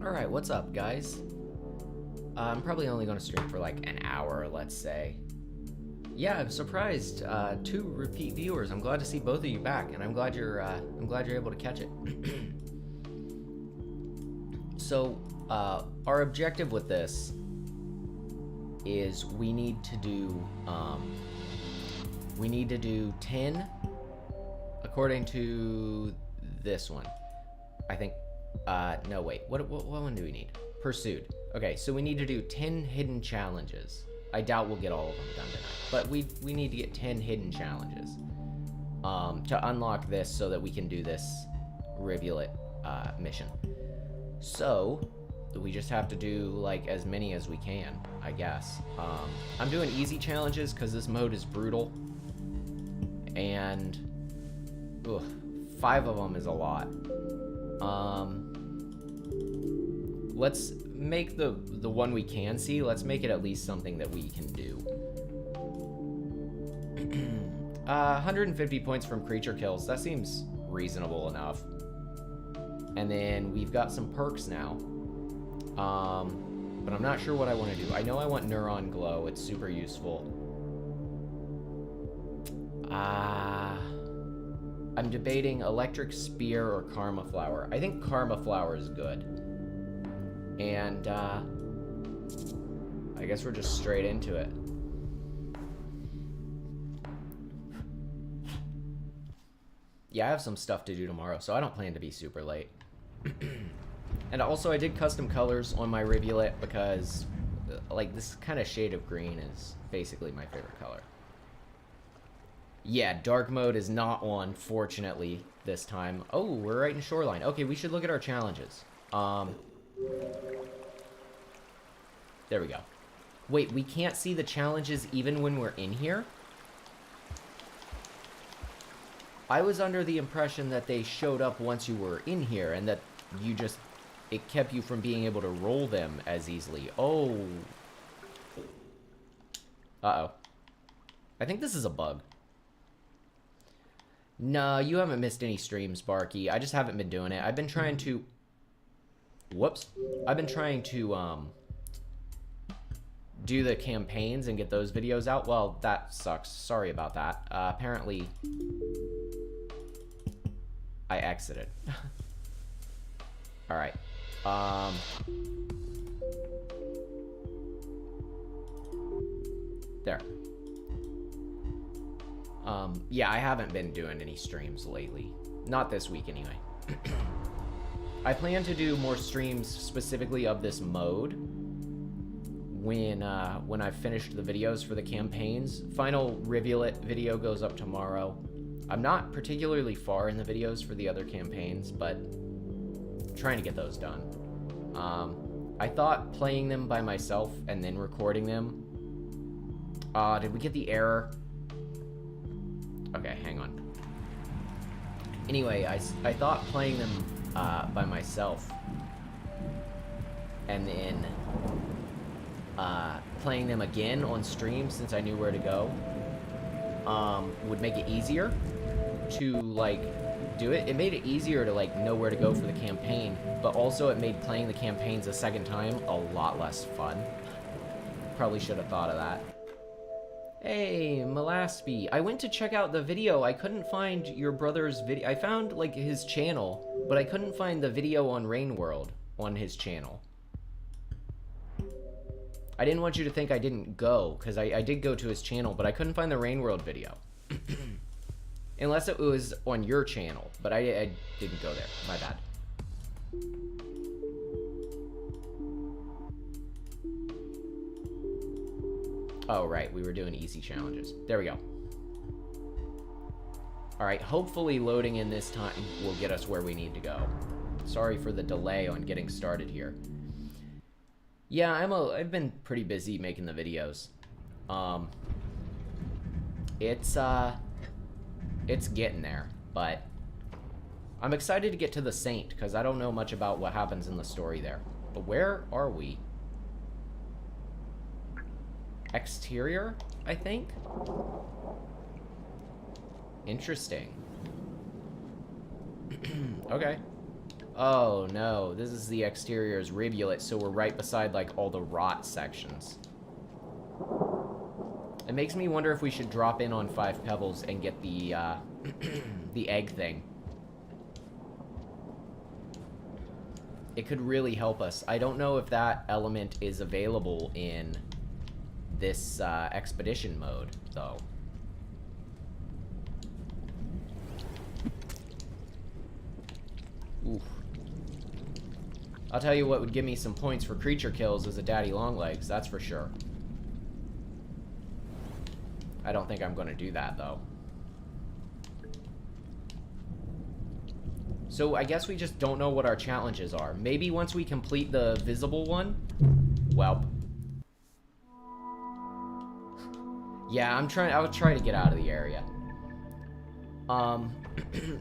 Alright, what's up, guys? I'm probably only going to stream for like an hour, let's say. Yeah, I'm surprised. 2 repeat viewers. I'm glad to see both of you back, and I'm glad you're able to catch it. So, our objective with this is we need to do 10 according to this one. I think. No, wait. What one do we need? Pursued. Okay, so we need to do 10 hidden challenges. I doubt we'll get all of them done tonight, but we need to get 10 hidden challenges to unlock this so that we can do this Rivulet mission. So we just have to do like as many as we can, I guess. I'm doing easy challenges because this mode is brutal, and 5 of them is a lot. Let's make the one we can see, let's make it at least something that we can do. 150 points from creature kills, that seems reasonable enough. And then we've got some perks now. But I'm not sure what I want to do. I know I want Neuron Glow, it's super useful. I'm debating Electric Spear or Karma Flower. I think Karma Flower is good. And, I guess we're just straight into it. Yeah, I have some stuff to do tomorrow, so I don't plan to be super late. And also, I did custom colors on my Rivulet because, like, this kind of shade of green is basically my favorite color. Yeah, dark mode is not on, fortunately, this time. Oh, we're right in Shoreline. Okay, we should look at our challenges. There we go. Wait, we can't see the challenges even when we're in here? I was under the impression that they showed up once you were in here and that you just... it kept you from being able to roll them as easily. Oh. Uh-oh. I think this is a bug. No, you haven't missed any streams, Barky. I just haven't been doing it. I've been trying to... Whoops. I've been trying to, do the campaigns and get those videos out. Well, that sucks. Sorry about that. Apparently... I exited. Alright. There. Yeah, I haven't been doing any streams lately. Not this week, anyway. I plan to do more streams specifically of this mode when I've finished the videos for the campaigns. Final Rivulet video goes up tomorrow. I'm not particularly far in the videos for the other campaigns, but I'm trying to get those done. I thought playing them by myself and then recording them. Did we get the error? Okay, hang on. Anyway, I thought playing them by myself and then playing them again on stream since I knew where to go would make it easier to like do it. It made it easier to like know where to go for the campaign, but also it made playing the campaigns a second time a lot less fun. Probably should have thought of that. Hey, Molaspy. I went to check out the video. I couldn't find your brother's video. I found, like, his channel, but I couldn't find the video on Rain World on his channel. I didn't want you to think I didn't go, because I did go to his channel, but I couldn't find the Rain World video. Unless it was on your channel, but I didn't go there. My bad. Oh, right, we were doing easy challenges. There we go. Alright, hopefully loading in this time will get us where we need to go. Sorry for the delay on getting started here. Yeah, I've been pretty busy making the videos. It's getting there, but I'm excited to get to the Saint, because I don't know much about what happens in the story there. But where are we? Exterior, I think? Interesting. Okay. Oh no, this is the exterior's Rivulet, so we're right beside like all the rot sections. It makes me wonder if we should drop in on 5 Pebbles and get the the egg thing. It could really help us. I don't know if that element is available in this expedition mode, though. Oof. I'll tell you what would give me some points for creature kills is a daddy longlegs, that's for sure. I don't think I'm going to do that, though. So I guess we just don't know what our challenges are. Maybe once we complete the visible one? Well. Yeah, I'll try to get out of the area.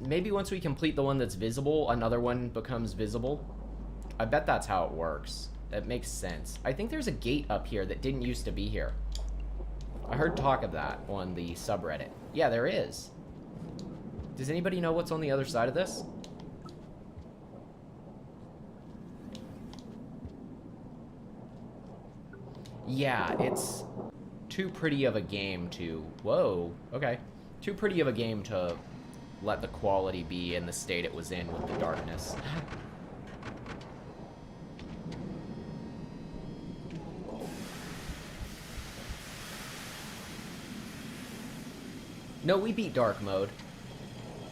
Maybe once we complete the one that's visible, another one becomes visible. I bet that's how it works. That makes sense. I think there's a gate up here that didn't used to be here. I heard talk of that on the subreddit. Yeah, there is. Does anybody know what's on the other side of this? Yeah, it's too pretty of a game to... Whoa, okay. Too pretty of a game to let the quality be in the state it was in with the darkness. No, we beat dark mode.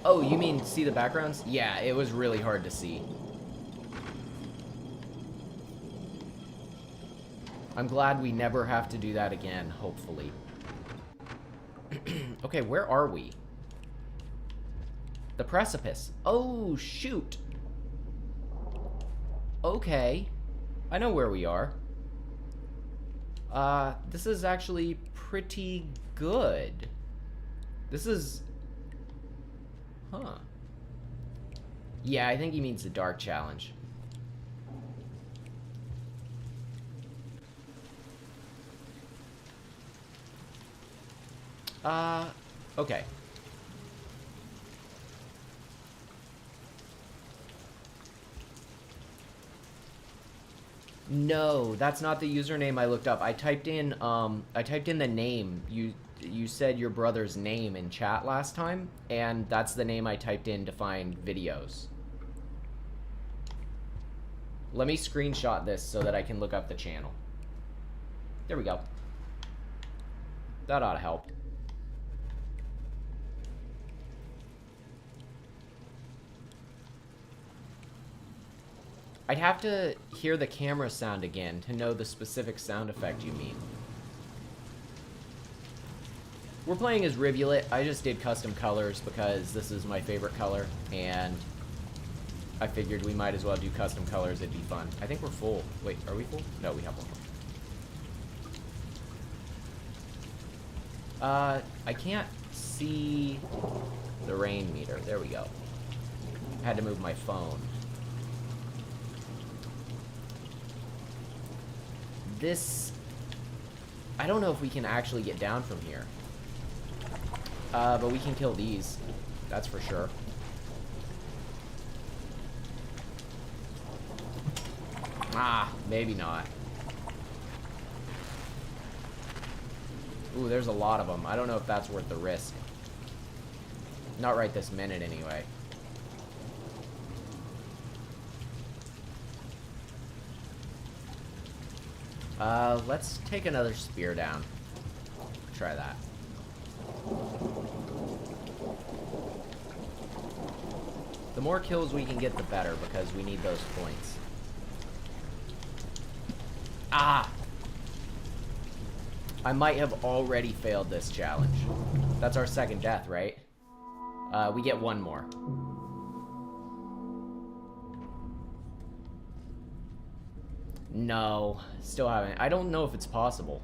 Oh, you mean see the backgrounds? Yeah, it was really hard to see. I'm glad we never have to do that again, hopefully. Okay, where are we? The precipice. Oh, shoot. Okay. I know where we are. This is actually pretty good. This is... Huh. Yeah, I think he means the dark challenge. Okay. No, that's not the username I looked up. I typed in the name. You said your brother's name in chat last time, and that's the name I typed in to find videos. Let me screenshot this so that I can look up the channel. There we go. That ought to help. I'd have to hear the camera sound again to know the specific sound effect you mean. We're playing as Rivulet. I just did custom colors because this is my favorite color, and I figured we might as well do custom colors. It'd be fun. I think we're full. Wait, are we full? No, we have one more. I can't see the rain meter. There we go. I had to move my phone. This... I don't know if we can actually get down from here. But we can kill these. That's for sure. Ah, maybe not. Ooh, there's a lot of them. I don't know if that's worth the risk. Not right this minute, anyway. Let's take another spear down. Try that. The more kills we can get, the better, because we need those points. Ah! I might have already failed this challenge. That's our second death, right? We get one more. No, still haven't. I don't know if it's possible.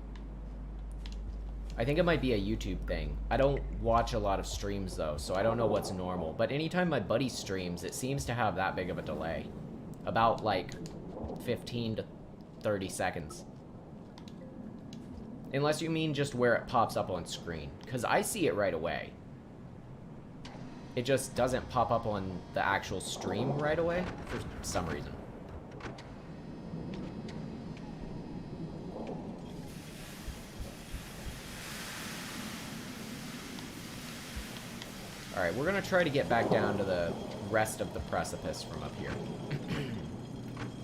I think it might be a YouTube thing. I don't watch a lot of streams, though, so I don't know what's normal. But anytime my buddy streams, it seems to have that big of a delay. About, like, 15 to 30 seconds. Unless you mean just where it pops up on screen. Because I see it right away. It just doesn't pop up on the actual stream right away for some reason. Alright, we're gonna try to get back down to the rest of the precipice from up here.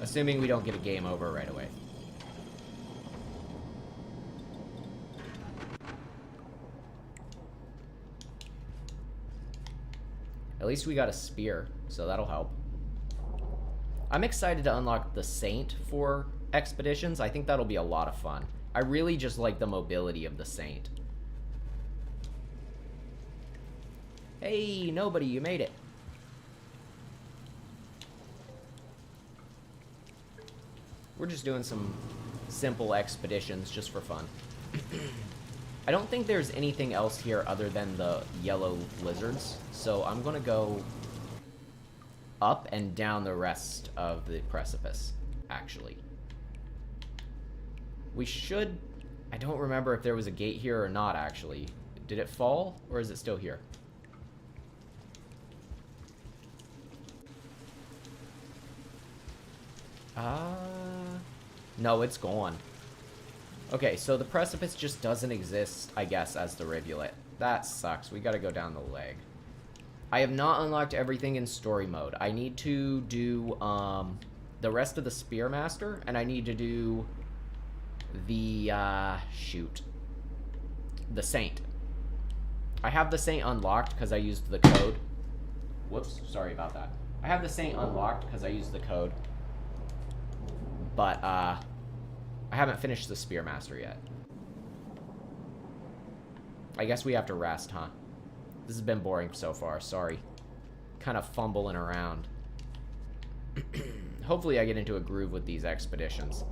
Assuming we don't get a game over right away. At least we got a spear, so that'll help. I'm excited to unlock the Saint for expeditions. I think that'll be a lot of fun. I really just like the mobility of the Saint. Hey, nobody, you made it. We're just doing some simple expeditions just for fun. I don't think there's anything else here other than the yellow lizards, so I'm gonna go up and down the rest of the precipice, actually. We should... I don't remember if there was a gate here or not, actually. Did it fall, or is it still here? No, it's gone. Okay, so the precipice just doesn't exist, I guess, as the rivulet. That sucks. We gotta go down the leg. I have not unlocked everything in story mode. I need to do, the rest of the Spearmaster, and I need to do the, the Saint. I have the Saint unlocked because I used the code. Whoops, sorry about that. I have the Saint unlocked because I used the code. But, I haven't finished the Spearmaster yet. I guess we have to rest, huh? This has been boring so far, sorry. Kind of fumbling around. Hopefully I get into a groove with these expeditions.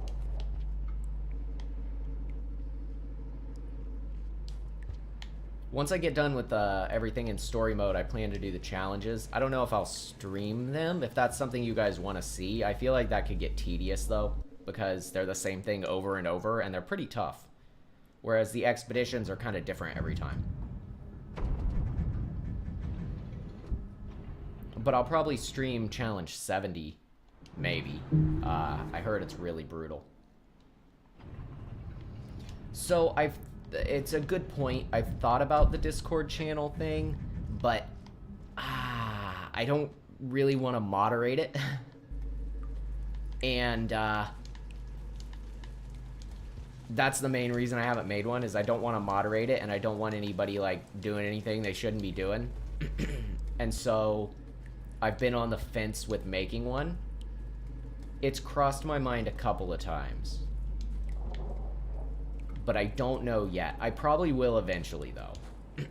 Once I get done with everything in story mode, I plan to do the challenges. I don't know if I'll stream them, if that's something you guys want to see. I feel like that could get tedious, though, because they're the same thing over and over, and they're pretty tough. Whereas the expeditions are kind of different every time. But I'll probably stream Challenge 70, maybe. I heard it's really brutal. So it's a good point. I've thought about the Discord channel thing, but I don't really want to moderate it. And that's the main reason I haven't made one, is I don't want to moderate it, and I don't want anybody like doing anything they shouldn't be doing. And so I've been on the fence with making one. It's crossed my mind a couple of times, but I don't know yet. I probably will eventually, though.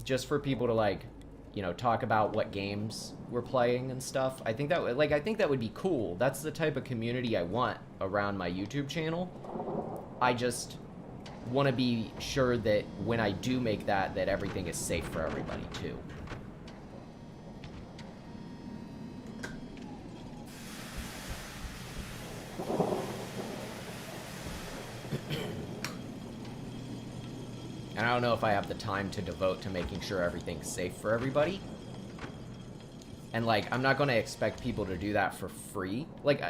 Just for people to, like, you know, talk about what games we're playing and stuff. I think that would be cool. That's the type of community I want around my YouTube channel. I just want to be sure that when I do make that everything is safe for everybody, too. And I don't know if I have the time to devote to making sure everything's safe for everybody. And, like, I'm not going to expect people to do that for free. Like,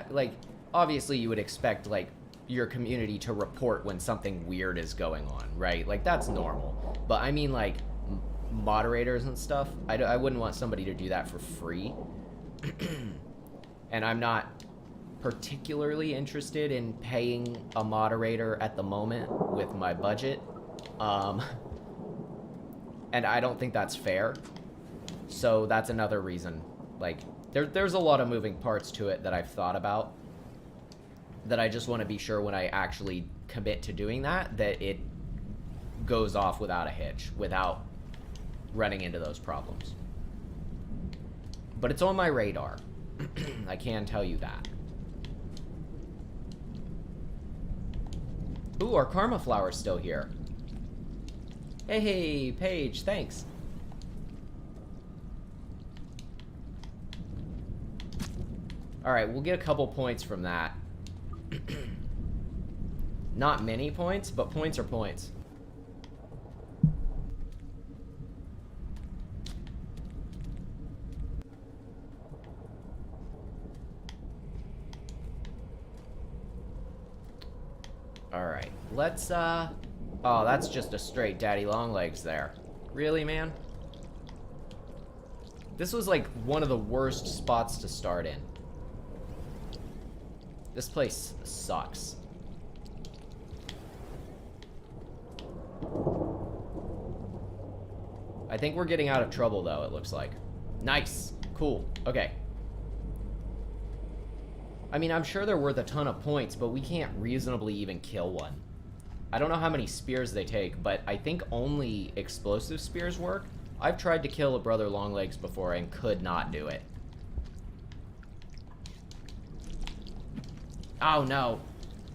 obviously you would expect, like, your community to report when something weird is going on, right? Like, that's normal. But I mean, like, moderators and stuff, I wouldn't want somebody to do that for free. And I'm not particularly interested in paying a moderator at the moment with my budget. And I don't think that's fair. So that's another reason. Like, there's a lot of moving parts to it that I've thought about, that I just want to be sure when I actually commit to doing that it goes off without a hitch, without running into those problems. But it's on my radar. I can tell you that. Ooh, our karma flower's still here. Hey, Paige, thanks. Alright, we'll get a couple points from that. Not many points, but points are points. let's, oh, that's just a straight daddy long legs there. Really, man? This was like one of the worst spots to start in. This place sucks. I think we're getting out of trouble though, it looks like. Nice. Cool. Okay. I mean, I'm sure they're worth a ton of points, but we can't reasonably even kill one. I don't know how many spears they take, but I think only explosive spears work. I've tried to kill a brother longlegs before and could not do it. Oh no.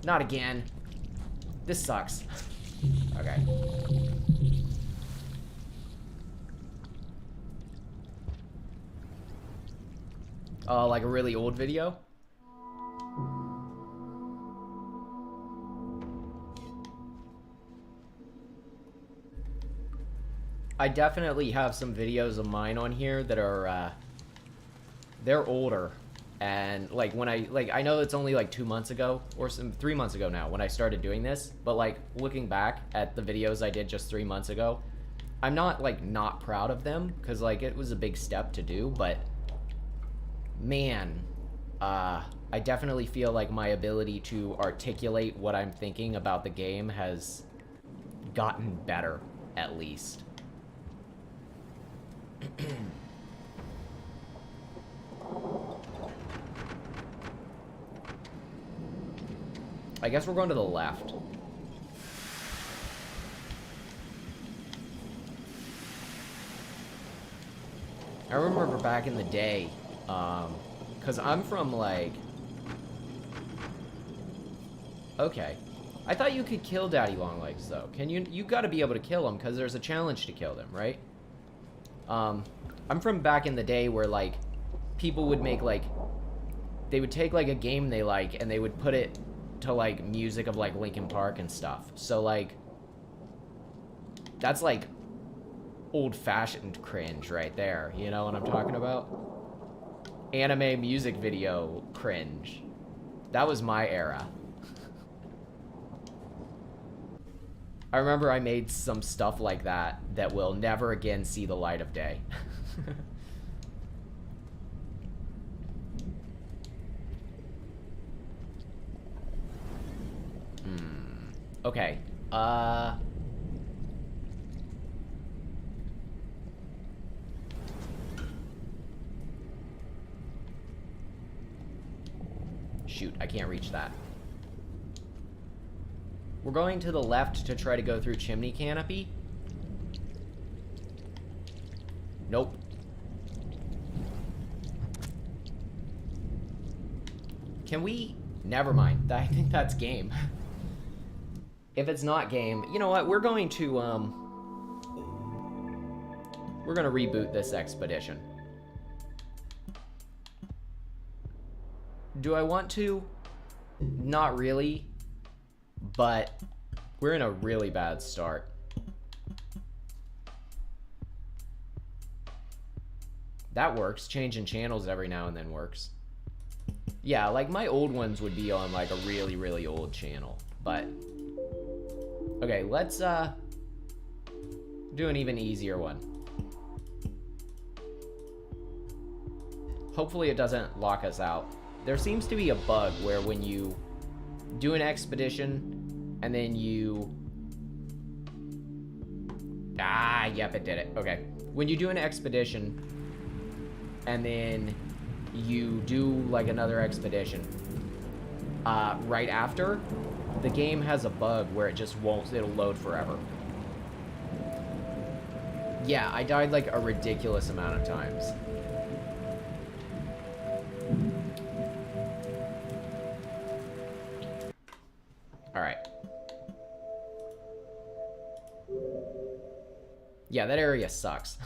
Not again. This sucks. Okay. Like a really old video? I definitely have some videos of mine on here that are, they're older. And, like, when I know it's only, like, 2 months ago, or 3 months ago now, when I started doing this. But, like, looking back at the videos I did just 3 months ago, I'm not, like, not proud of them, because, like, it was a big step to do, but, man, I definitely feel like my ability to articulate what I'm thinking about the game has gotten better, at least. I guess we're going to the left. I remember back in the day, because I'm from, like... Okay. I thought you could kill daddy longlegs, though. Can you? You gotta be able to kill them, because there's a challenge to kill them, right? I'm from back in the day where, like, people would make, like... They would take, like, a game they like, and they would put it to, like, music of, like, Linkin Park and stuff. So, like... That's, like, old-fashioned cringe right there. You know what I'm talking about? Anime music video cringe. That was my era. I remember I made some stuff like that that will never again see the light of day. Okay. Shoot, I can't reach that. We're going to the left to try to go through Chimney Canopy. Nope. Can we? Never mind. I think that's game. If it's not game, you know what? We're going to reboot this expedition. Do I want to? Not really. But we're in a really bad start. That works. Changing channels every now and then works. Yeah, like my old ones would be on like a really, really old channel. But okay, let's do an even easier one. Hopefully it doesn't lock us out. There seems to be a bug where when you do an expedition and then you... Ah, yep, it did it. Okay. When you do an expedition and then you do like another expedition, right after, the game has a bug where it just won't, it'll load forever. Yeah, I died like a ridiculous amount of times. Alright. Yeah, that area sucks.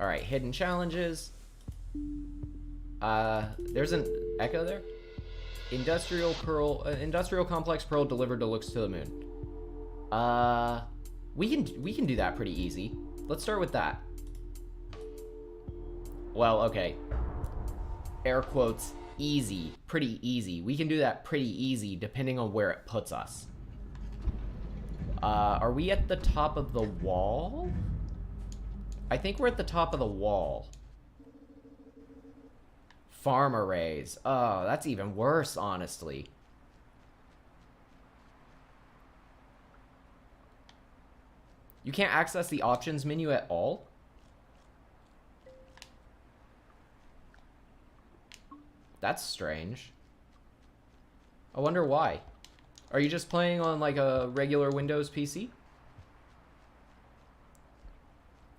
Alright, hidden challenges. There's an echo there. Industrial complex pearl delivered to looks to the moon. We can do that pretty easy. Let's start with that. Well, okay. Air quotes, easy, pretty easy. We can do that pretty easy depending on where it puts us. Are we at the top of the wall? I think we're at the top of the wall. Farm arrays. Oh, that's even worse, honestly. You can't access the options menu at all? That's strange. I wonder why. Are you just playing on like a regular Windows PC?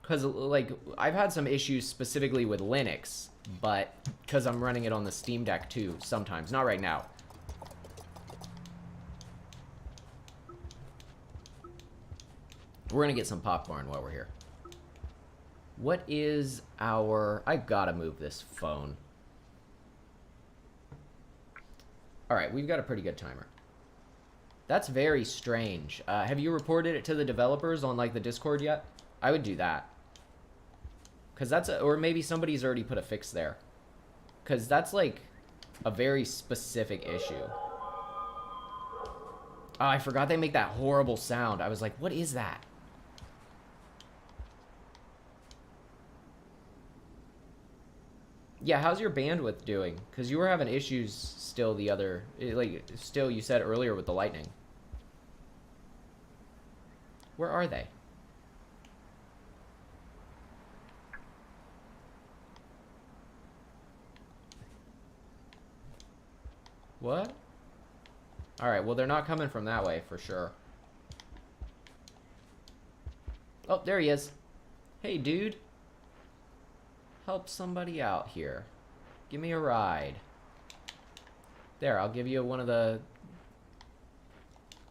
Because like I've had some issues specifically with Linux, but because I'm running it on the Steam Deck too sometimes. Not right now. We're gonna get some popcorn while we're here. What is our... I gotta move this phone. Alright, we've got a pretty good timer. That's very strange. Have you reported it to the developers on like the Discord yet? I would do that. Because that's... or maybe somebody's already put a fix there. Because that's like a very specific issue. Oh, I forgot they make that horrible sound. I was like, what is that? Yeah, how's your bandwidth doing? Because you were having issues still the other... like, still you said earlier with the lightning. Where are they? What? Alright, well, they're not coming from that way, for sure. Oh, there he is. Hey, dude. Help somebody out here. Give me a ride. There, I'll give you one of the...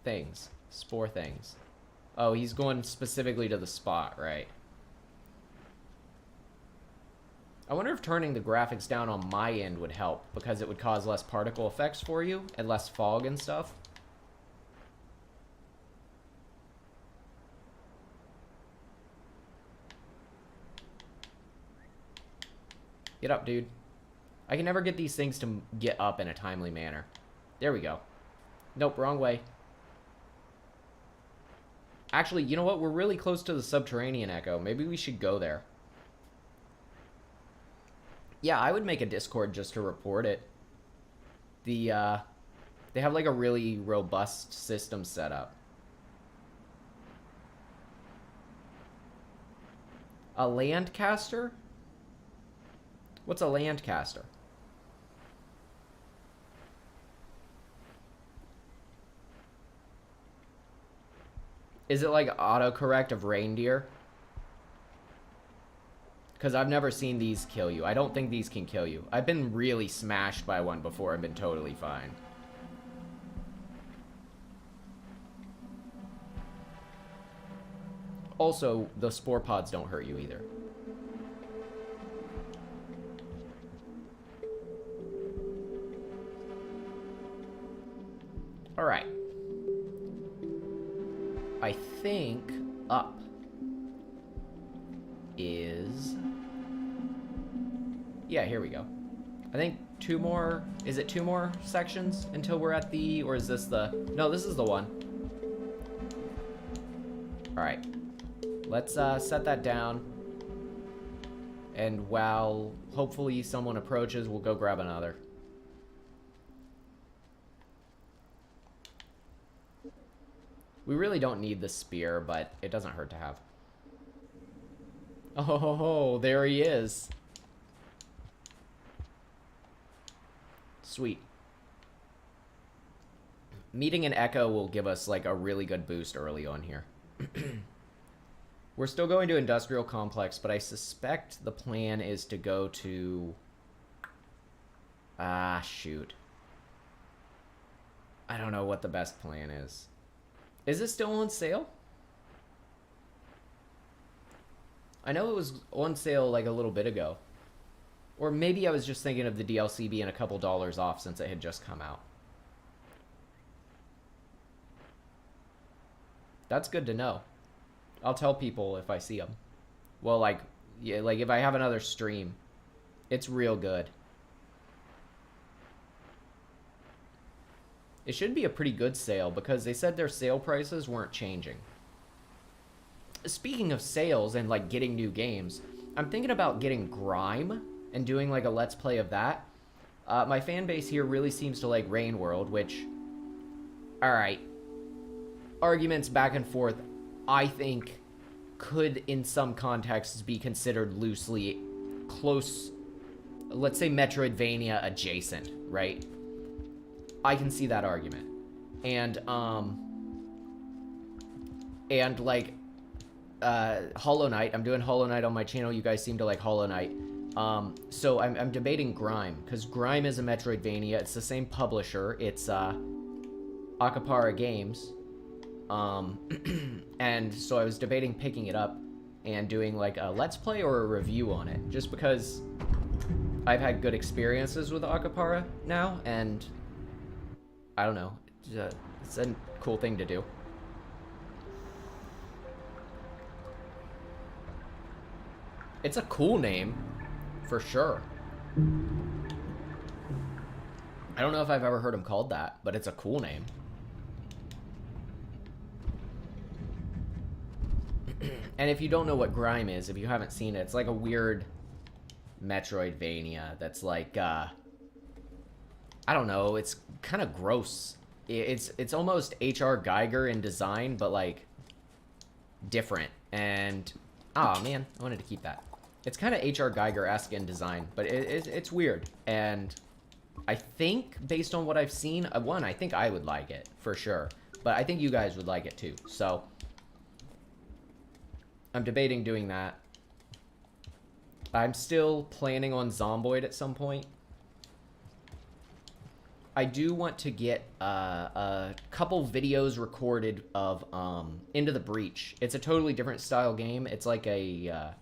things. Spore things. Oh, he's going specifically to the spot, right? I wonder if turning the graphics down on my end would help, because it would cause less particle effects for you, and less fog and stuff. Get up, dude. I can never get these things to get up in a timely manner. There we go. Nope, wrong way. Actually, you know what? We're really close to the subterranean echo. Maybe we should go there. Yeah, I would make a Discord just to report it. They have like a really robust system set up. A landcaster? What's a landcaster? Is it like autocorrect of reindeer? Because I've never seen these kill you. I don't think these can kill you. I've been really smashed by one before and been totally fine. Also, the spore pods don't hurt you either. Alright. I think up is... yeah, here we go. I think two more... is it two more sections until we're at the... or is this the... no, this is the one. Alright. Let's set that down. And while hopefully someone approaches, we'll go grab another. We really don't need the spear, but it doesn't hurt to have. Oh, there he is. Sweet. Meeting an echo will give us like a really good boost early on here. We're still going to Industrial Complex, but I suspect the plan is to go to... ah, shoot. I don't know what the best plan is. Is it still on sale? I know it was on sale like a little bit ago. Or maybe I was just thinking of the DLC being a couple dollars off since it had just come out. That's good to know. I'll tell people if I see them. Well, like, yeah, like if I have another stream, it's real good. It should be a pretty good sale because they said their sale prices weren't changing. Speaking of sales and like getting new games, I'm thinking about getting Grime and doing like a let's play of that. My fan base here really seems to like Rain World, which, all right, arguments back and forth, I think could in some contexts be considered loosely close, let's say Metroidvania adjacent, right? I can see that argument. And like Hollow Knight, I'm doing Hollow Knight on my channel. You guys seem to like Hollow Knight. So I'm debating Grime, because Grime is a Metroidvania. It's the same publisher. It's Akupara Games. And so I was debating picking it up and doing like a let's play or a review on it, just because I've had good experiences with Akupara now, and I don't know, it's a cool thing to do. It's a cool name, for sure. I don't know if I've ever heard him called that, but it's a cool name. And if you don't know what Grime is, if you haven't seen it, it's like a weird Metroidvania that's like, I don't know, it's kind of gross. It's almost H.R. Geiger in design, but like different. And, oh man, I wanted to keep that. It's kind of H.R. Geiger-esque in design, but it's weird. And I think, based on what I've seen, one, I think I would like it, for sure. But I think you guys would like it too, so I'm debating doing that. I'm still planning on Zomboid at some point. I do want to get a couple videos recorded of Into the Breach. It's a totally different style game. It's like a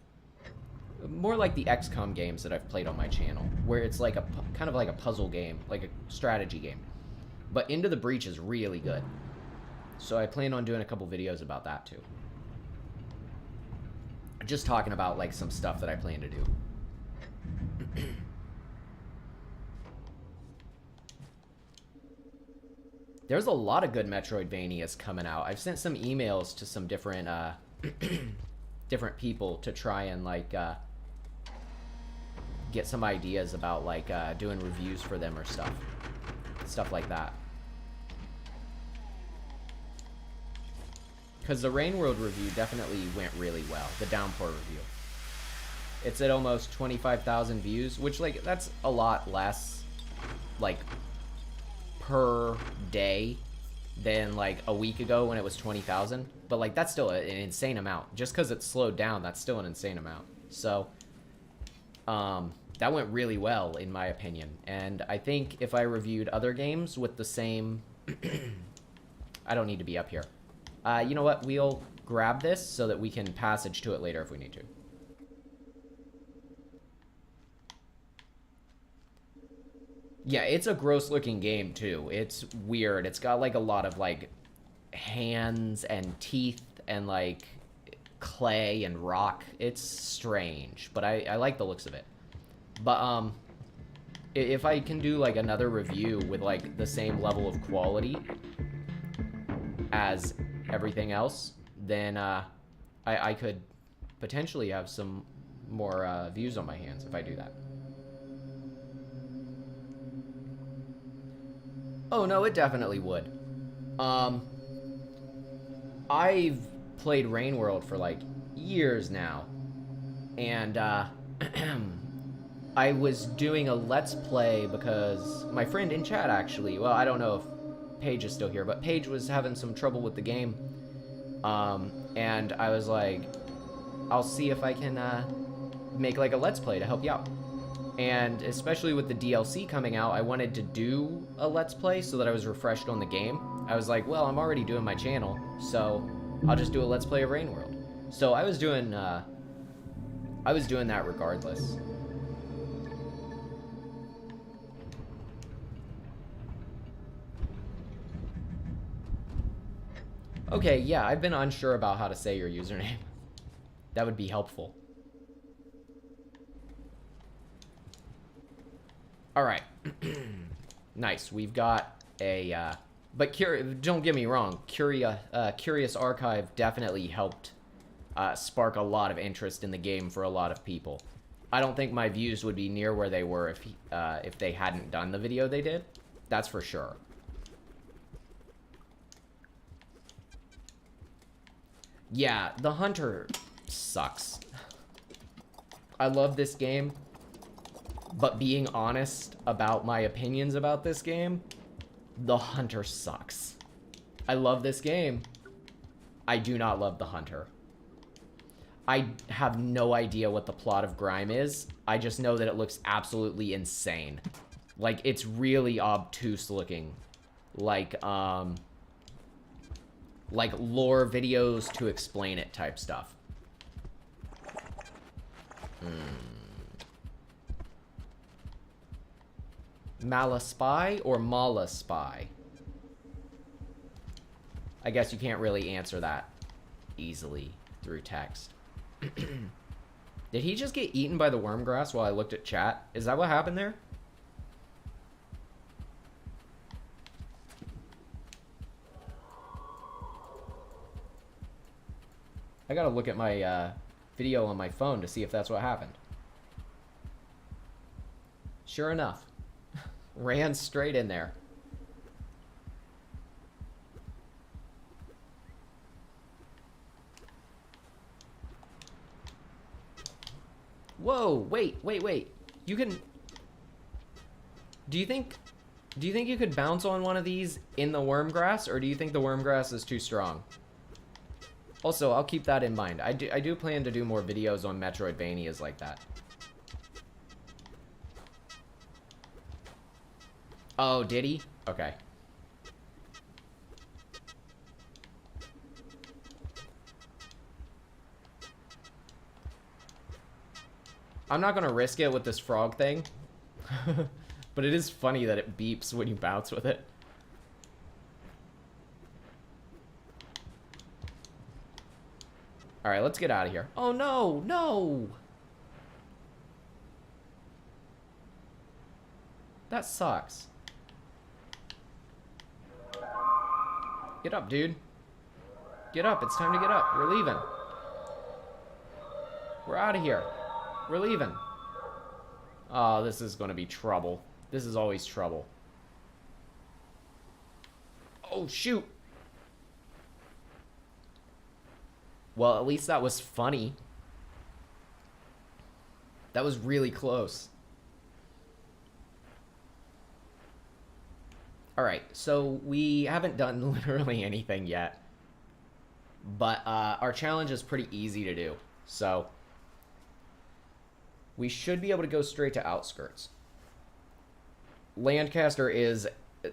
more like the XCOM games that I've played on my channel, where it's like a kind of like a puzzle game, like a strategy game. But Into the Breach is really good. So I plan on doing a couple videos about that too. Just talking about like some stuff that I plan to do. There's a lot of good Metroidvanias coming out. I've sent some emails to some different different people to try and like get some ideas about like doing reviews for them or stuff like that. Because the Rain World review definitely went really well. The Downpour review. It's at almost 25,000 views, which, like, that's a lot less, like, per day than, like, a week ago when it was 20,000. But, like, that's still an insane amount. Just because it's slowed down, that's still an insane amount. So, that went really well, in my opinion. And I think if I reviewed other games with the same... I don't need to be up here. You know what? We'll grab this so that we can passage to it later if we need to. Yeah, it's a gross looking game too. It's weird. It's got like a lot of like hands and teeth and like clay and rock. It's strange, but I like the looks of it. But if I can do like another review with like the same level of quality as everything else, then I could potentially have some more views on my hands if I do that. Oh no, it definitely would. I've played Rain World for like years now, and I was doing a let's play because my friend in chat actually, well, I don't know if Paige is still here, but Paige was having some trouble with the game. And I was like, I'll see if I can make like a let's play to help you out. And especially with the DLC coming out, I wanted to do a let's play so that I was refreshed on the game. I was like, well, I'm already doing my channel, so I'll just do a let's play of Rain World. So I was doing that regardless. Okay, yeah, I've been unsure about how to say your username. That would be helpful. Alright. Nice, we've got a But don't get me wrong, Curious Archive definitely helped spark a lot of interest in the game for a lot of people. I don't think my views would be near where they were if they hadn't done the video they did. That's for sure. Yeah, the Hunter sucks. I love this game, but being honest about my opinions about this game, the Hunter sucks. I love this game. I do not love the Hunter. I have no idea what the plot of Grime is. I just know that it looks absolutely insane. Like, it's really obtuse looking. Like lore videos to explain it type stuff. Malaspy or Malaspy? I guess you can't really answer that easily through text. Did he just get eaten by the wormgrass while I looked at chat? Is that what happened there? I gotta look at my video on my phone to see if that's what happened. Sure enough. Ran straight in there. Whoa, wait. You can... Do you think you could bounce on one of these in the wormgrass, or do you think the wormgrass is too strong? Also, I'll keep that in mind. I do plan to do more videos on Metroidvanias like that. Oh, did he? Okay. I'm not gonna risk it with this frog thing. But it is funny that it beeps when you bounce with it. Alright, let's get out of here. Oh no, no! That sucks. Get up, dude. Get up, it's time to get up. We're leaving. We're out of here. We're leaving. Oh, this is gonna be trouble. This is always trouble. Oh, shoot. Well, at least that was funny. That was really close. Alright, so we haven't done literally anything yet. But our challenge is pretty easy to do. So we should be able to go straight to Outskirts. Lancaster is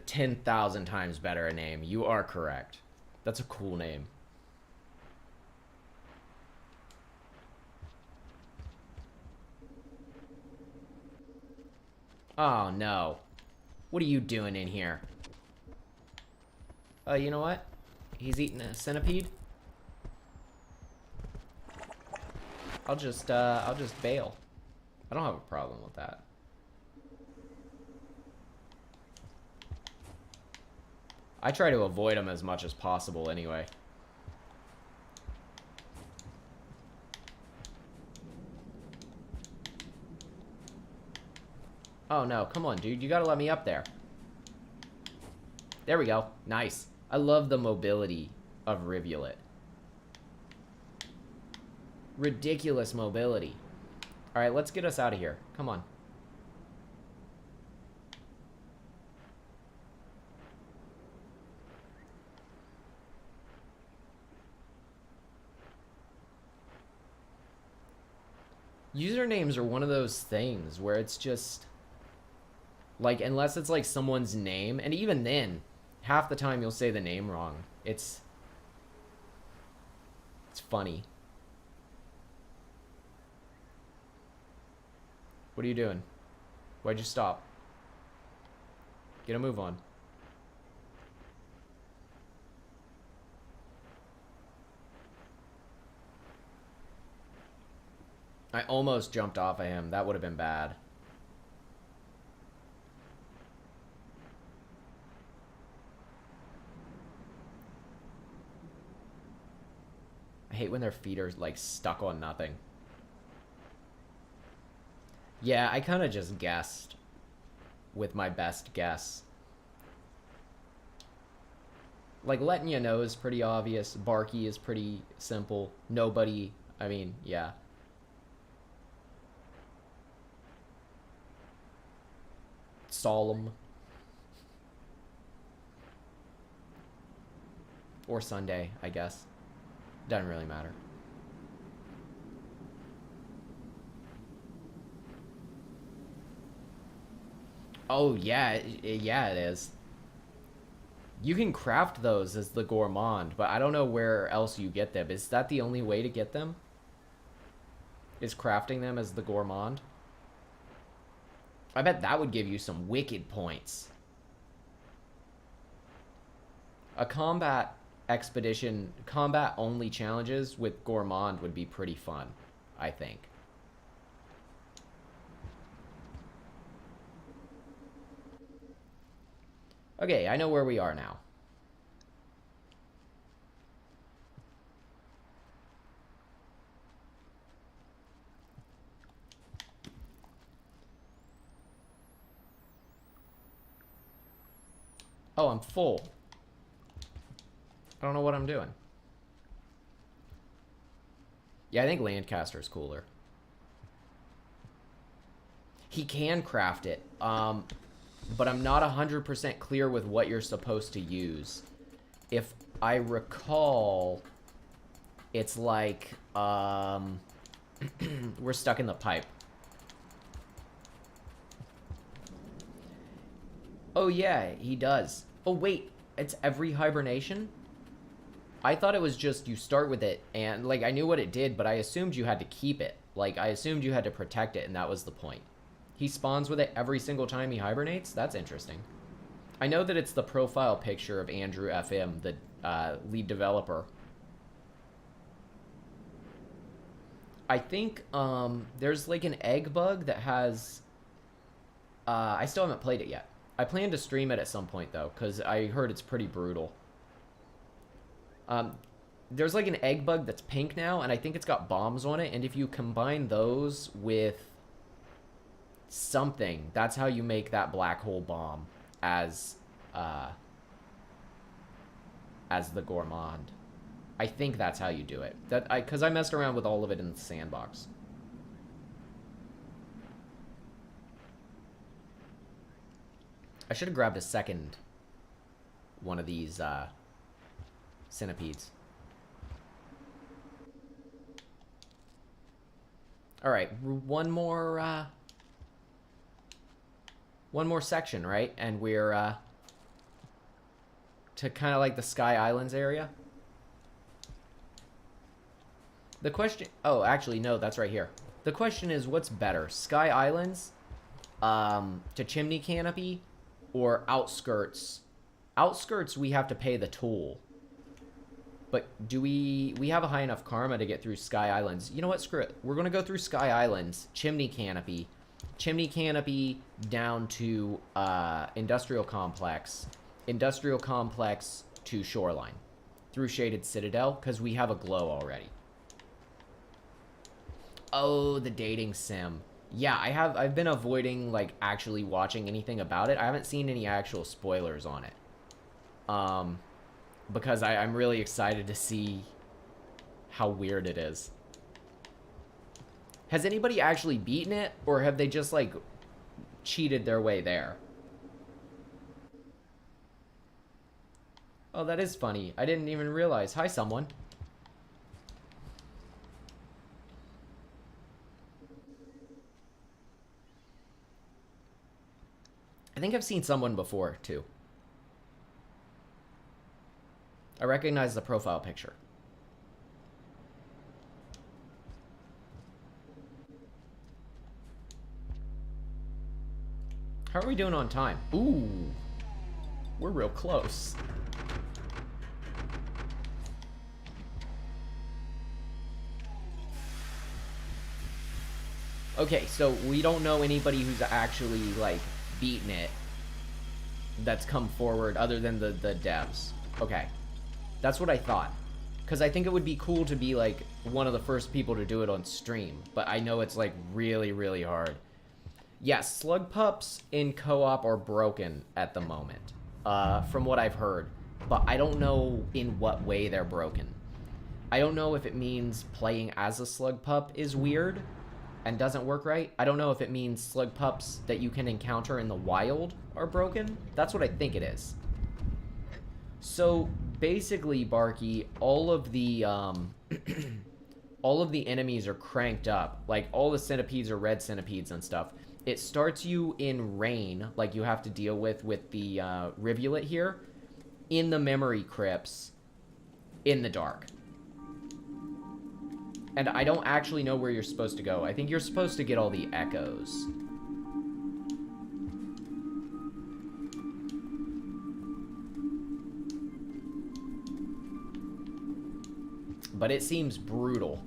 10,000 times better a name. You are correct. That's a cool name. Oh, no. What are you doing in here? You know what? He's eating a centipede. I'll just bail. I don't have a problem with that. I try to avoid them as much as possible anyway. Oh no, come on, dude. You gotta let me up there. There we go. Nice. I love the mobility of Rivulet. Ridiculous mobility. Alright, let's get us out of here. Come on. Usernames are one of those things where it's just... like, unless it's like someone's name, and even then, half the time you'll say the name wrong. It's funny. What are you doing? Why'd you stop? Get a move on. I almost jumped off of him. That would have been bad. I hate when their feet are, like, stuck on nothing. Yeah, I kind of just guessed with my best guess. Like, letting you know is pretty obvious. Barky is pretty simple. Nobody, I mean, yeah. Solemn. Or Sunday, I guess. Doesn't really matter. Oh, yeah. Yeah, it is. You can craft those as the gourmand, but I don't know where else you get them. Is that the only way to get them? Is crafting them as the gourmand? I bet that would give you some wicked points. A combat expedition, combat only challenges with gourmand would be pretty fun, I think. Okay, I know where we are now. Oh, I'm full. I don't know what I'm doing. Yeah, I think Lancaster's cooler. He can craft it, but I'm not 100% clear with what you're supposed to use. If I recall, it's like, we're stuck in the pipe. Oh yeah, he does. Oh wait, it's every hibernation? I thought it was just you start with it, and, like, I knew what it did, but I assumed you had to keep it. Like, I assumed you had to protect it, and that was the point. He spawns with it every single time he hibernates? That's interesting. I know that it's the profile picture of Andrew FM, the lead developer. I think there's, like, an egg bug that has... I still haven't played it yet. I plan to stream it at some point, though, because I heard it's pretty brutal. There's, like, an egg bug that's pink now, and I think it's got bombs on it, and if you combine those with something, that's how you make that black hole bomb as the gourmand. I think that's how you do it. Because I messed around with all of it in the sandbox. I should have grabbed a second one of these centipedes. All right, one more section, right? And we're to kind of like the Sky Islands area. The question, oh, actually, no, that's right here. The question is, what's better, Sky Islands to Chimney Canopy, or Outskirts? Outskirts, we have to pay the toll. But do we have a high enough karma to get through Sky Islands? You know what, screw it. We're going to go through Sky Islands, Chimney Canopy down to Industrial Complex to Shoreline, through Shaded Citadel, because we have a glow already. Oh, the dating sim. Yeah, I've been avoiding, like, actually watching anything about it. I haven't seen any actual spoilers on it. Because I'm really excited to see how weird it is. Has anybody actually beaten it, or have they just, like, cheated their way there? Oh, that is funny. I didn't even realize. Hi, someone. I think I've seen someone before, too. I recognize the profile picture. How are we doing on time? Ooh, we're real close. Okay, so we don't know anybody who's actually, like, beaten it that's come forward other than the devs. Okay. That's what I thought. Because I think it would be cool to be, like, one of the first people to do it on stream. But I know it's, like, really, really hard. Yeah, slug pups in co-op are broken at the moment. From what I've heard. But I don't know in what way they're broken. I don't know if it means playing as a slug pup is weird and doesn't work right. I don't know if it means slug pups that you can encounter in the wild are broken. That's what I think it is. So basically, Barky, all of the all of the enemies are cranked up. Like all the centipedes are red centipedes and stuff. It starts you in rain, like you have to deal with the Rivulet here, in the memory crypts, in the dark. And I don't actually know where you're supposed to go. I think you're supposed to get all the echoes. But it seems brutal.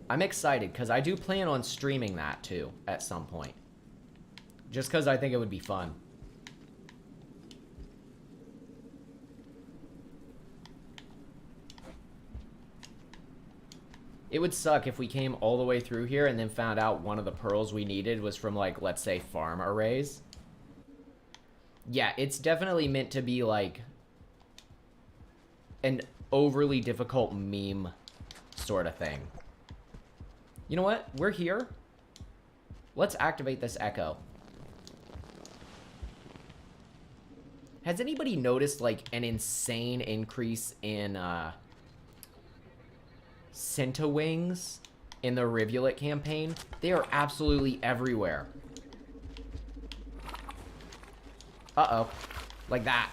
I'm excited because I do plan on streaming that too at some point. Just because I think it would be fun. It would suck if we came all the way through here and then found out one of the pearls we needed was from, like, let's say, farm arrays. Yeah, it's definitely meant to be, like, an overly difficult meme sort of thing. You know what? We're here. Let's activate this echo. Has anybody noticed, like, an insane increase in, Centowings in the Rivulet campaign? They are absolutely everywhere. Uh-oh. Like that.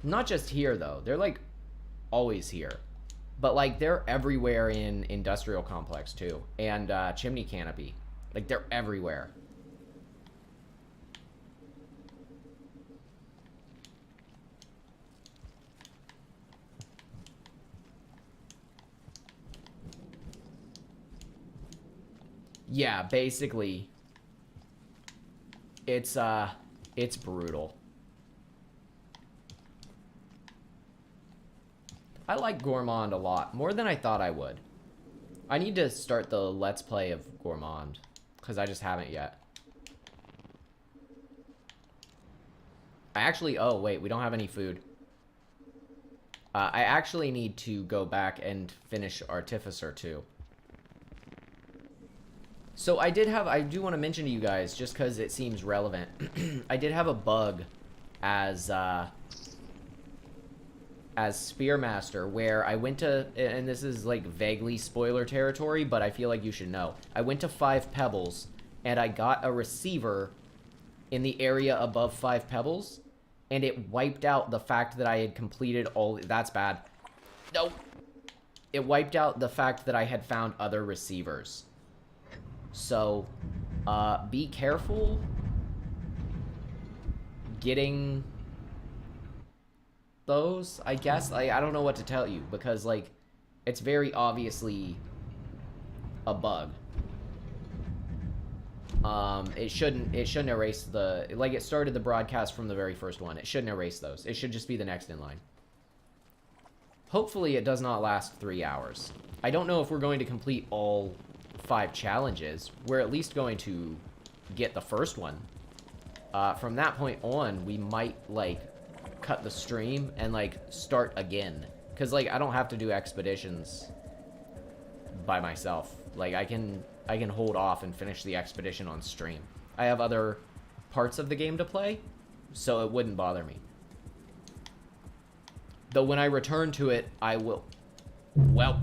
Not just here, though. They're, like, always here. But, like, they're everywhere in Industrial Complex, too. And, Chimney Canopy. Like, they're everywhere. Yeah, basically, it's brutal. I like Gourmand a lot, more than I thought I would. I need to start the Let's Play of Gourmand, because I just haven't yet. I actually, oh wait, we don't have any food. I actually need to go back and finish Artificer too. So I do want to mention to you guys, just because it seems relevant, I did have a bug as Spearmaster, where I went to, and this is like vaguely spoiler territory, but I feel like you should know. I went to 5 Pebbles, and I got a receiver in the area above 5 Pebbles, and it wiped out the fact that I had completed all, that's bad. No! It wiped out the fact that I had found other receivers. So, be careful getting those, I guess. I don't know what to tell you, because, like, it's very obviously a bug. It shouldn't erase the, like, it started the broadcast from the very first one. It shouldn't erase those. It should just be the next in line. Hopefully it does not last 3 hours. I don't know if we're going to complete all 5 challenges. We're at least going to get the first one. From that point on, we might, like, cut the stream and, like, start again. Because, like, I don't have to do expeditions by myself. Like, I can hold off and finish the expedition on stream. I have other parts of the game to play, so it wouldn't bother me. Though when I return to it, I will... Well,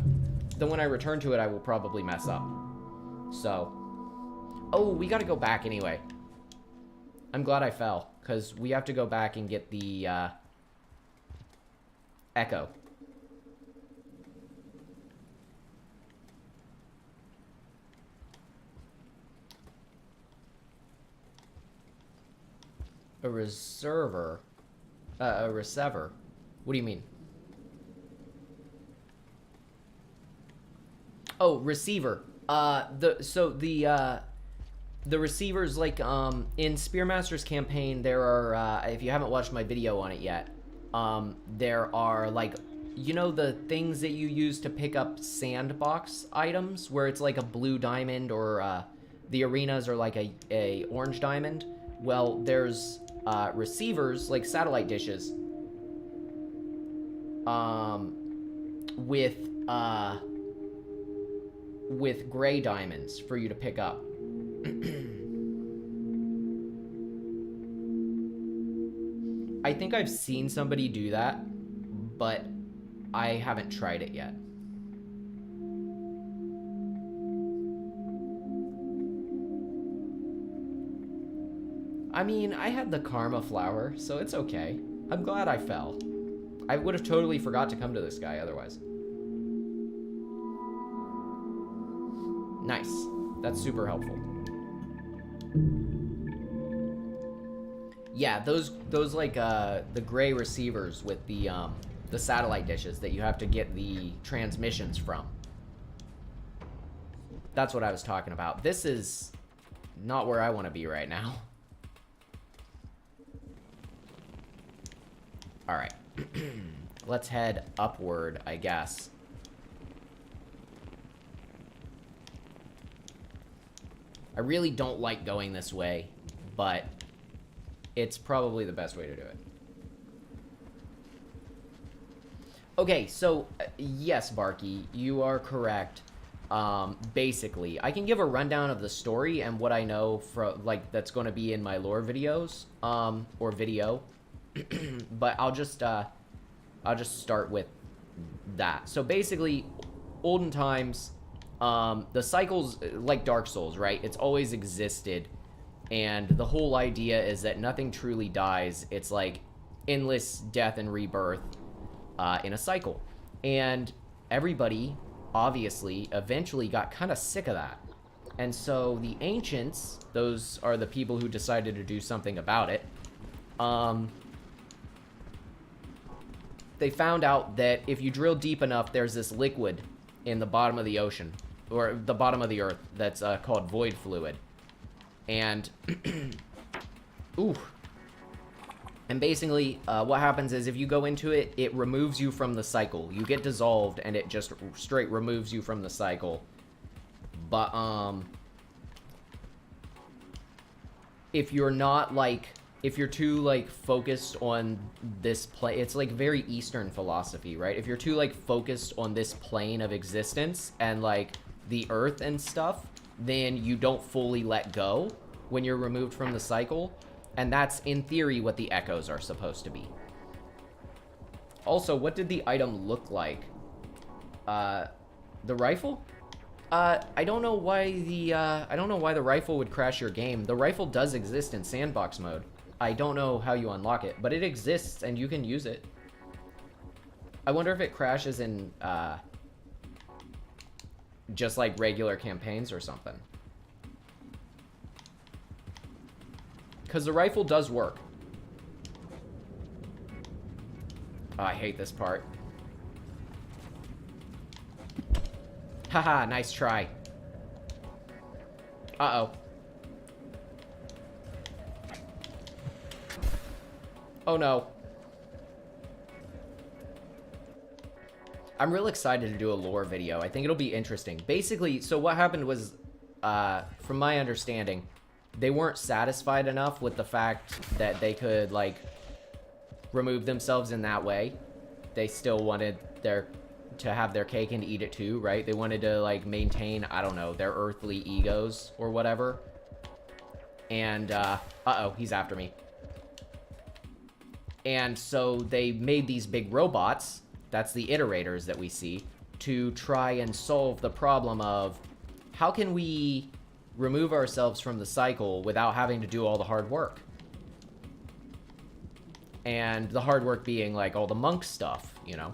though when I return to it, I will probably mess up. So... Oh, we gotta go back anyway. I'm glad I fell, because we have to go back and get the, Echo. A receiver? A receiver? What do you mean? Oh, receiver. The receivers, like, in Spearmaster's campaign, there are, if you haven't watched my video on it yet, there are, like, you know the things that you use to pick up sandbox items, where it's like a blue diamond, or, the arenas are like a orange diamond? Well, there's, receivers, like satellite dishes, with gray diamonds for you to pick up. I think I've seen somebody do that, but I haven't tried it yet. I mean, I had the karma flower, so it's okay. I'm glad I fell. I would have totally forgot to come to this guy otherwise. Nice. That's super helpful. Yeah, those like the gray receivers with the satellite dishes that you have to get the transmissions from. That's what I was talking about. This is not where I want to be right now. All right. Let's head upward, I guess. I really don't like going this way, but it's probably the best way to do it. Okay, so yes, Barky, you are correct. Basically, I can give a rundown of the story and what I know from, like, that's going to be in my lore videos, or video. But I'll just start with that. So basically, olden times, the cycles, like Dark Souls, right? It's always existed, and the whole idea is that nothing truly dies. It's like endless death and rebirth in a cycle. And everybody, obviously, eventually got kind of sick of that. And so the ancients, those are the people who decided to do something about it, they found out that if you drill deep enough, there's this liquid in the bottom of the ocean, or the bottom of the earth, that's called void fluid. And, ooh. And basically, what happens is if you go into it, it removes you from the cycle. You get dissolved, and it just straight removes you from the cycle. But, if you're not, like, if you're too, like, focused on this it's like very Eastern philosophy, right? If you're too, like, focused on this plane of existence and, like, the earth and stuff, then you don't fully let go when you're removed from the cycle. And that's, in theory, what the echoes are supposed to be. Also, what did the item look like? The rifle? I don't know why the rifle would crash your game. The rifle does exist in sandbox mode. I don't know how you unlock it, but it exists and you can use it. I wonder if it crashes in, just like regular campaigns or something. Because the rifle does work. Oh, I hate this part. Haha, nice try. Uh-oh. Oh no. I'm real excited to do a lore video. I think it'll be interesting. Basically, so what happened was, from my understanding, they weren't satisfied enough with the fact that they could, like, remove themselves in that way. They still wanted to have their cake and eat it too, right? They wanted to, like, maintain, I don't know, their earthly egos or whatever. And, uh-oh, he's after me. And so they made these big robots, that's the iterators that we see, to try and solve the problem of how can we remove ourselves from the cycle without having to do all the hard work. And the hard work being, like, all the monk stuff, you know?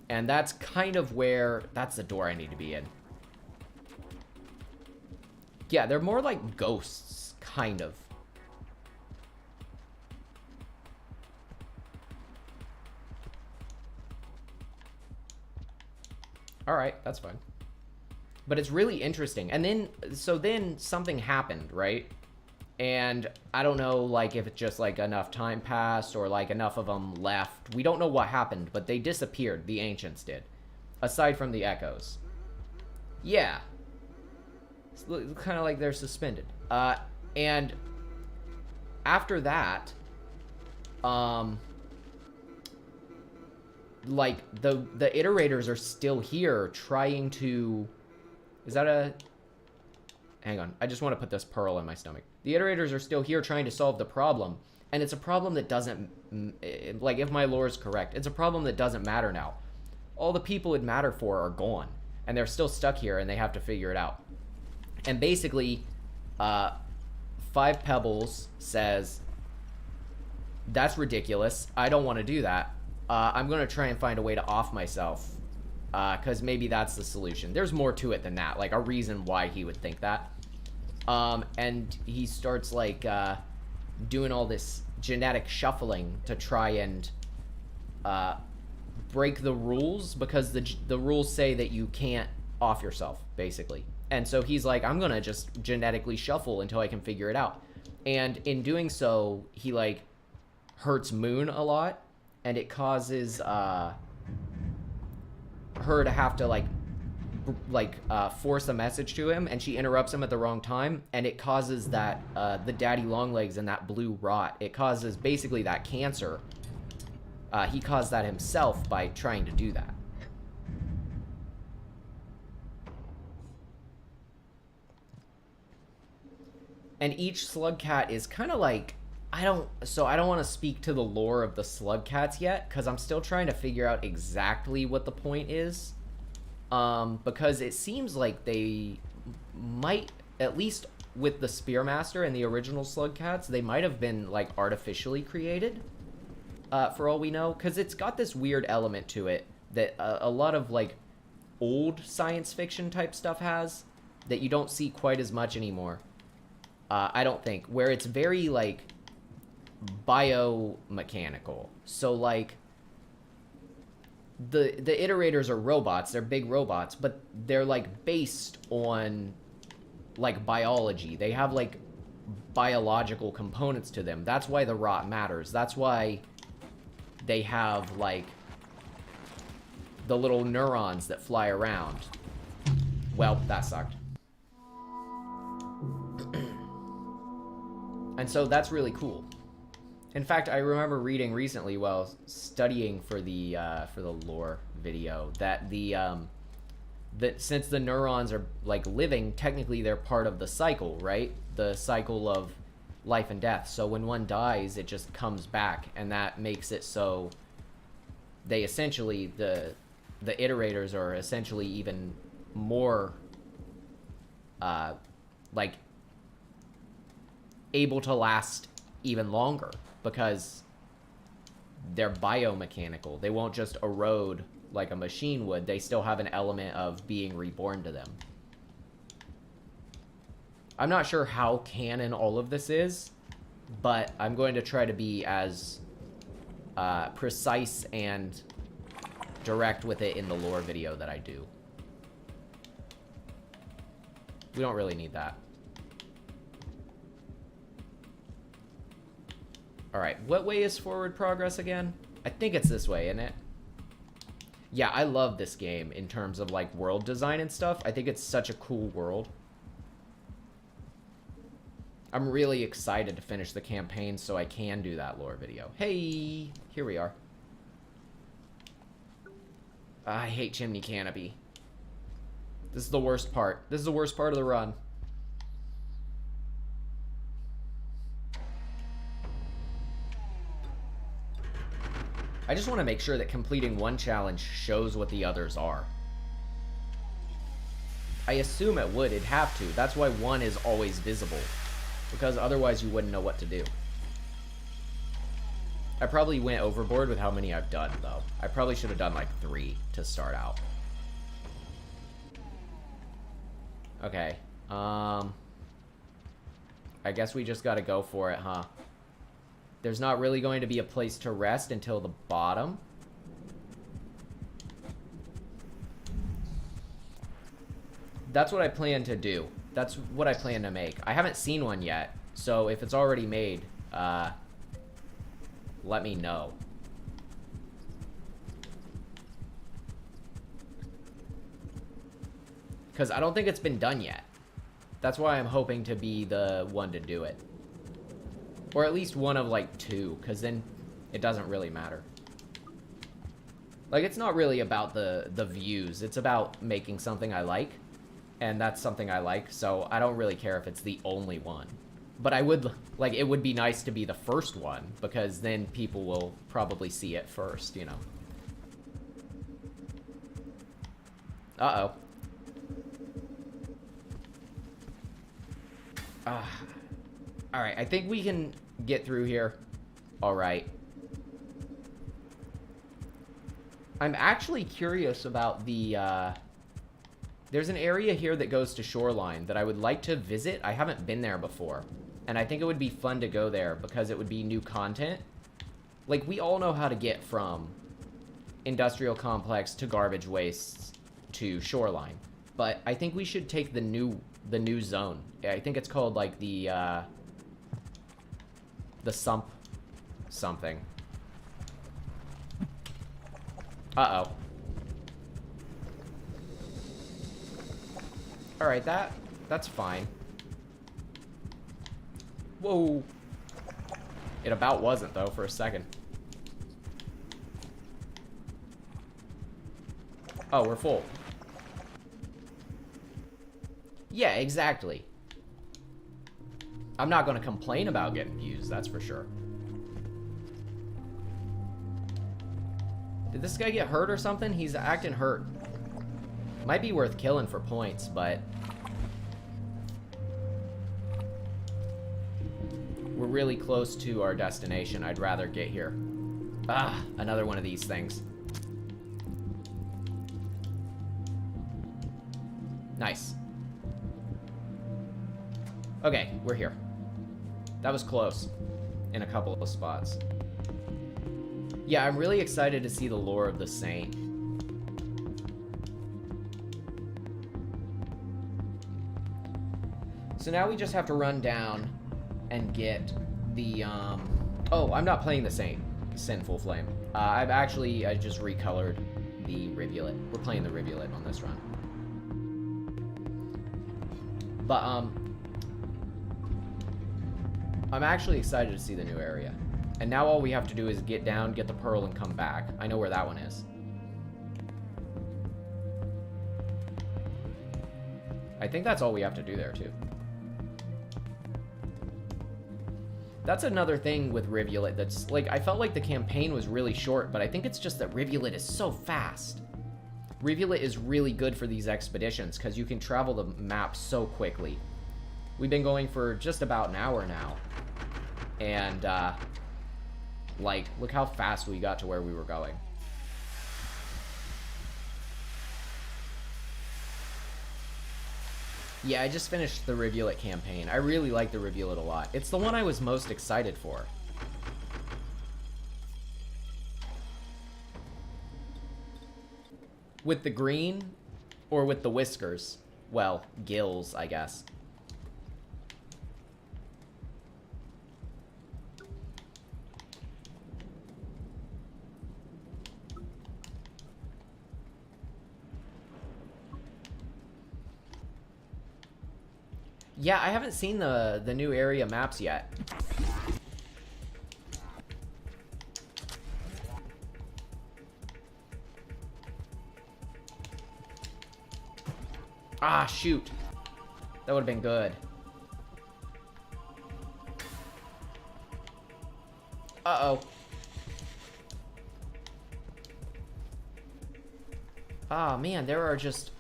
And that's kind of where... That's the door I need to be in. Yeah, they're more like ghosts, kind of. Alright, that's fine. But it's really interesting. And then, so then something happened, right? And I don't know, like, if it's just, like, enough time passed or, like, enough of them left. We don't know what happened, but they disappeared. The ancients did. Aside from the echoes. Yeah. It's kind of like they're suspended. And after that, like, the iterators are still here trying to... Is that a... Hang on. I just want to put this pearl in my stomach. The iterators are still here trying to solve the problem. And it's a problem that doesn't... Like, if my lore is correct, it's a problem that doesn't matter now. All the people it mattered for are gone. And they're still stuck here, and they have to figure it out. And basically, 5 Pebbles says, that's ridiculous. I don't want to do that. I'm going to try and find a way to off myself. Because maybe that's the solution. There's more to it than that. Like, a reason why he would think that. And he starts, like, doing all this genetic shuffling to try and break the rules. Because the rules say that you can't off yourself, basically. And so he's like, I'm going to just genetically shuffle until I can figure it out. And in doing so, he, like, hurts Moon a lot. And it causes her to have to, force a message to him. And she interrupts him at the wrong time. And it causes that, the daddy longlegs and that blue rot. It causes basically that cancer. He caused that himself by trying to do that. And each slug cat is kind of like, I don't want to speak to the lore of the slug cats yet, because I'm still trying to figure out exactly what the point is. Because it seems like they might, at least with the Spearmaster and the original slug cats, they might have been, like, artificially created, for all we know. Because it's got this weird element to it that a lot of, like, old science fiction type stuff has, that you don't see quite as much anymore. I don't think, where it's very, like, biomechanical. So, like, the iterators are robots, they're big robots, but they're, like, based on, like, biology. They have, like, biological components to them. That's why the rot matters. That's why they have, like, the little neurons that fly around. Well, that sucked. And so that's really cool. In fact, I remember reading recently while studying for the lore video that that since the neurons are, like, living, technically they're part of the cycle, right? The cycle of life and death. So when one dies, it just comes back, and that makes it so they essentially, the iterators are essentially even more like, able to last even longer, because they're biomechanical. They won't just erode like a machine would. They still have an element of being reborn to them. I'm not sure how canon all of this is, but I'm going to try to be as precise and direct with it in the lore video that I do. We don't really need that. Alright, what way is forward progress again? I think it's this way, isn't it? Yeah, I love this game in terms of, like, world design and stuff. I think it's such a cool world. I'm really excited to finish the campaign so I can do that lore video. Hey! Here we are. I hate Chimney Canopy. This is the worst part. This is the worst part of the run. I just want to make sure that completing one challenge shows what the others are. I assume it would. It'd have to. That's why one is always visible. Because otherwise you wouldn't know what to do. I probably went overboard with how many I've done, though. I probably should have done, like, 3 to start out. Okay. I guess we just gotta go for it, huh? There's not really going to be a place to rest until the bottom. That's what I plan to do. That's what I plan to make. I haven't seen one yet, so if it's already made, let me know. Because I don't think it's been done yet. That's why I'm hoping to be the one to do it. Or at least one of, like, 2, because then it doesn't really matter. Like, it's not really about the views. It's about making something I like. And that's something I like, so I don't really care if it's the only one. But I would, like, it would be nice to be the first one, because then people will probably see it first, you know. Uh-oh. Alright, I think we can get through here. Alright. I'm actually curious about the, there's an area here that goes to Shoreline that I would like to visit. I haven't been there before. And I think it would be fun to go there because it would be new content. Like, we all know how to get from Industrial Complex to Garbage Wastes to Shoreline. But I think we should take the new zone. I think it's called, like, the sump something. Uh-oh. Alright, that's fine. Whoa. It about wasn't, though, for a second. Oh, we're full. Yeah, exactly. I'm not gonna complain about getting views, that's for sure. Did this guy get hurt or something? He's acting hurt. Might be worth killing for points, but we're really close to our destination. I'd rather get here. Ah, another one of these things. Nice. Okay, we're here. That was close in a couple of spots. Yeah, I'm really excited to see the lore of the Saint. So now we just have to run down and get the, oh, I'm not playing the Saint, Sinful Flame. I just recolored the Rivulet. We're playing the Rivulet on this run. But, I'm actually excited to see the new area. And now all we have to do is get down, get the pearl, and come back. I know where that one is. I think that's all we have to do there, too. That's another thing with Rivulet that's, like, I felt like the campaign was really short, but I think it's just that Rivulet is so fast. Rivulet is really good for these expeditions, because you can travel the map so quickly. We've been going for just about an hour now. And, like, look how fast we got to where we were going. Yeah, I just finished the Rivulet campaign. I really like the Rivulet a lot. It's the one I was most excited for. With the green, or with the whiskers? Well, gills, I guess. Yeah, I haven't seen the new area maps yet. Ah, shoot. That would have been good. Uh-oh. Ah, man, there are just...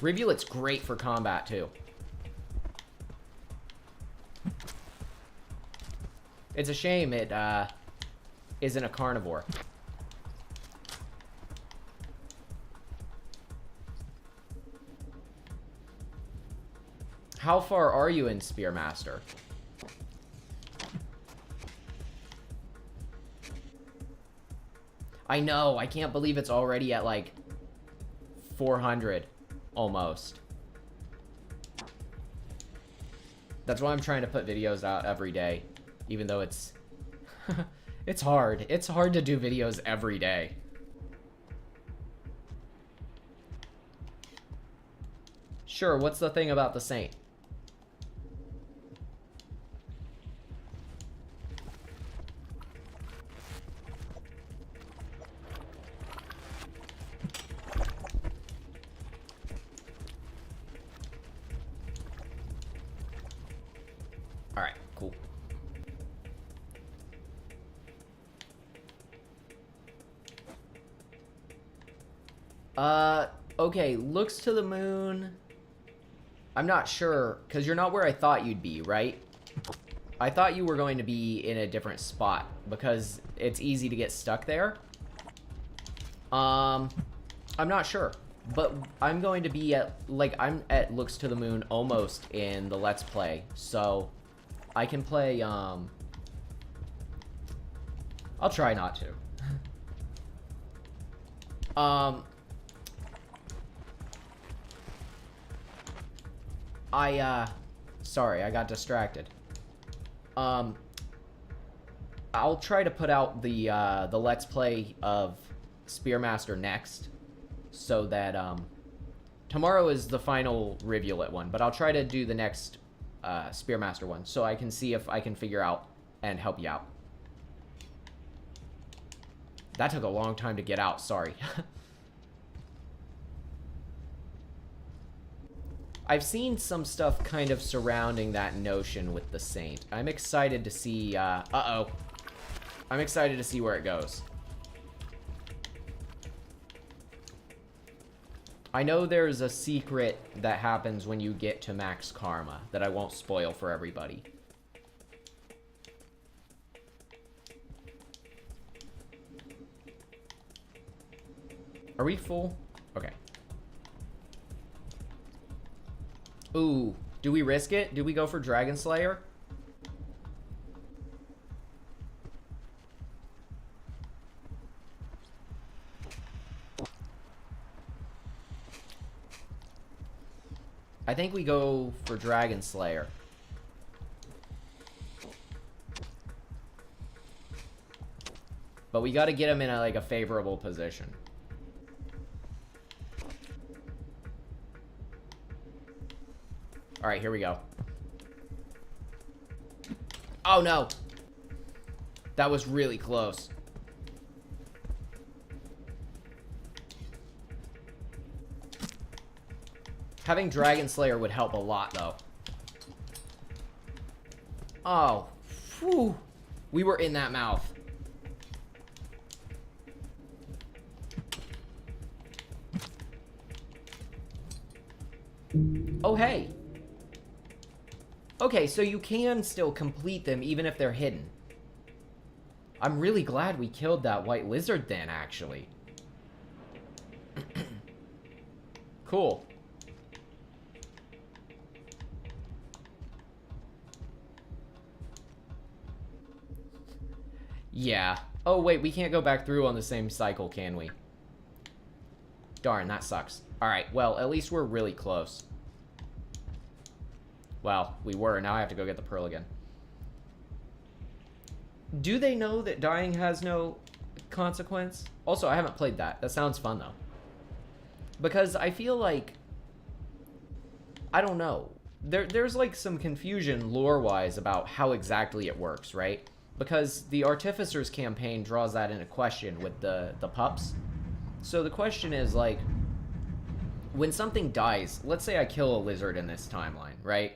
Rivulet's great for combat, too. It's a shame it, isn't a carnivore. How far are you in Spearmaster? I know, I can't believe it's already at like 400 almost. That's why I'm trying to put videos out every day, even though it's it's hard. It's hard to do videos every day. Sure, what's the thing about the Saint? Alright, cool. Okay, looks to the moon. I'm not sure, because you're not where I thought you'd be, right? I thought you were going to be in a different spot, because it's easy to get stuck there. I'm not sure. But I'm going to be at, like, I'm at looks to the moon almost in the Let's Play, so I can play, I'll try not to. Sorry, I got distracted. I'll try to put out the Let's Play of Spearmaster next, so that, tomorrow is the final Rivulet one, but I'll try to do the next, Spearmaster one, so I can see if I can figure out and help you out. That took a long time to get out, sorry. I've seen some stuff kind of surrounding that notion with the Saint. I'm excited to see, uh-oh. I'm excited to see where it goes. I know there's a secret that happens when you get to max karma that I won't spoil for everybody. Are we full? Okay. Ooh, do we risk it? Do we go for Dragon Slayer? I think we go for Dragon Slayer. But we gotta get him in a favorable position. Alright, here we go. Oh no! That was really close. Having Dragon Slayer would help a lot, though. Oh, whew. We were in that mouth. Oh, hey. Okay, so you can still complete them even if they're hidden. I'm really glad we killed that white lizard then, actually. Cool. Yeah. Oh, wait, we can't go back through on the same cycle, can we? Darn, that sucks. Alright, well, at least we're really close. Well, we were. Now I have to go get the pearl again. Do they know that dying has no consequence? Also, I haven't played that. That sounds fun, though. Because I feel like... I don't know. There's like some confusion lore-wise about how exactly it works, right? Because the Artificer's campaign draws that into question with the pups. So the question is, like, when something dies, let's say I kill a lizard in this timeline, right?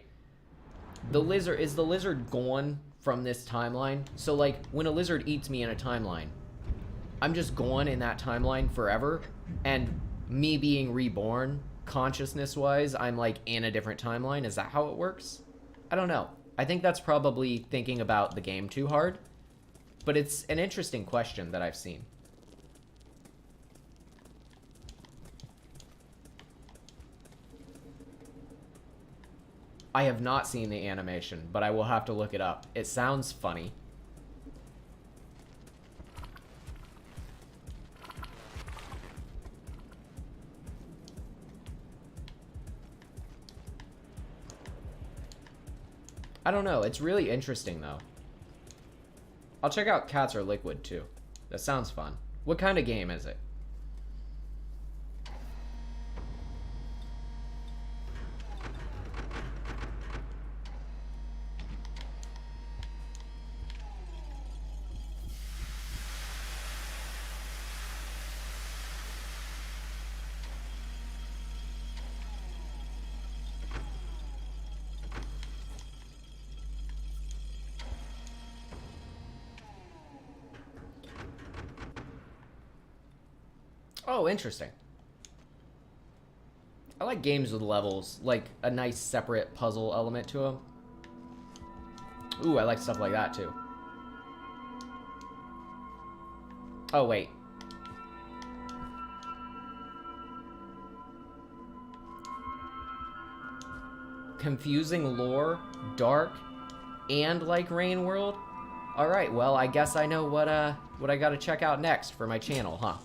Is the lizard gone from this timeline? So, like, when a lizard eats me in a timeline, I'm just gone in that timeline forever, and me being reborn, consciousness-wise, I'm, like, in a different timeline? Is that how it works? I don't know. I think that's probably thinking about the game too hard, but it's an interesting question that I've seen. I have not seen the animation, but I will have to look it up. It sounds funny. I don't know. It's really interesting, though. I'll check out Cats Are Liquid, too. That sounds fun. What kind of game is it? Oh, interesting. I like games with levels, like a nice separate puzzle element to them. Ooh, I like stuff like that too. Oh, wait. Confusing lore, dark, and like Rain World? Alright, well, I guess I know what I gotta check out next for my channel, huh?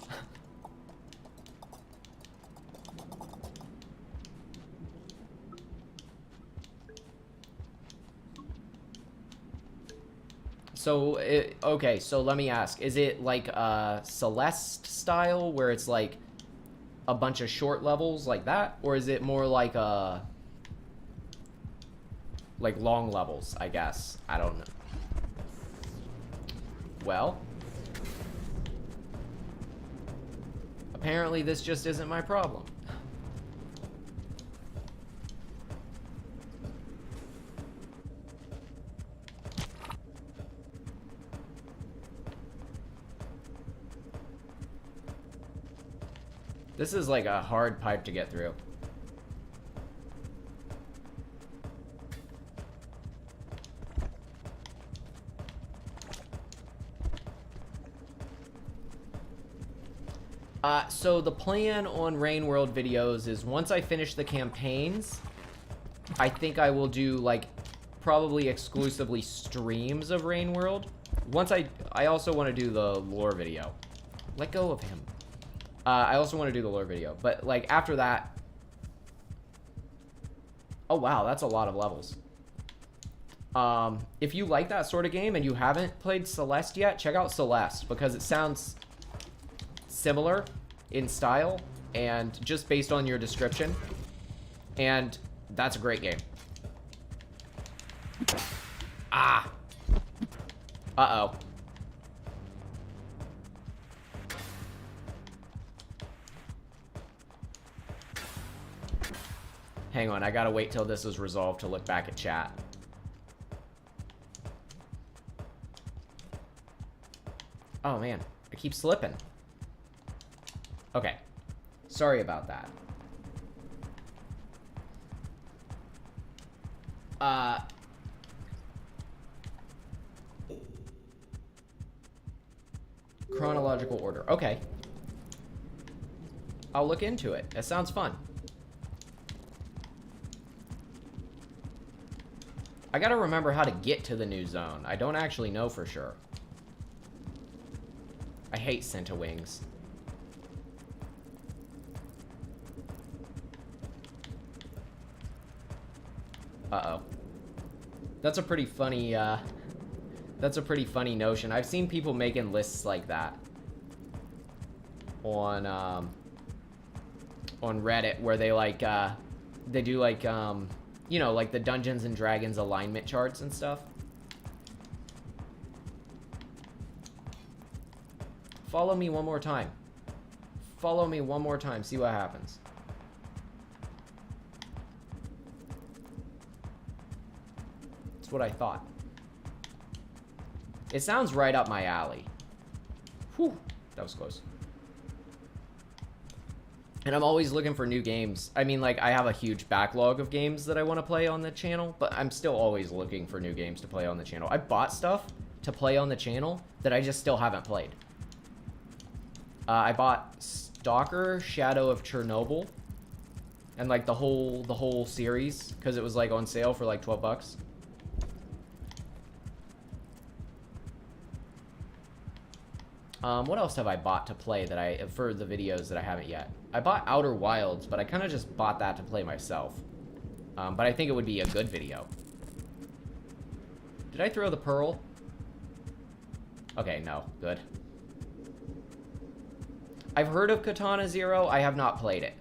So, okay, so let me ask. Is it like Celeste style, where it's like a bunch of short levels like that? Or is it more like long levels, I guess? I don't know. Well, apparently this just isn't my problem. This is like a hard pipe to get through. So the plan on Rain World videos is once I finish the campaigns, I think I will do like probably exclusively streams of Rain World. Once I also want to do the lore video. Let go of him. I also want to do the lore video, but like after that, oh wow, that's a lot of levels. If you like that sort of game and you haven't played Celeste yet, check out Celeste because it sounds similar in style and just based on your description, and that's a great game. Ah. Uh-oh. Hang on, I gotta wait till this is resolved to look back at chat. Oh man, I keep slipping. Okay, sorry about that. Chronological order. Okay. I'll look into it. It sounds fun. I gotta remember how to get to the new zone. I don't actually know for sure. I hate Centawings. Uh-oh. That's a pretty funny, that's a pretty funny notion. I've seen people making lists like that on Reddit, where they like, they do like, you know, like the Dungeons and Dragons alignment charts and stuff. Follow me one more time. Follow me one more time. See what happens. That's what I thought. It sounds right up my alley. Whew, that was close. And I'm always looking for new games. I mean, like, I have a huge backlog of games that I want to play on the channel, but I'm still always looking for new games to play on the channel. I bought stuff to play on the channel that I just still haven't played. I bought Stalker, Shadow of Chernobyl, And like the whole series, because it was like on sale for like 12 bucks. What else have I bought to play for the videos that I haven't yet? I bought Outer Wilds, but I kind of just bought that to play myself. But I think it would be a good video. Did I throw the pearl? Okay, no. Good. I've heard of Katana Zero. I have not played it.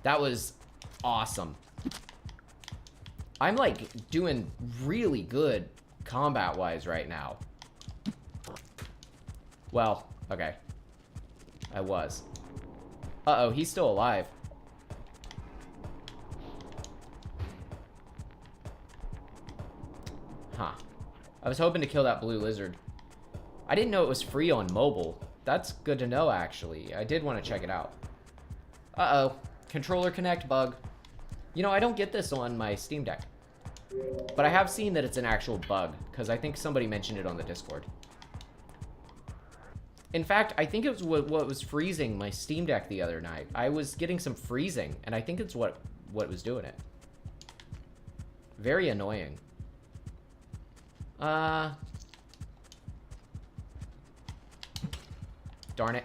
That was awesome. I'm like doing really good combat-wise right now. Well, okay. I was. Uh-oh, he's still alive. Huh. I was hoping to kill that blue lizard. I didn't know it was free on mobile. That's good to know, actually. I did want to check it out. Uh-oh. Controller Connect bug. You know, I don't get this on my Steam Deck. But I have seen that it's an actual bug, because I think somebody mentioned it on the Discord. In fact, I think it was what was freezing my Steam Deck the other night. I was getting some freezing, and I think it's what was doing it. Very annoying. Darn it.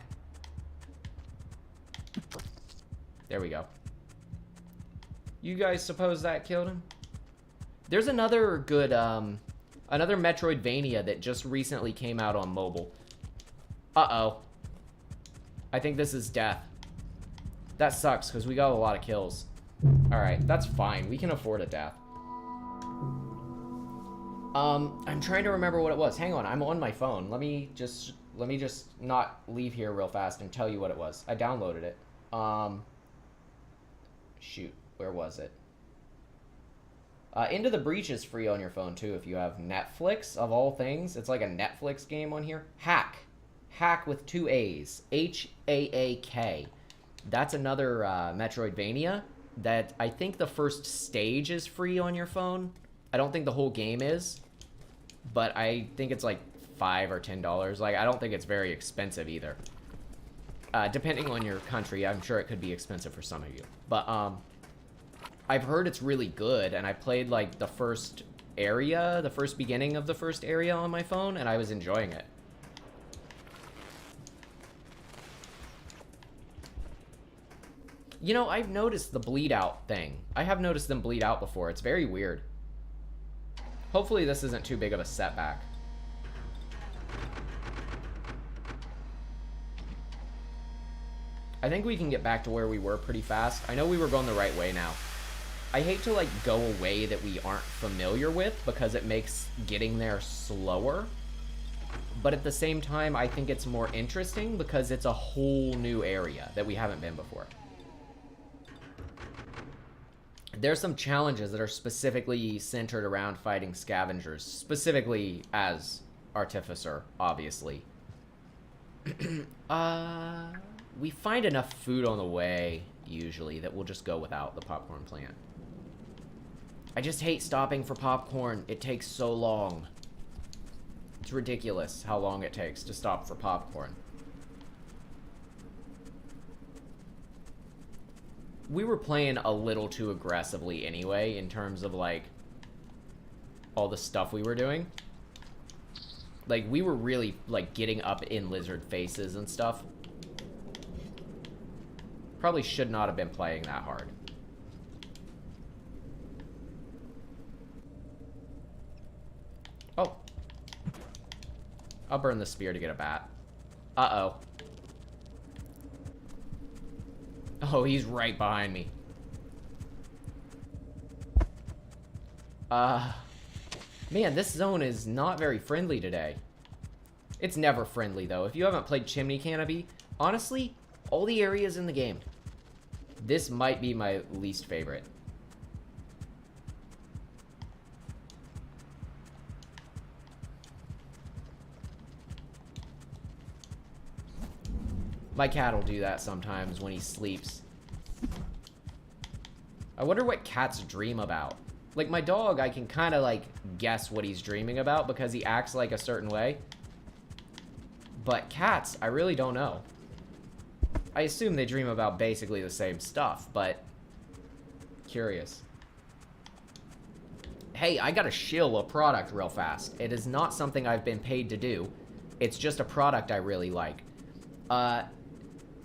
There we go. You guys suppose that killed him? There's another good, another Metroidvania that just recently came out on mobile. Uh-oh. I think this is death. That sucks, because we got a lot of kills. Alright, that's fine. We can afford a death. I'm trying to remember what it was. Hang on, I'm on my phone. Let me just not leave here real fast and tell you what it was. I downloaded it. Shoot, where was it? Into the Breach is free on your phone, too, if you have Netflix, of all things. It's like a Netflix game on here. Hack. Hack with 2 A's. H-A-A-K. That's another Metroidvania that I think the first stage is free on your phone. I don't think the whole game is, but I think it's like $5 or $10. Like, I don't think it's very expensive either. Depending on your country, I'm sure it could be expensive for some of you. But, I've heard it's really good, and I played, like, the first area, the first beginning of the first area on my phone, and I was enjoying it. You know, I've noticed the bleed out thing. I have noticed them bleed out before. It's very weird. Hopefully this isn't too big of a setback. I think we can get back to where we were pretty fast. I know we were going the right way now. I hate to, like, go a way that we aren't familiar with because it makes getting there slower. But at the same time, I think it's more interesting because it's a whole new area that we haven't been before. There's some challenges that are specifically centered around fighting scavengers, specifically as Artificer, obviously. We find enough food on the way, usually, that we'll just go without the popcorn plant. I just hate stopping for popcorn. It takes so long. It's ridiculous how long it takes to stop for popcorn. We were playing a little too aggressively anyway, in terms of, like, all the stuff we were doing. Like, we were really, like, getting up in lizard faces and stuff. Probably should not have been playing that hard. Oh. I'll burn the spear to get a bat. Uh-oh. Oh, he's right behind me. Man, this zone is not very friendly today. It's never friendly, though. If you haven't played Chimney Canopy, honestly, all the areas in the game, this might be my least favorite. My cat will do that sometimes when he sleeps. I wonder what cats dream about. Like, my dog, I can kind of, like, guess what he's dreaming about because he acts like a certain way. But cats, I really don't know. I assume they dream about basically the same stuff, but... curious. Hey, I gotta shill a product real fast. It is not something I've been paid to do. It's just a product I really like.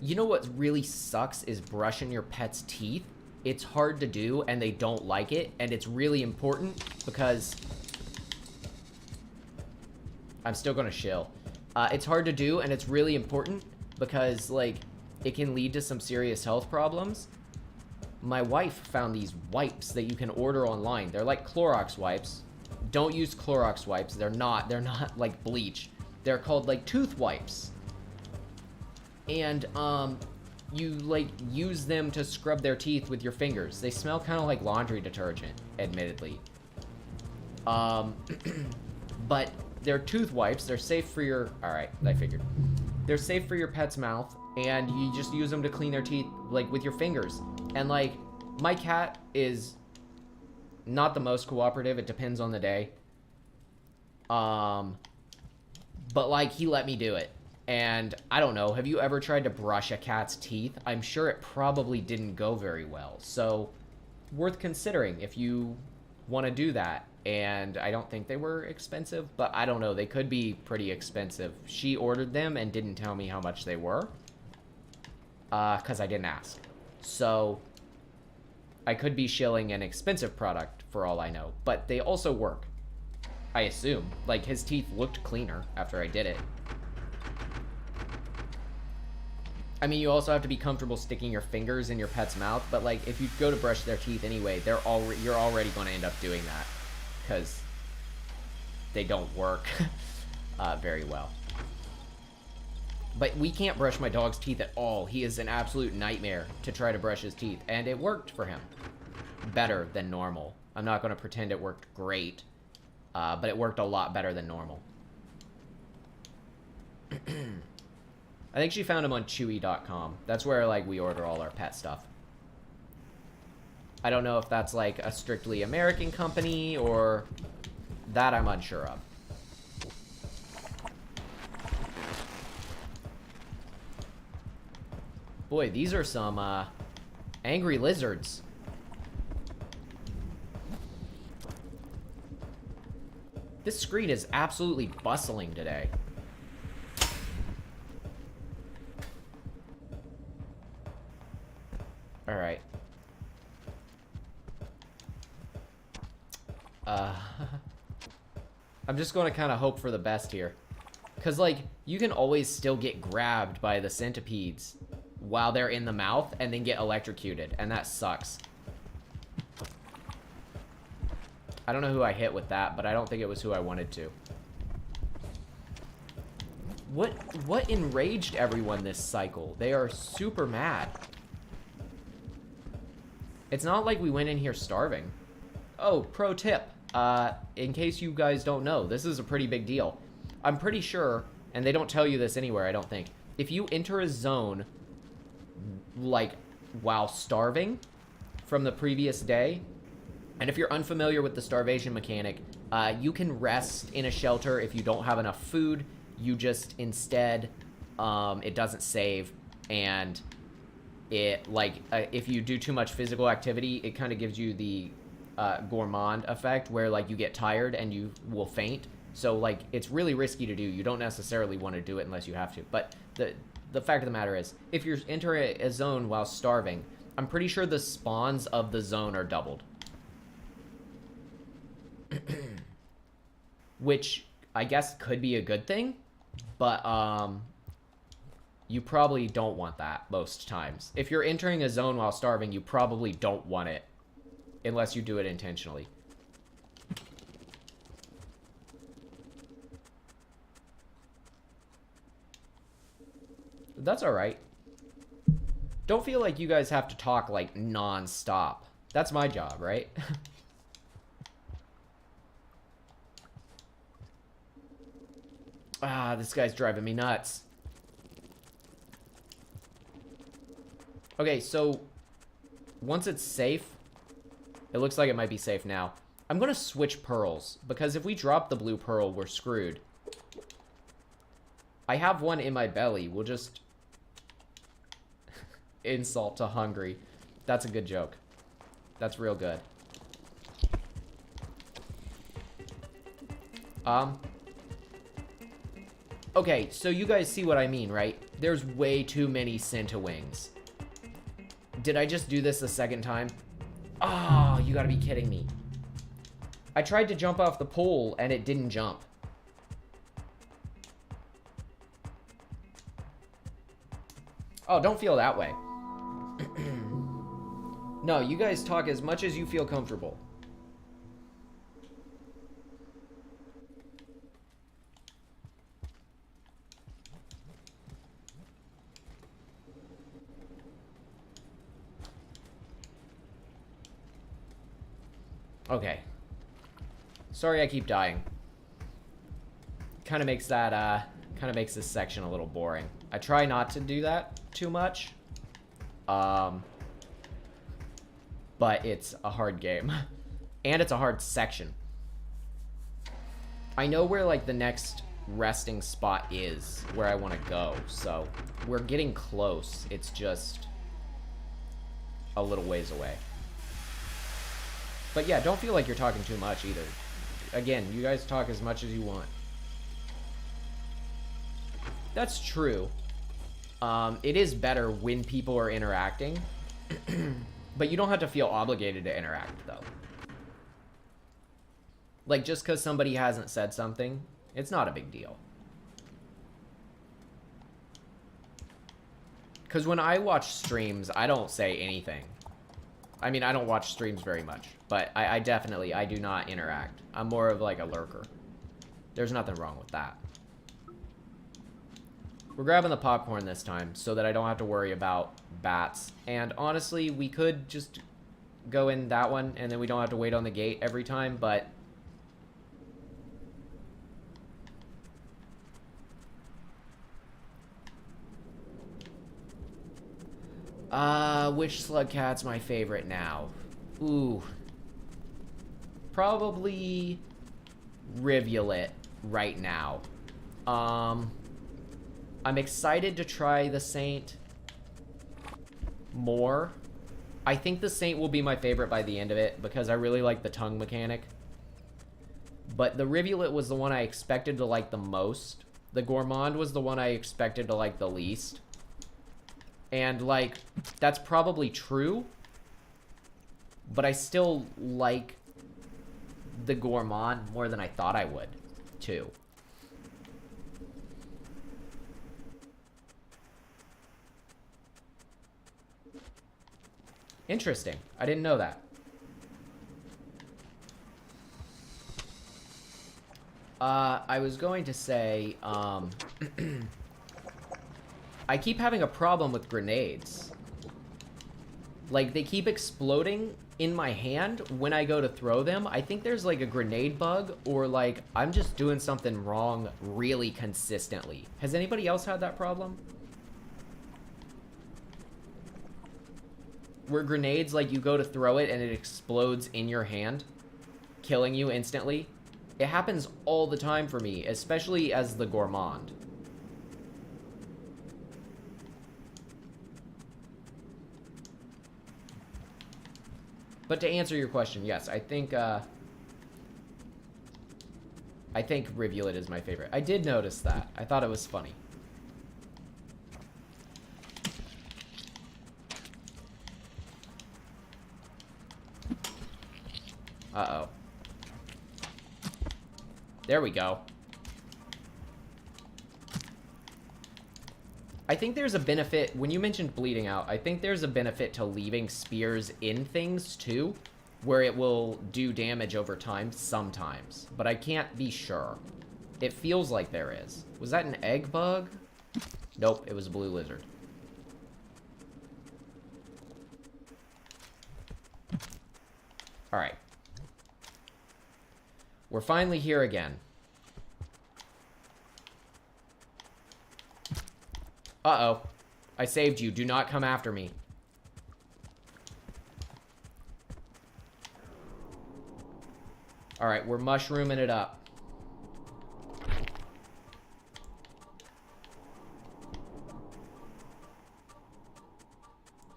You know what really sucks is brushing your pet's teeth. It's hard to do, and they don't like it, and it's really important because... I'm still gonna shill. It's hard to do, and it's really important because, like, it can lead to some serious health problems. My wife found these wipes that you can order online. They're like Clorox wipes. Don't use Clorox wipes. They're not like bleach. They're called, like, tooth wipes. And, you, like, use them to scrub their teeth with your fingers. They smell kind of like laundry detergent, admittedly. But they're tooth wipes. They're safe for your... Alright, I figured. They're safe for your pet's mouth, and you just use them to clean their teeth, like, with your fingers. And, like, my cat is not the most cooperative. It depends on the day. But, like, he let me do it. And, I don't know, have you ever tried to brush a cat's teeth? I'm sure it probably didn't go very well. So, worth considering if you want to do that. And I don't think they were expensive, but I don't know. They could be pretty expensive. She ordered them and didn't tell me how much they were. Because I didn't ask. So, I could be shilling an expensive product for all I know. But they also work. I assume. Like, his teeth looked cleaner after I did it. I mean, you also have to be comfortable sticking your fingers in your pet's mouth, but, like, if you go to brush their teeth anyway, you're already going to end up doing that, because they don't work very well. But we can't brush my dog's teeth at all. He is an absolute nightmare to try to brush his teeth, and it worked for him. Better than normal. I'm not going to pretend it worked great, but it worked a lot better than normal. I think she found him on Chewy.com. That's where, like, we order all our pet stuff. I don't know if that's, like, a strictly American company, or... that I'm unsure of. Boy, these are some, angry lizards. This screen is absolutely bustling today. Alright. I'm just going to kind of hope for the best here. Because, like, you can always still get grabbed by the centipedes while they're in the mouth and then get electrocuted. And that sucks. I don't know who I hit with that, but I don't think it was who I wanted to. What enraged everyone this cycle? They are super mad. It's not like we went in here starving. Oh, pro tip. In case you guys don't know, this is a pretty big deal. I'm pretty sure, and they don't tell you this anywhere, I don't think. If you enter a zone, like, while starving from the previous day, and if you're unfamiliar with the starvation mechanic, you can rest in a shelter if you don't have enough food. You just, instead, it doesn't save, and... it, like, if you do too much physical activity, it kind of gives you the gourmand effect where, like, you get tired and you will faint. So, like, it's really risky to do. You don't necessarily want to do it unless you have to. But the fact of the matter is, if you're entering a zone while starving, I'm pretty sure the spawns of the zone are doubled. Which, I guess, could be a good thing. But, you probably don't want that most times. If you're entering a zone while starving, you probably don't want it. Unless you do it intentionally. That's alright. Don't feel like you guys have to talk, like, non-stop. That's my job, right? Ah, this guy's driving me nuts. Okay, so once it's safe, It looks like it might be safe now. I'm going to switch pearls, because if we drop the blue pearl, we're screwed. I have one in my belly. We'll just... insult to hungry. That's a good joke. That's real good. Okay, so you guys see what I mean, right? There's way too many Scintawings. Did I just do this a second time? Oh, you gotta be kidding me. I tried to jump off the pole and it didn't jump. Oh, don't feel that way. No, you guys talk as much as you feel comfortable. Okay. Sorry I keep dying. Kind of makes that, kind of makes this section a little boring. I try not to do that too much. But it's a hard game. And it's a hard section. I know where, like, the next resting spot is, where I want to go, so we're getting close. It's just a little ways away. But yeah, don't feel like you're talking too much either. Again, you guys talk as much as you want. That's true. It is better when people are interacting. But you don't have to feel obligated to interact, though. Like, just because somebody hasn't said something, it's not a big deal. Because when I watch streams, I don't say anything. I mean, I don't watch streams very much, but I definitely do not interact. I'm more of like a lurker. There's nothing wrong with that. We're grabbing the popcorn this time so that I don't have to worry about bats. And honestly, we could just go in that one and then we don't have to wait on the gate every time, but... which slug cat's my favorite now? Ooh. Probably Rivulet right now. I'm excited to try the Saint more. I think the Saint will be my favorite by the end of it because I really like the tongue mechanic. But the Rivulet was the one I expected to like the most. The Gourmand was the one I expected to like the least. And, like, that's probably true. But I still like the Gourmand more than I thought I would, too. Interesting. I didn't know that. I was going to say, I keep having a problem with grenades. Like, they keep exploding in my hand when I go to throw them. I think there's, like, a grenade bug, or, like, I'm just doing something wrong really consistently. Has anybody else had that problem? Where grenades, like, you go to throw it and it explodes in your hand, killing you instantly. It happens all the time for me, especially as the Gourmand. But to answer your question, yes, I think Rivulet is my favorite. I did notice that. I thought it was funny. Uh-oh. There we go. I think there's a benefit, when you mentioned bleeding out, I think there's a benefit to leaving spears in things, too, where it will do damage over time sometimes. But I can't be sure. It feels like there is. Was that an egg bug? Nope, it was a blue lizard. Alright. We're finally here again. Uh-oh. I saved you. Do not come after me. All right, we're mushrooming it up.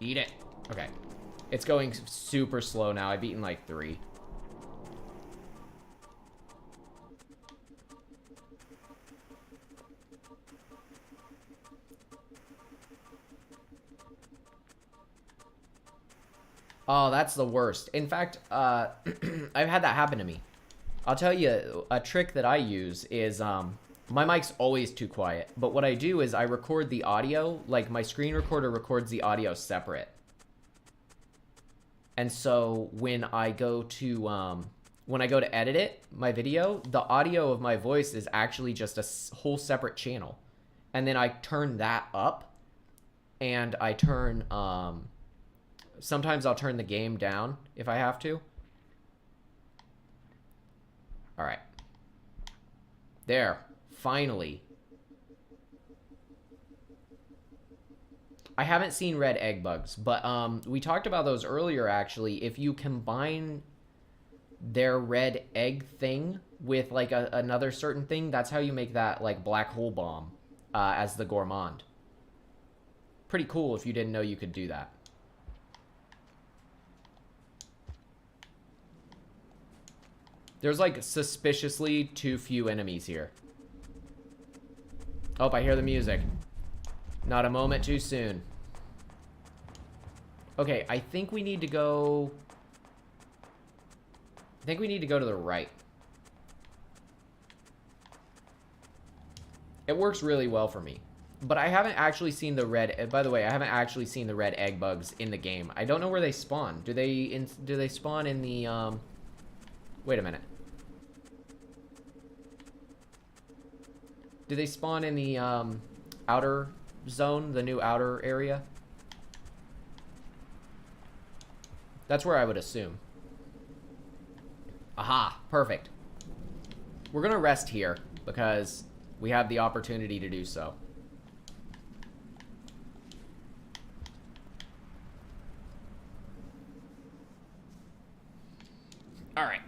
Eat it. Okay. It's going super slow now. I've eaten like 3. Oh, that's the worst. In fact, I've had that happen to me. I'll tell you, a trick that I use is, my mic's always too quiet. But what I do is I record the audio, like my screen recorder records the audio separate. And so when I go to edit it, my video, the audio of my voice is actually just a whole separate channel. And then I turn that up, and I turn, sometimes I'll turn the game down if I have to. All right. There. Finally. I haven't seen red egg bugs, but we talked about those earlier, actually. If you combine their red egg thing with, like, another certain thing, that's how you make that, like, black hole bomb as the gourmand. Pretty cool if you didn't know you could do that. There's, like, suspiciously too few enemies here. Oh, I hear the music. Not a moment too soon. Okay, I think we need to go... I think we need to go to the right. It works really well for me. But I haven't actually seen the red... By the way, I haven't actually seen the red egg bugs in the game. I don't know where they spawn. Do they spawn in the... Wait a minute. Do they spawn in the outer zone, the new outer area? That's where I would assume. Aha, perfect. We're gonna rest here because we have the opportunity to do so. All right.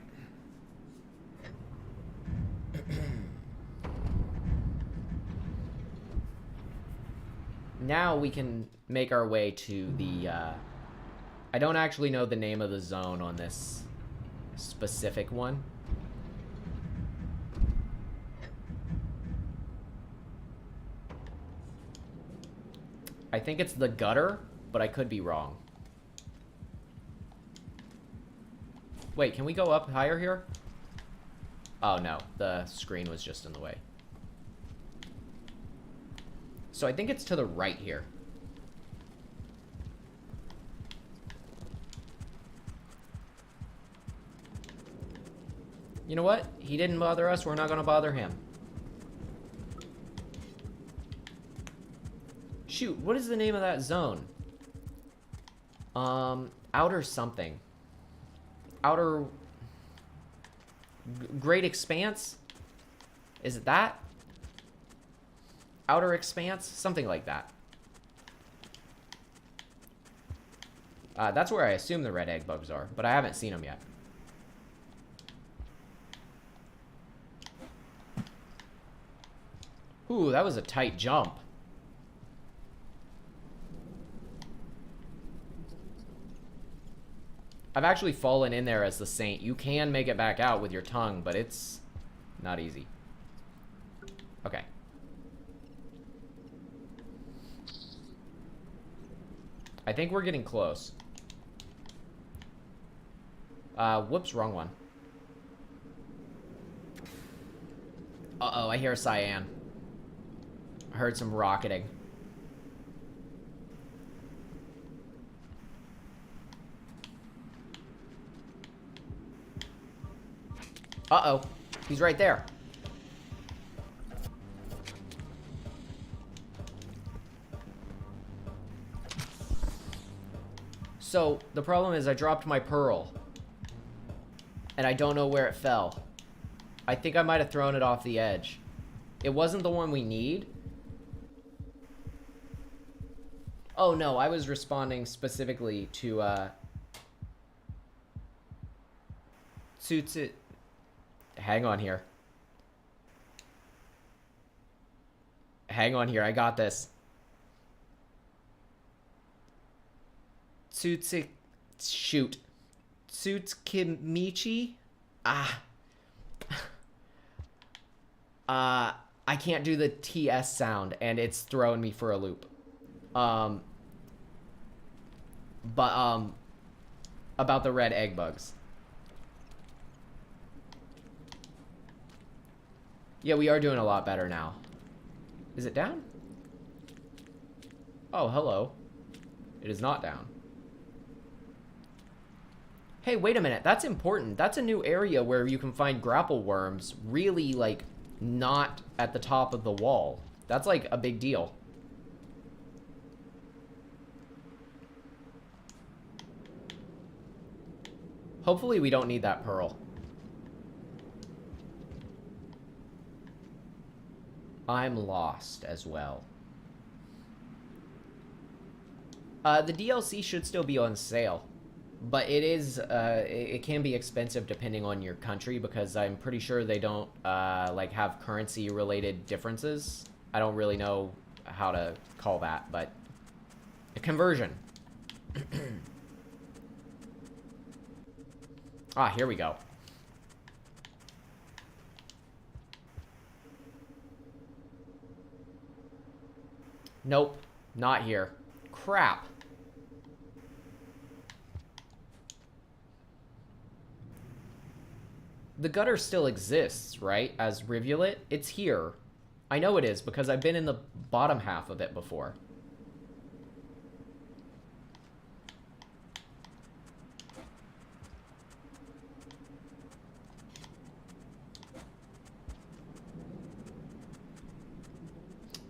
Now we can make our way to the, I don't actually know the name of the zone on this specific one. I think it's the gutter, but I could be wrong. Wait, can we go up higher here? Oh no, the screen was just in the way. So I think it's to the right here. You know what? He didn't bother us. We're not going to bother him. Shoot, what is the name of that zone? Outer something. Outer... Great Expanse? Is it that? Outer Expanse? Something like that. That's where I assume the red egg bugs are, but I haven't seen them yet. Ooh, that was a tight jump. I've actually fallen in there as the saint. You can make it back out with your tongue, but it's not easy. Okay. I think we're getting close. Whoops, wrong one. Uh-oh, I hear a cyan. I heard some rocketing. Uh-oh, he's right there. So, the problem is I dropped my pearl. And I don't know where it fell. I think I might have thrown it off the edge. It wasn't the one we need. Oh no, I was responding specifically to, Hang on here. Hang on here. I got this. Shoot. Tsukimichi? Ah. I can't do the TS sound, and it's throwing me for a loop. About the red egg bugs. Yeah, we are doing a lot better now. Is it down? Oh, hello. It is not down. Hey, wait a minute. That's important. That's a new area where you can find grapple worms really, like, not at the top of the wall. That's, like, a big deal. Hopefully we don't need that pearl. I'm lost as well. The DLC should still be on sale, but it is, it can be expensive depending on your country, because I'm pretty sure they don't, like, have currency-related differences. I don't really know how to call that, but a conversion. Ah, here we go. Nope, not here. Crap. The gutter still exists, right? As Rivulet? It's here. I know it is, because I've been in the bottom half of it before.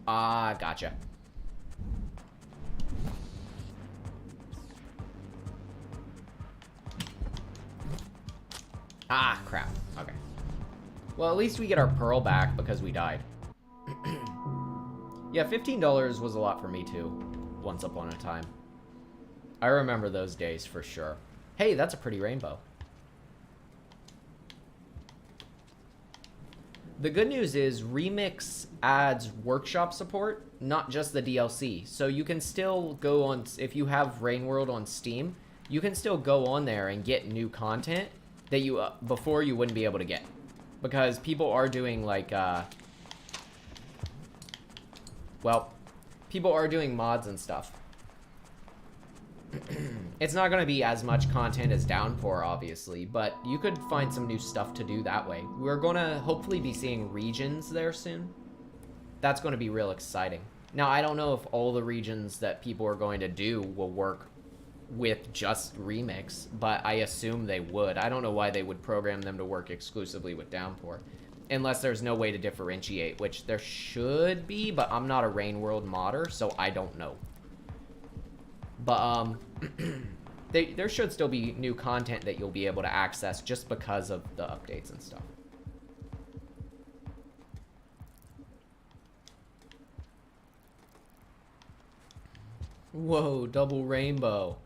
Ah, gotcha. Ah, crap. Okay. Well, at least we get our pearl back because we died. Yeah, $15 was a lot for me, too. Once upon a time. I remember those days for sure. Hey, that's a pretty rainbow. The good news is Remix adds workshop support, not just the DLC. So you can still go on, if you have Rain World on Steam, you can still go on there and get new content that you, before you wouldn't be able to get. Because people are doing, like, well, people are doing mods and stuff. It's not going to be as much content as Downpour, obviously, but you could find some new stuff to do that way. We're going to hopefully be seeing regions there soon. That's going to be real exciting. Now, I don't know if all the regions that people are going to do will work with just Remix, but I assume they would. I don't know why they would program them to work exclusively with Downpour. Unless there's no way to differentiate, which there should be, but I'm not a Rain World modder, so I don't know. But, there should still be new content that you'll be able to access just because of the updates and stuff. Whoa, double rainbow.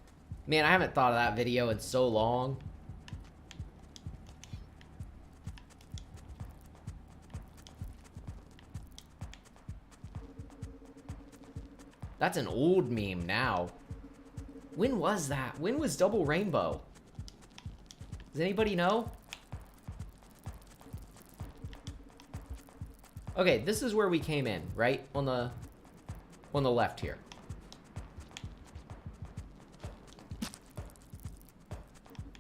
Man, I haven't thought of that video in so long. That's an old meme now. When was that? When was double rainbow? Does anybody know? Okay, this is where we came in, right? On the left here.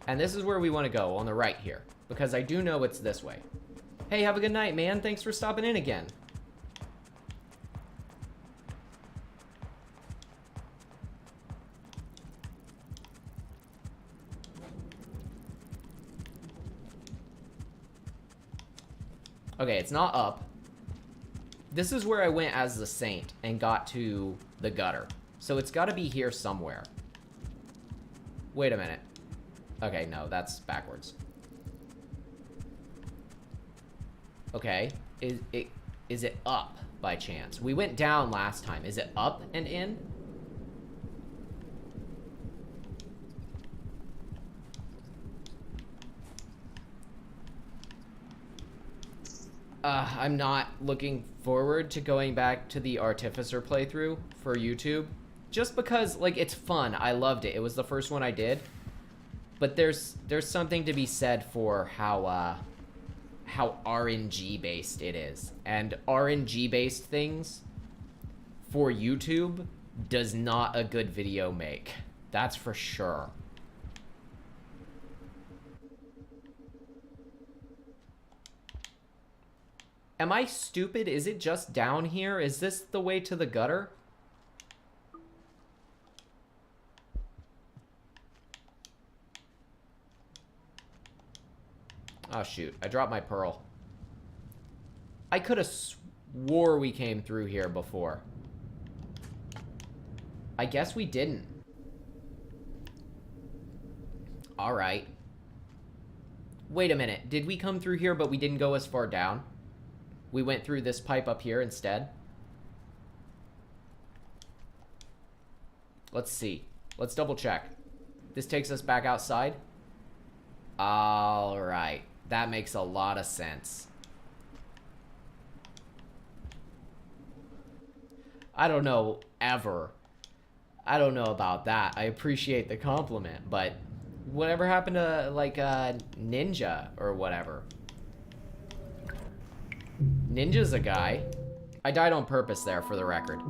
And this is where we want to go, on the right here. Because I do know it's this way. Hey, have a good night, man. Thanks for stopping in again. Okay, it's not up. This is where I went as the saint and got to the gutter. So it's got to be here somewhere. Wait a minute. Okay, no, that's backwards. Okay, is it up by chance? We went down last time. Is it up and in? I'm not looking forward to going back to the Artificer playthrough for YouTube. Just because, like, it's fun. I loved it. It was the first one I did. But there's something to be said for how RNG based it is. And RNG based things for YouTube does not a good video make. That's for sure. Am I stupid? Is it just down here? Is this the way to the gutter? Oh, shoot. I dropped my pearl. I could have swore we came through here before. I guess we didn't. Alright. Wait a minute. Did we come through here, but we didn't go as far down? We went through this pipe up here instead. Let's see. Let's double check. This takes us back outside. Alright. That makes a lot of sense. I don't know, ever. I don't know about that. I appreciate the compliment, but whatever happened to, like, Ninja or whatever? Ninja's a guy. I died on purpose there, for the record.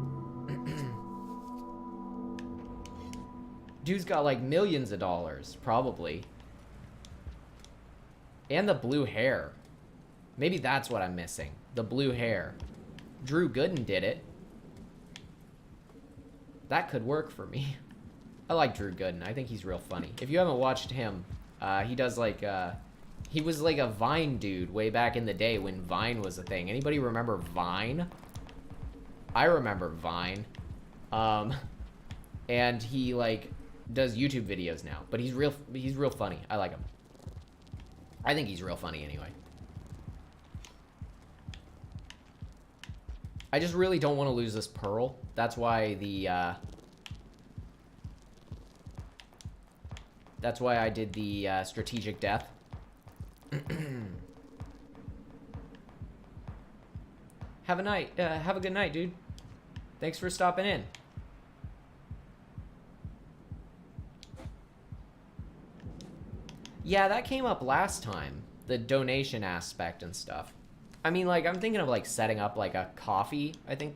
Dude's got, like, millions of dollars, probably. And the blue hair. Maybe that's what I'm missing. The blue hair. Drew Gooden did it. That could work for me. I like Drew Gooden. I think he's real funny. If you haven't watched him, he does, like, he was like a Vine dude way back in the day when Vine was a thing. Anybody remember Vine? I remember Vine. And he, like, does YouTube videos now. But he's real funny. I like him. I think he's real funny anyway. I just really don't want to lose this pearl. That's why that's why I did the strategic death. Have a good night, dude. Thanks for stopping in. Yeah, that came up last time. The donation aspect and stuff. I mean, like, I'm thinking of, like, setting up, like, a coffee. I think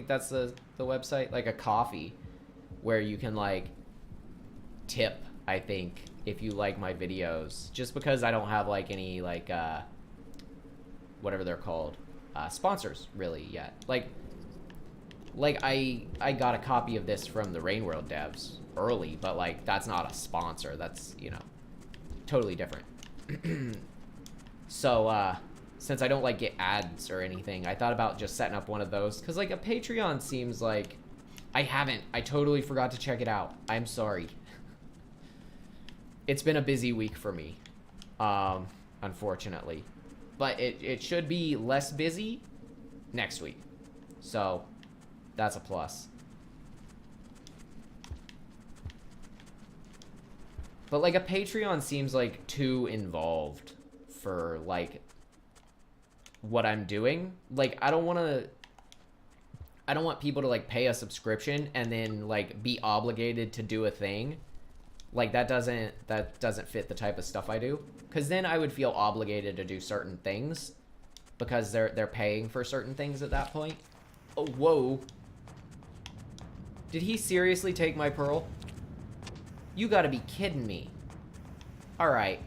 that's the website. Like, a coffee where you can, like, tip, I think, if you like my videos. Just because I don't have, like, any, like, whatever they're called. Sponsors, really, yet. Like, I got a copy of this from the Rain World devs early, but, like, that's not a sponsor. That's, you know, totally different. So, since I don't, like, get ads or anything, I thought about just setting up one of those. Because, like, a Patreon seems like... I totally forgot to check it out. I'm sorry. It's been a busy week for me. Unfortunately. But it should be less busy next week. So, that's a plus. But, like, a Patreon seems, like, too involved for, like, what I'm doing. Like, I don't want people to, like, pay a subscription and then, like, be obligated to do a thing. Like, that doesn't fit the type of stuff I do. Because then I would feel obligated to do certain things. Because they're paying for certain things at that point. Oh, whoa. Did he seriously take my pearl? You gotta be kidding me. Alright.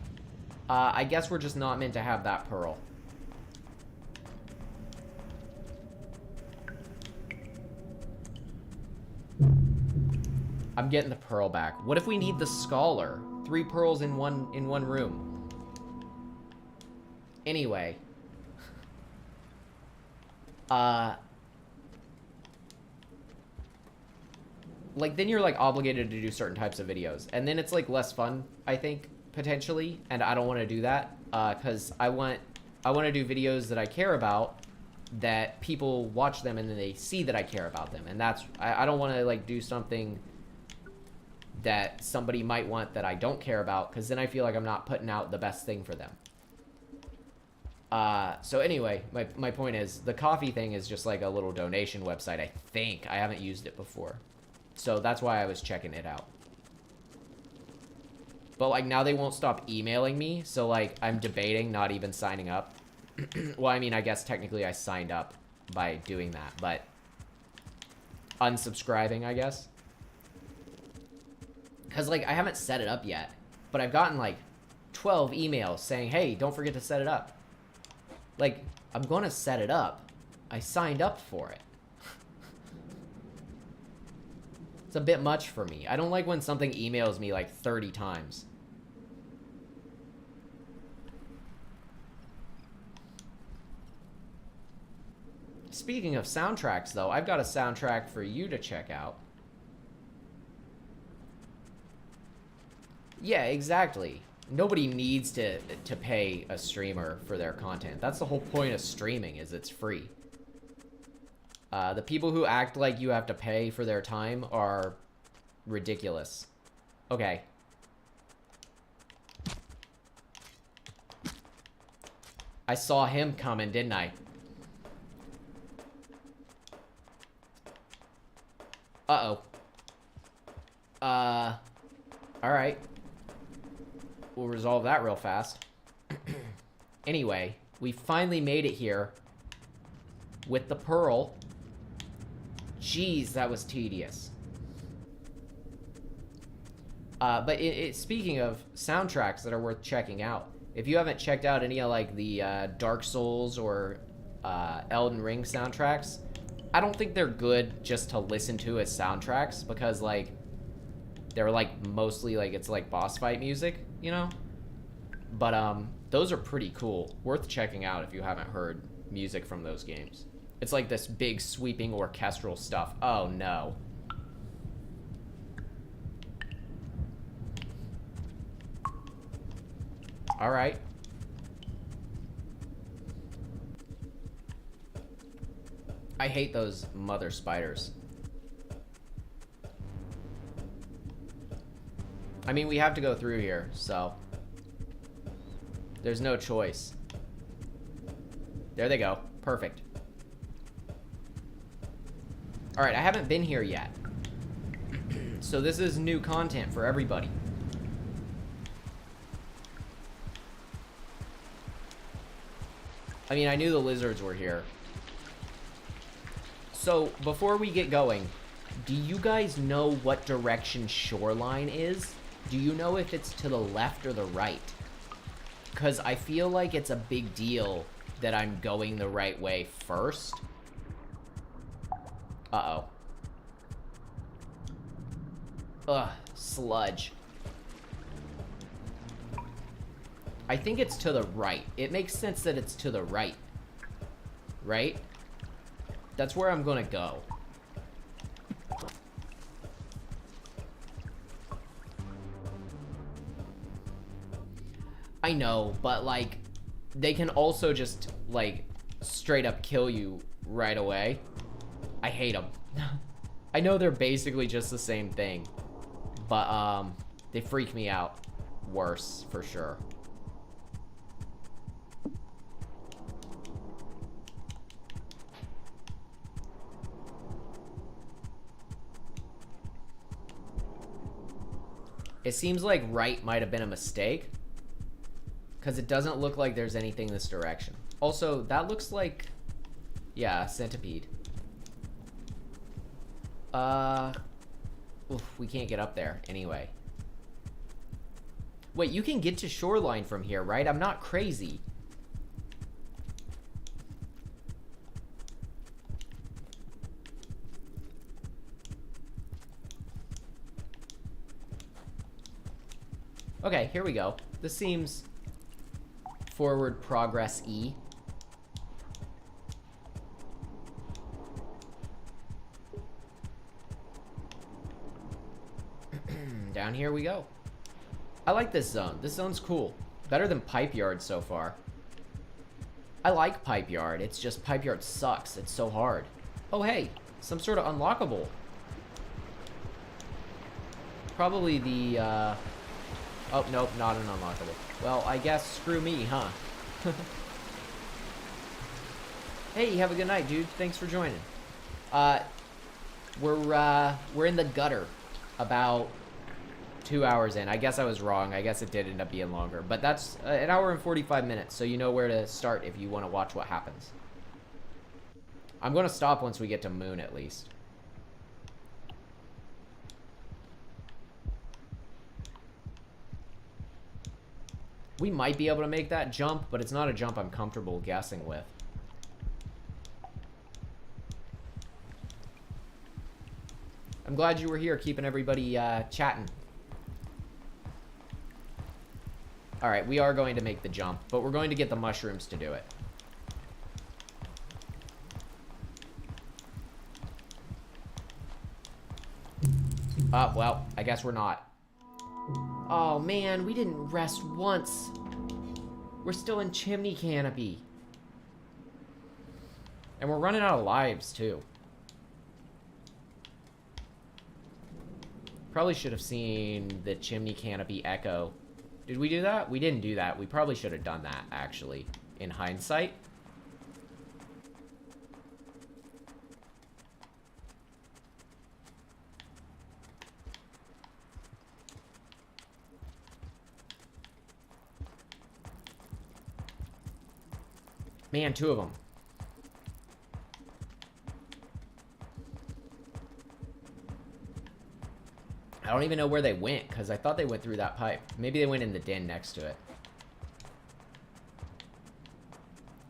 I guess we're just not meant to have that pearl. I'm getting the pearl back. What if we need the scholar? 3 pearls in one room. Anyway. Like, then you're, like, obligated to do certain types of videos. And then it's, like, less fun, I think, potentially. And I don't want to do that. Because I want to do videos that I care about, that people watch them and then they see that I care about them. And that's... I don't want to, like, do something that somebody might want that I don't care about, because then I feel like I'm not putting out the best thing for them. So anyway, my point is, the coffee thing is just like a little donation website, I think. I haven't used it before. So that's why I was checking it out. But, like, now they won't stop emailing me, so, like, I'm debating not even signing up. Well, I mean, I guess technically I signed up by doing that, but unsubscribing, I guess. Because, like, I haven't set it up yet, but I've gotten, like, 12 emails saying, hey, don't forget to set it up. Like, I'm going to set it up. I signed up for it. It's a bit much for me. I don't like when something emails me, like, 30 times. Speaking of soundtracks, though, I've got a soundtrack for you to check out. Yeah, exactly. Nobody needs to pay a streamer for their content. That's the whole point of streaming, is it's free. The people who act like you have to pay for their time are ridiculous. Okay. I saw him coming, didn't I? Uh-oh. Alright. We'll resolve that real fast. Anyway, we finally made it here with the pearl. Jeez, that was tedious. But speaking of soundtracks that are worth checking out, if you haven't checked out any of, like, the Dark Souls or Elden Ring soundtracks, I don't think they're good just to listen to as soundtracks, because, like, they're, like, mostly, like, it's, like, boss fight music, you know? But, those are pretty cool. Worth checking out if you haven't heard music from those games. It's, like, this big, sweeping, orchestral stuff. Oh, no. Alright. I hate those mother spiders. I mean, we have to go through here, so there's no choice. There they go. Perfect. Alright, I haven't been here yet. So this is new content for everybody. I mean, I knew the lizards were here. So, before we get going, do you guys know what direction shoreline is? Do you know if it's to the left or the right? Because I feel like it's a big deal that I'm going the right way first. Uh-oh. Ugh, sludge. I think it's to the right. It makes sense that it's to the right. Right? That's where I'm gonna go. I know, but, like, they can also just, like, straight up kill you right away. I hate them. I know they're basically just the same thing, but, they freak me out worse, for sure. It seems like right might have been a mistake, because it doesn't look like there's anything this direction. Also, that looks like, yeah, a centipede. Oof, we can't get up there anyway. Wait, you can get to shoreline from here, right? I'm not crazy. Okay, here we go. This seems forward progress-y. Down here we go. I like this zone. This zone's cool. Better than Pipe Yard so far. I like Pipe Yard. It's just Pipe Yard sucks. It's so hard. Oh, hey. Some sort of unlockable. Probably the, Oh, nope, not an unlockable. Well, I guess screw me, huh? Hey, have a good night, dude. Thanks for joining. Uh, we're in the gutter about 2 hours in. I guess I was wrong. I guess it did end up being longer. But that's an hour and 45 minutes, so you know where to start if you want to watch what happens. I'm going to stop once we get to Moon, at least. We might be able to make that jump, but it's not a jump I'm comfortable guessing with. I'm glad you were here, keeping everybody chatting. Alright, we are going to make the jump, but we're going to get the mushrooms to do it. Well, I guess we're not. Oh, man, we didn't rest once. We're still in Chimney Canopy. And we're running out of lives, too. Probably should have seen the Chimney Canopy echo. Did we do that? We didn't do that. We probably should have done that, actually, in hindsight. Man, 2 of them. I don't even know where they went, because I thought they went through that pipe. Maybe they went in the den next to it.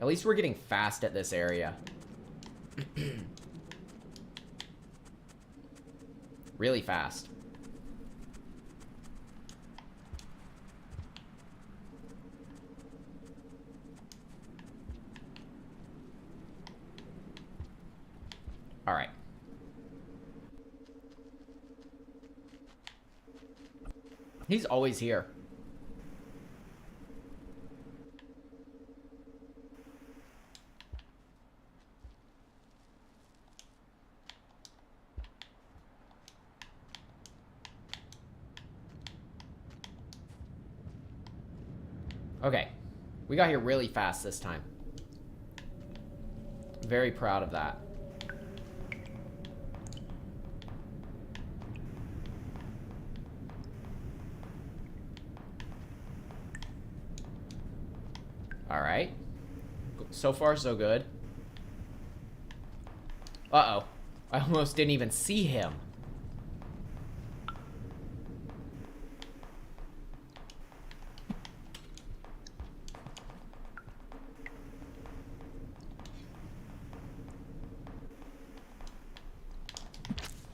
At least we're getting fast at this area. Really fast. All right. He's always here. Okay. We got here really fast this time. Very proud of that. Alright. So far, so good. Uh-oh. I almost didn't even see him.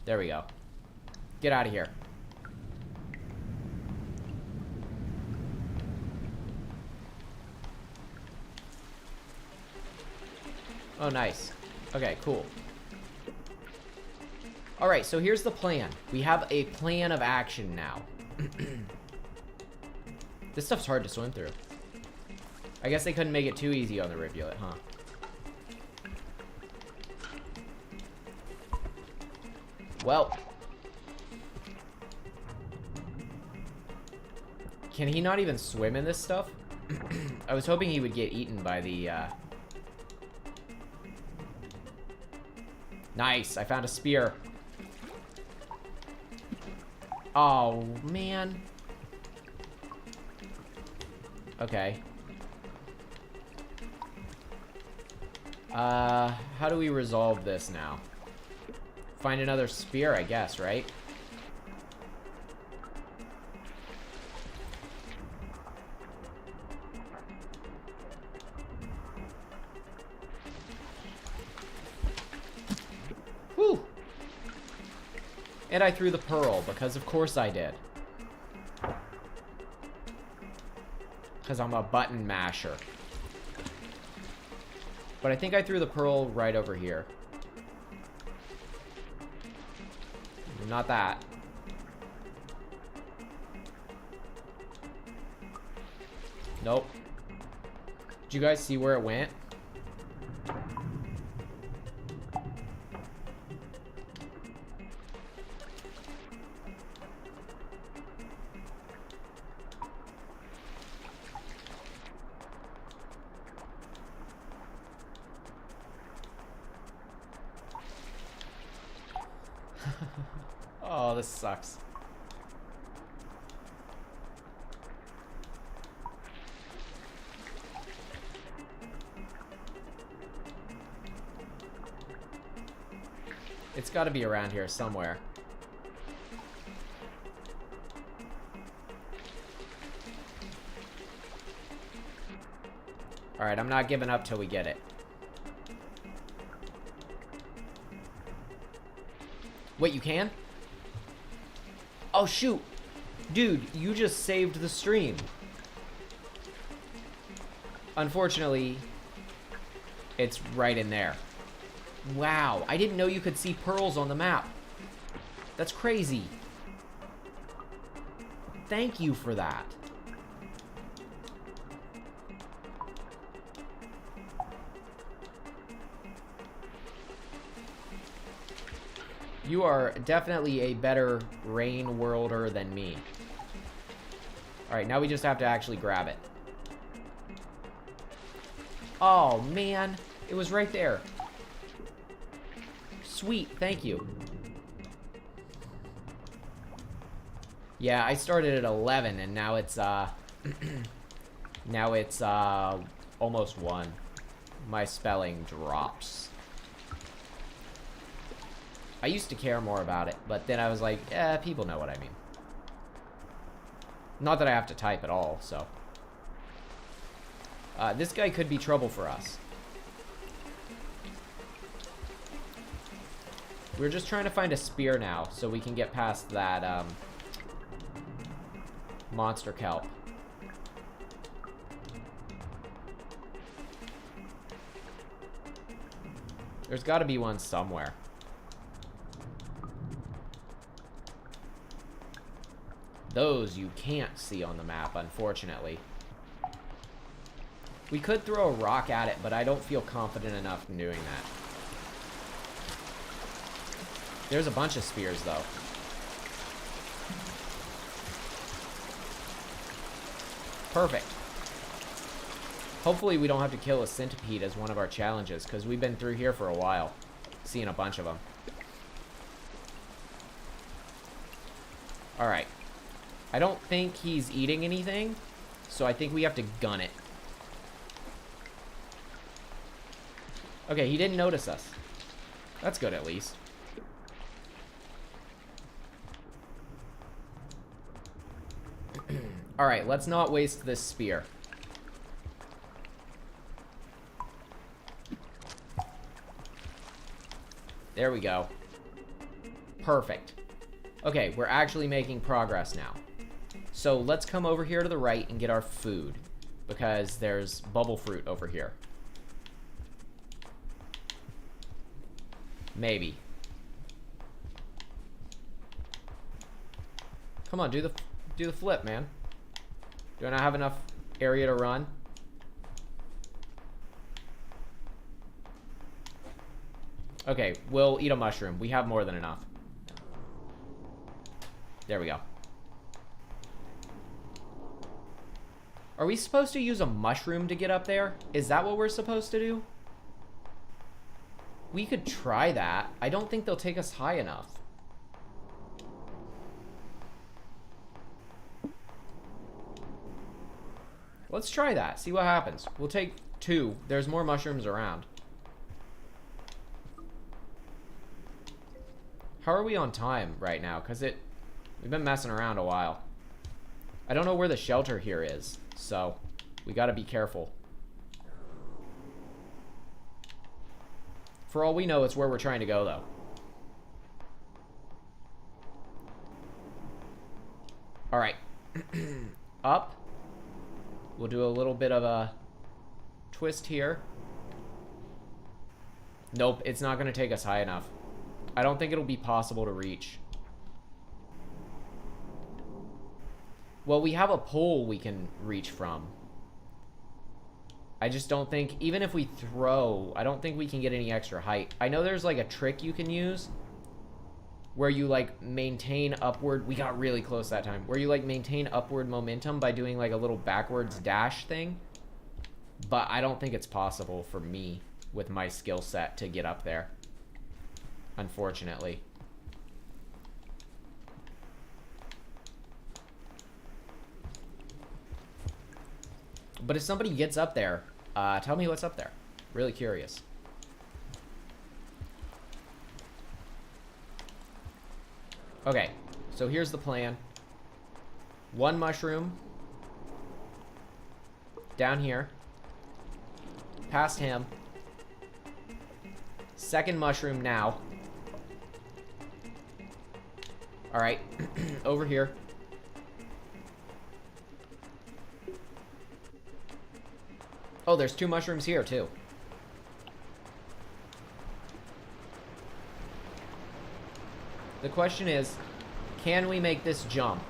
There we go. Get out of here. Oh, nice. Okay, cool. Alright, so here's the plan. We have a plan of action now. This stuff's hard to swim through. I guess they couldn't make it too easy on the Rivulet, huh? Well. Can he not even swim in this stuff? I was hoping he would get eaten by the, Nice, I found a spear. Oh, man. Okay. How do we resolve this now? Find another spear, I guess, right? Whew! And I threw the pearl, because of course I did. Because I'm a button masher. But I think I threw the pearl right over here. Not that. Nope. Did you guys see where it went? Oh, this sucks. It's got to be around here somewhere. Alright, I'm not giving up till we get it. Wait, you can? Oh, shoot. Dude, you just saved the stream. Unfortunately, it's right in there. Wow, I didn't know you could see pearls on the map. That's crazy. Thank you for that. You are definitely a better rain worlder than me. Alright, now we just have to actually grab it. Oh, man. It was right there. Sweet, thank you. Yeah, I started at 11 and now it's now it's almost 1. My spelling drops. I used to care more about it, but then I was like, people know what I mean. Not that I have to type at all, so. This guy could be trouble for us. We're just trying to find a spear now, so we can get past that, monster kelp. There's got to be one somewhere. Those you can't see on the map, unfortunately. We could throw a rock at it, but I don't feel confident enough in doing that. There's a bunch of spears, though. Perfect. Hopefully we don't have to kill a centipede as one of our challenges, because we've been through here for a while, seeing a bunch of them. Alright. I don't think he's eating anything, so I think we have to gun it. Okay, he didn't notice us. That's good, at least. Alright, let's not waste this spear. There we go. Perfect. Okay, we're actually making progress now. So let's come over here to the right and get our food, because there's bubble fruit over here. Maybe. Come on, do the flip, man. Do I not have enough area to run? Okay, we'll eat a mushroom. We have more than enough. There we go. Are we supposed to use a mushroom to get up there? Is that what we're supposed to do? We could try that. I don't think they'll take us high enough. Let's try that. See what happens. We'll take 2. There's more mushrooms around. How are we on time right now? Because we've been messing around a while. I don't know where the shelter here is, so we gotta be careful. For all we know, it's where we're trying to go, though. Alright. Up. We'll do a little bit of a twist here. Nope, it's not gonna take us high enough. I don't think it'll be possible to reach. Well, we have a pole we can reach from. I just don't think, even if we throw, I don't think we can get any extra height. I know there's like a trick you can use where you like maintain upward. We got really close that time. Where you like maintain upward momentum by doing like a little backwards dash thing. But I don't think it's possible for me with my skill set to get up there. Unfortunately. But if somebody gets up there, tell me what's up there. Really curious. Okay, so here's the plan. One mushroom. Down here. Past him. Second mushroom now. Alright, over here. Oh, there's 2 mushrooms here, too. The question is, can we make this jump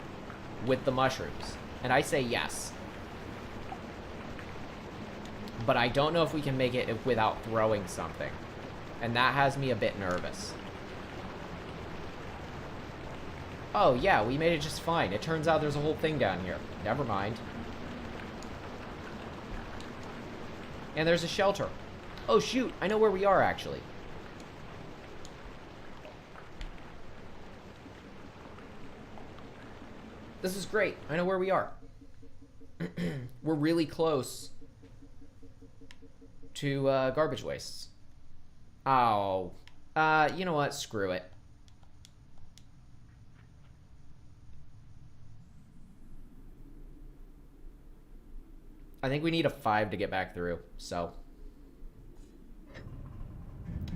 with the mushrooms? And I say yes. But I don't know if we can make it without throwing something. And that has me a bit nervous. Oh, yeah, we made it just fine. It turns out there's a whole thing down here. Never mind. And there's a shelter. Oh, shoot. I know where we are, actually. This is great. I know where we are. We're really close to garbage wastes. Oh. You know what? Screw it. I think we need a 5 to get back through, so.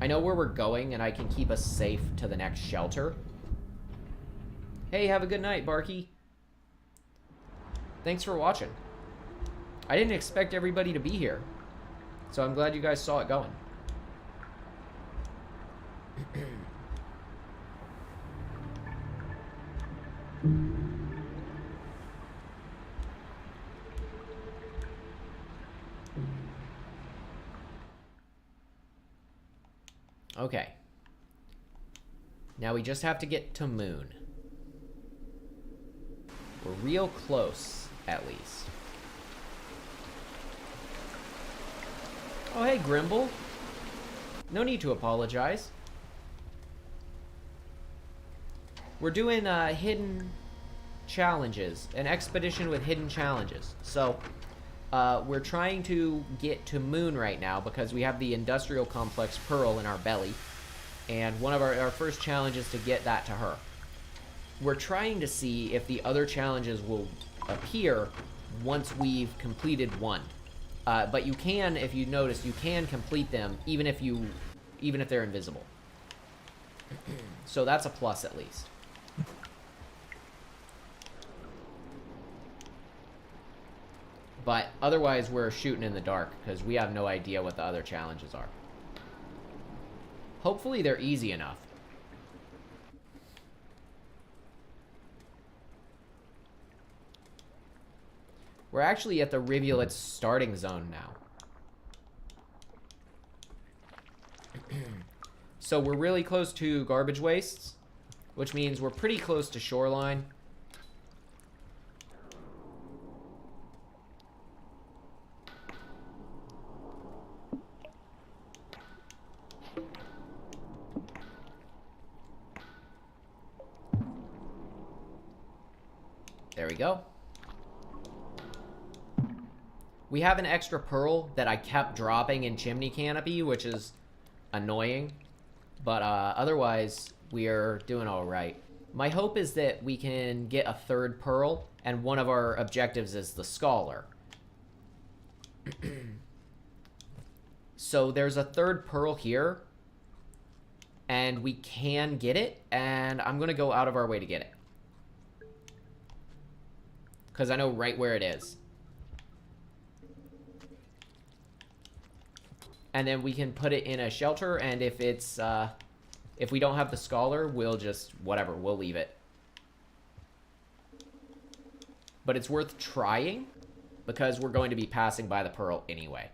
I know where we're going, and I can keep us safe to the next shelter. Hey, have a good night, Barky. Thanks for watching. I didn't expect everybody to be here, so I'm glad you guys saw it going. Okay. Now we just have to get to Moon. We're real close, at least. Oh, hey, Grimble. No need to apologize. We're doing hidden challenges, an expedition with hidden challenges. So, we're trying to get to Moon right now because we have the industrial complex Pearl in our belly. And one of our first challenge is to get that to her. We're trying to see if the other challenges will appear once we've completed one. But you can, if you notice, you can complete them even if they're invisible. So that's a plus at least. But otherwise, we're shooting in the dark because we have no idea what the other challenges are. Hopefully, they're easy enough. We're actually at the Rivulet starting zone now. So we're really close to garbage wastes, which means we're pretty close to shoreline. There we go. We have an extra pearl that I kept dropping in Chimney Canopy, which is annoying. But otherwise, we are doing all right. My hope is that we can get a third pearl, and one of our objectives is the Scholar. So there's a third pearl here, and we can get it, and I'm going to go out of our way to get it. Because I know right where it is. And then we can put it in a shelter, and if it's, if we don't have the Scholar, we'll just, whatever, we'll leave it. But it's worth trying, because we're going to be passing by the Pearl anyway.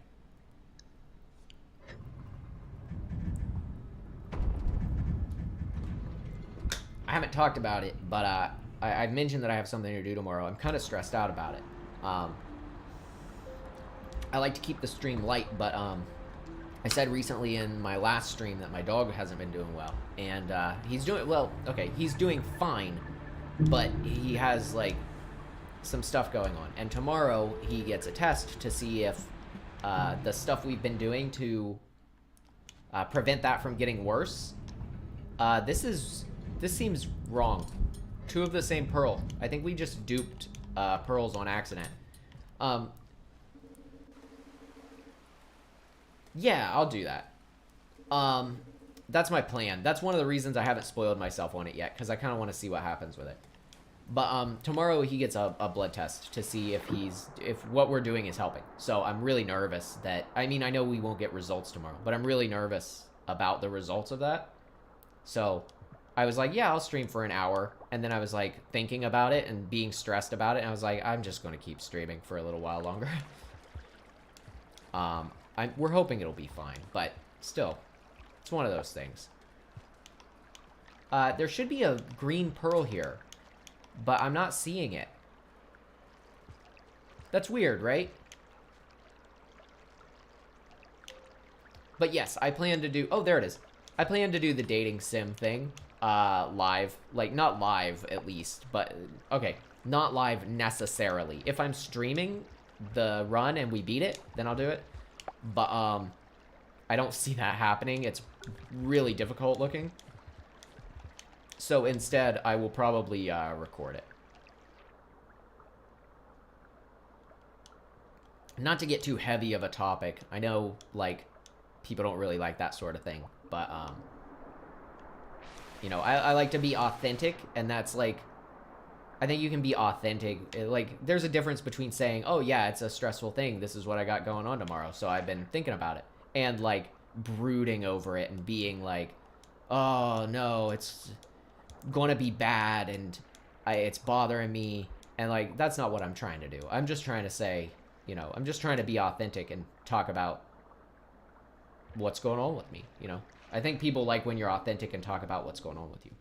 I haven't talked about it, but I've mentioned that I have something to do tomorrow. I'm kind of stressed out about it. I like to keep the stream light, but I said recently in my last stream that my dog hasn't been doing well. And he's doing, well, okay, he's doing fine, but he has, like, some stuff going on. And tomorrow he gets a test to see if the stuff we've been doing to prevent that from getting worse. This seems wrong. 2 of the same pearl. I think we just duped pearls on accident. Yeah, I'll do that. That's my plan. That's one of the reasons I haven't spoiled myself on it yet, because I kind of want to see what happens with it. But tomorrow he gets a blood test to see if what we're doing is helping. So I'm really nervous that, I mean, I know we won't get results tomorrow, but I'm really nervous about the results of that. So I was like, yeah, I'll stream for an hour. And then I was like thinking about it and being stressed about it. And I was like, I'm just going to keep streaming for a little while longer. We're hoping it'll be fine, but still, it's one of those things. There should be a green pearl here, but I'm not seeing it. That's weird, right? But yes, I plan to do... Oh, there it is. I plan to do the dating sim thing live. Like, not live, at least, but... Okay, not live necessarily. If I'm streaming the run and we beat it, then I'll do it. But, I don't see that happening. It's really difficult looking. So instead, I will probably record it. Not to get too heavy of a topic. I know, like, people don't really like that sort of thing. But, you know, I like to be authentic, and that's, like... I think you can be authentic. Like, there's a difference between saying, oh, yeah, it's a stressful thing. This is what I got going on tomorrow, so I've been thinking about it. And, like, brooding over it and being like, oh, no, it's gonna be bad, and it's bothering me. And, like, that's not what I'm trying to do. I'm just trying to say, you know, I'm just trying to be authentic and talk about what's going on with me, you know? I think people like when you're authentic and talk about what's going on with you.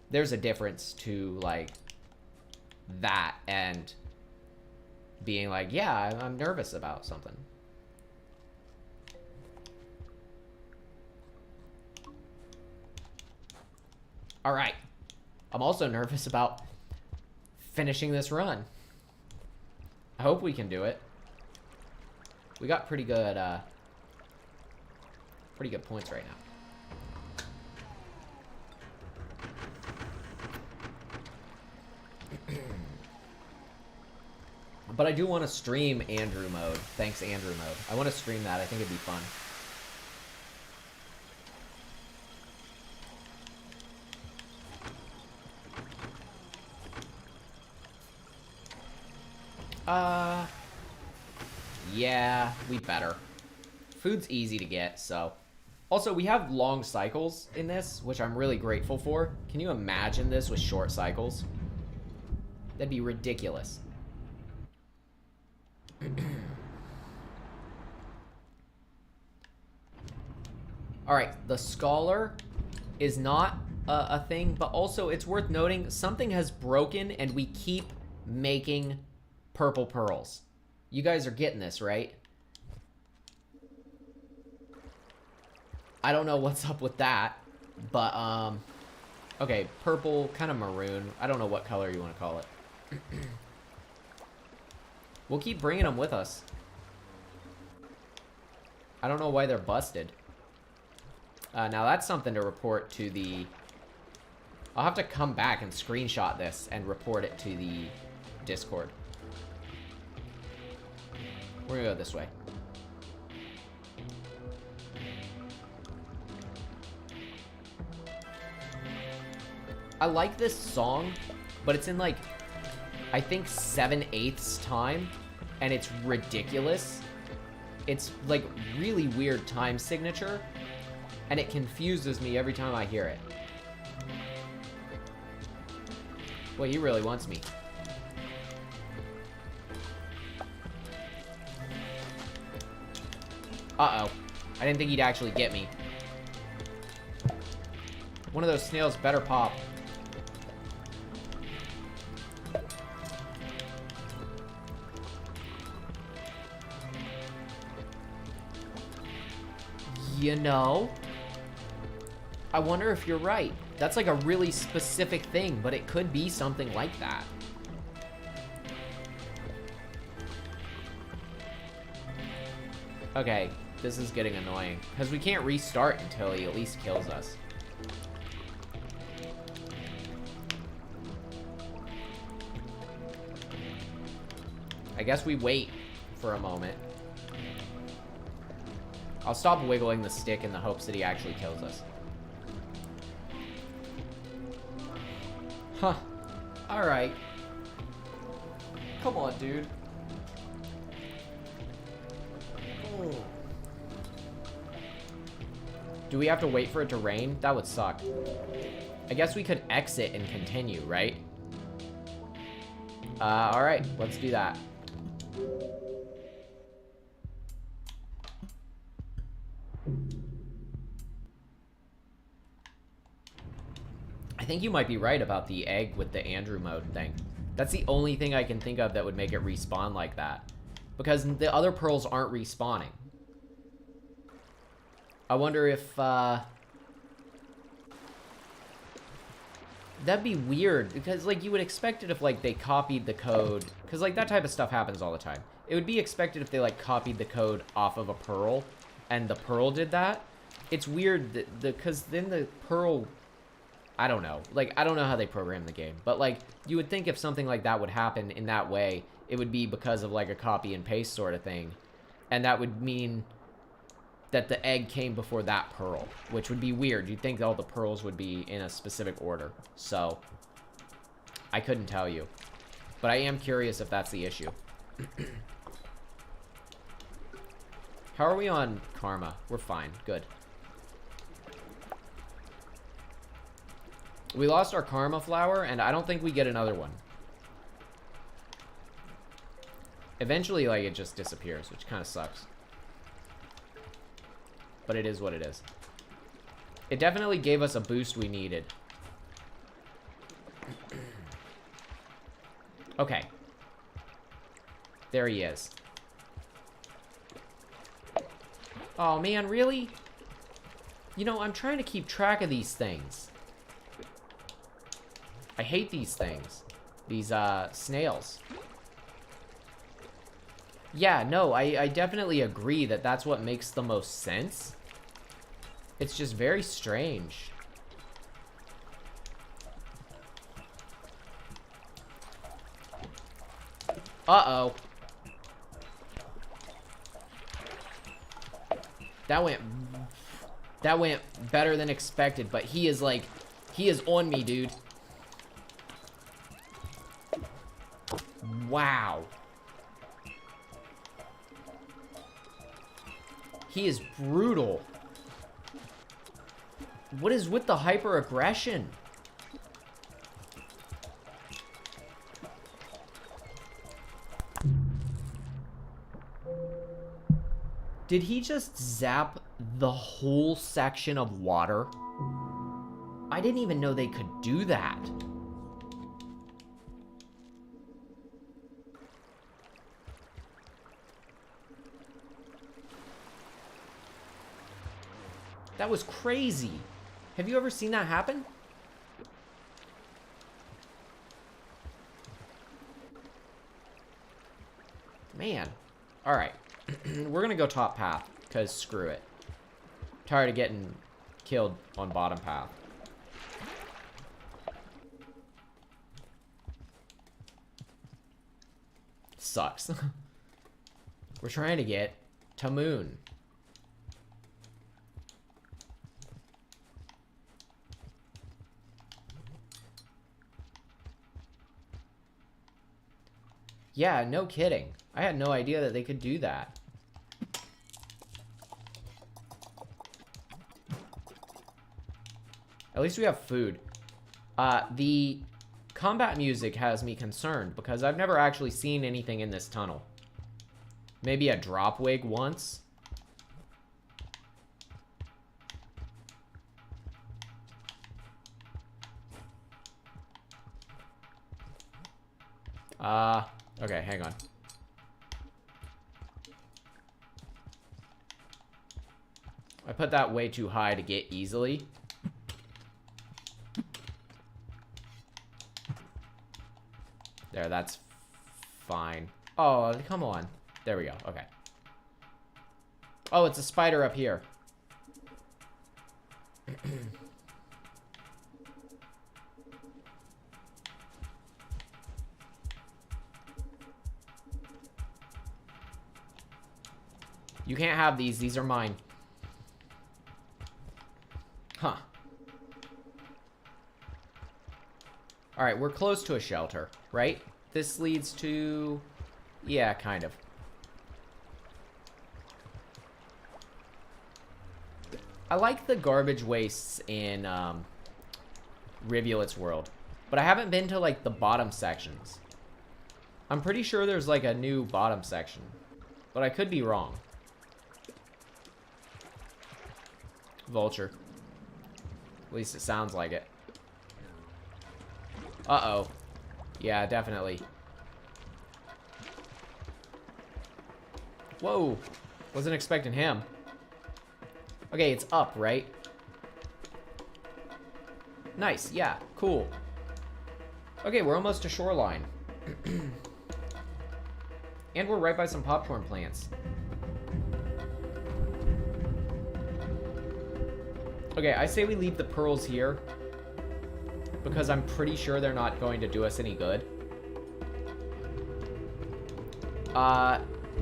There's a difference to, like, that and being like, yeah, I'm nervous about something. All right. I'm also nervous about finishing this run. I hope we can do it. We got pretty good points right now. But I do want to stream Andrew mode. Thanks, Andrew mode. I want to stream that. I think it'd be fun. Yeah, we better. Food's easy to get, so. Also, we have long cycles in this, which I'm really grateful for. Can you imagine this with short cycles? That'd be ridiculous. Alright, the Scholar is not a thing, but also it's worth noting something has broken and we keep making purple pearls. You guys are getting this, right? I don't know what's up with that, but, okay, purple, kind of maroon. I don't know what color you want to call it. We'll keep bringing them with us. I don't know why they're busted. Now that's something to report to the... I'll have to come back and screenshot this and report it to the Discord. We're gonna go this way. I like this song, but it's in like, I think 7/8 time, and it's ridiculous. It's like really weird time signature, and it confuses me every time I hear it. Well, he really wants me. Uh-oh. I didn't think he'd actually get me. One of those snails better pop. You know, I wonder if you're right. That's like a really specific thing, but it could be something like that. Okay, this is getting annoying. Because we can't restart until he at least kills us. I guess we wait for a moment. I'll stop wiggling the stick in the hopes that he actually kills us. Huh. Alright. Come on, dude. Oh. Do we have to wait for it to rain? That would suck. I guess we could exit and continue, right? Alright. Let's do that. I think you might be right about the egg with the Andrew mode thing. That's the only thing I can think of that would make it respawn like that. Because the other pearls aren't respawning. I wonder if, that'd be weird, because, like, you would expect it if, like, they copied the code. Because, like, that type of stuff happens all the time. It would be expected if they, like, copied the code off of a pearl, and the pearl did that. It's weird, that because then the pearl... I don't know. Like, I don't know how they program the game. But, like, you would think if something like that would happen in that way, it would be because of, like, a copy and paste sort of thing. And that would mean that the egg came before that pearl, which would be weird. You'd think all the pearls would be in a specific order. So, I couldn't tell you. But I am curious if that's the issue. How are we on karma? We're fine. Good. We lost our karma flower, and I don't think we get another one. Eventually, like, it just disappears, which kind of sucks. But it is what it is. It definitely gave us a boost we needed. Okay. There he is. Oh, man, really? You know, I'm trying to keep track of these things. I hate these things. These, snails. Yeah, no, I definitely agree that that's what makes the most sense. It's just very strange. Uh-oh. That went better than expected, but he is, like, he is on me, dude. Wow. He is brutal. What is with the hyper-aggression? Did he just zap the whole section of water? I didn't even know they could do that. That was crazy. Have you ever seen that happen? Man. Alright. We're gonna go top path, because screw it. Tired of getting killed on bottom path. Sucks. We're trying to get to moon. Yeah, no kidding. I had no idea that they could do that. At least we have food. The combat music has me concerned because I've never actually seen anything in this tunnel. Maybe a drop wig once. Okay, hang on. I put that way too high to get easily. There, that's fine. Oh, come on. There we go. Okay. Oh, it's a spider up here. You can't have these. These are mine. Huh. Alright, we're close to a shelter, right? This leads to... Yeah, kind of. I like the garbage wastes in Rivulet's world. But I haven't been to, like, the bottom sections. I'm pretty sure there's, like, a new bottom section. But I could be wrong. Vulture. At least it sounds like it. Uh-oh. Yeah, definitely. Whoa. Wasn't expecting him. Okay, it's up, right? Nice, yeah, cool. Okay, we're almost to shoreline. And we're right by some popcorn plants. Okay, I say we leave the pearls here. Because I'm pretty sure they're not going to do us any good.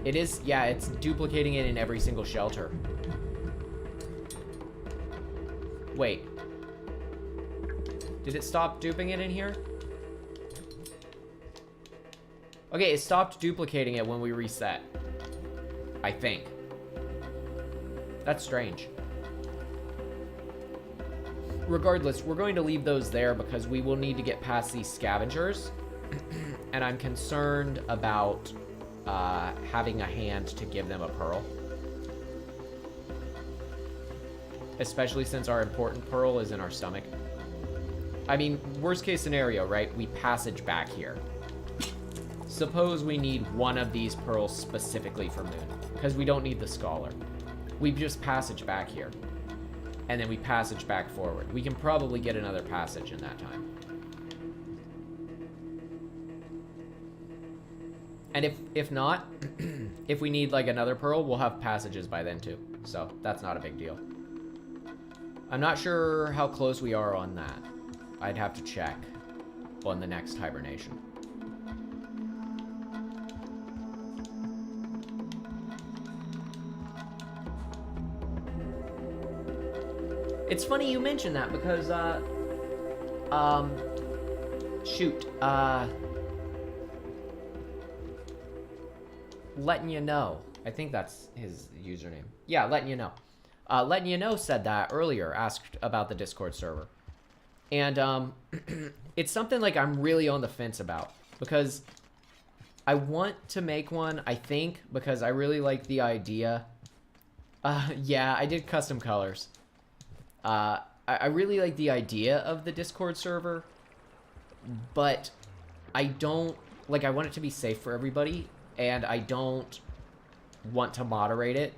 It is, yeah, it's duplicating it in every single shelter. Wait. Did it stop duping it in here? Okay, it stopped duplicating it when we reset. I think. That's strange. Regardless, we're going to leave those there because we will need to get past these scavengers. And I'm concerned about having a hand to give them a pearl. Especially since our important pearl is in our stomach. I mean, worst case scenario, right? We passage back here. Suppose we need one of these pearls specifically for Moon. Because we don't need the scholar. We just passage back here. And then we passage back forward. We can probably get another passage in that time. And if not, if we need like another pearl, we'll have passages by then too. So that's not a big deal. I'm not sure how close we are on that. I'd have to check on the next hibernation. It's funny you mentioned that because, letting you know. I think that's his username. Yeah, letting you know. Letting you know said that earlier, asked about the Discord server. And, it's something like I'm really on the fence about because I want to make one, I think, because I really like the idea. Yeah, I did custom colors. I really like the idea of the Discord server, but I don't, like, I want it to be safe for everybody, and I don't want to moderate it.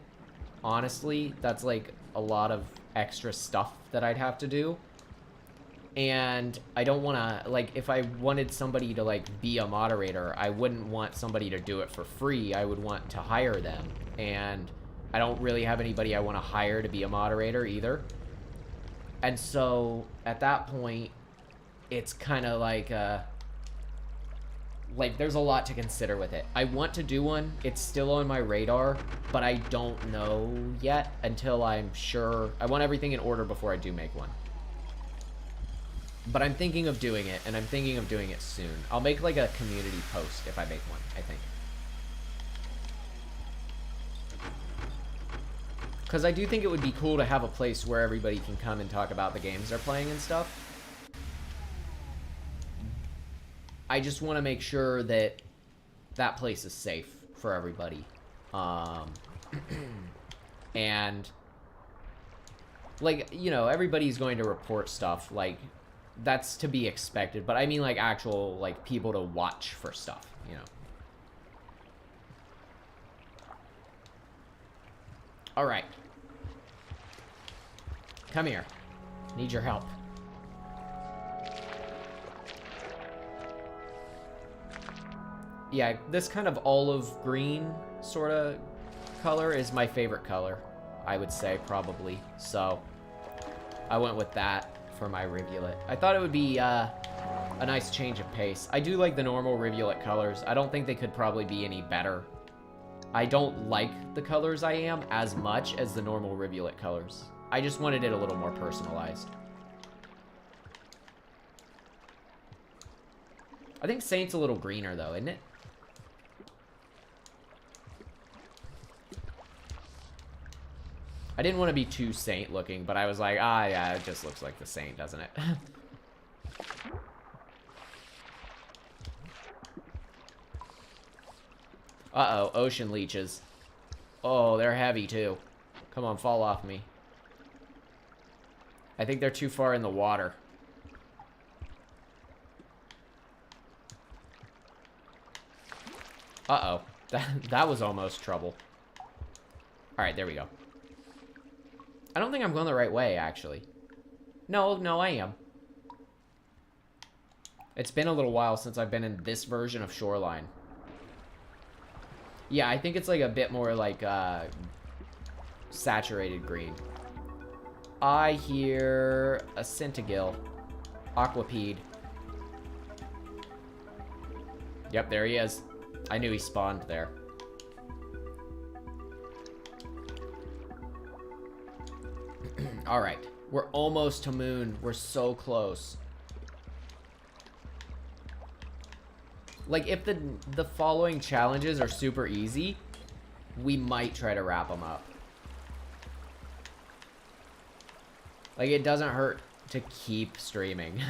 Honestly, that's, like, a lot of extra stuff that I'd have to do, and I don't want to, like, if I wanted somebody to, like, be a moderator, I wouldn't want somebody to do it for free. I would want to hire them, and I don't really have anybody I want to hire to be a moderator either. And so, at that point, it's kind of like, there's a lot to consider with it. I want to do one. It's still on my radar, but I don't know yet until I'm sure. I want everything in order before I do make one. But I'm thinking of doing it, and I'm thinking of doing it soon. I'll make, like, a community post if I make one, I think. Because I do think it would be cool to have a place where everybody can come and talk about the games they're playing and stuff. I just want to make sure that that place is safe for everybody. And, like, you know, everybody's going to report stuff. Like, that's to be expected. But I mean, like, actual, like, people to watch for stuff, you know. Alright. Come here. Need your help. Yeah, this kind of olive green sort of color is my favorite color, I would say, probably. So I went with that for my Rivulet. I thought it would be a nice change of pace. I do like the normal Rivulet colors. I don't think they could probably be any better. I don't like the colors I am as much as the normal Rivulet colors. I just wanted it a little more personalized. I think Saint's a little greener though, isn't it? I didn't want to be too Saint looking, but I was like, ah, yeah, it just looks like the Saint, doesn't it? Uh-oh, ocean leeches. Oh, they're heavy too. Come on, fall off me. I think they're too far in the water. Uh-oh. That was almost trouble. Alright, there we go. I don't think I'm going the right way, actually. No, I am. It's been a little while since I've been in this version of Shoreline. Yeah, I think it's like a bit more like saturated green. I hear a Centigill. Aquapede. Yep, there he is. I knew he spawned there. Alright. We're almost to moon. We're so close. Like, if the following challenges are super easy, we might try to wrap them up. Like, it doesn't hurt to keep streaming.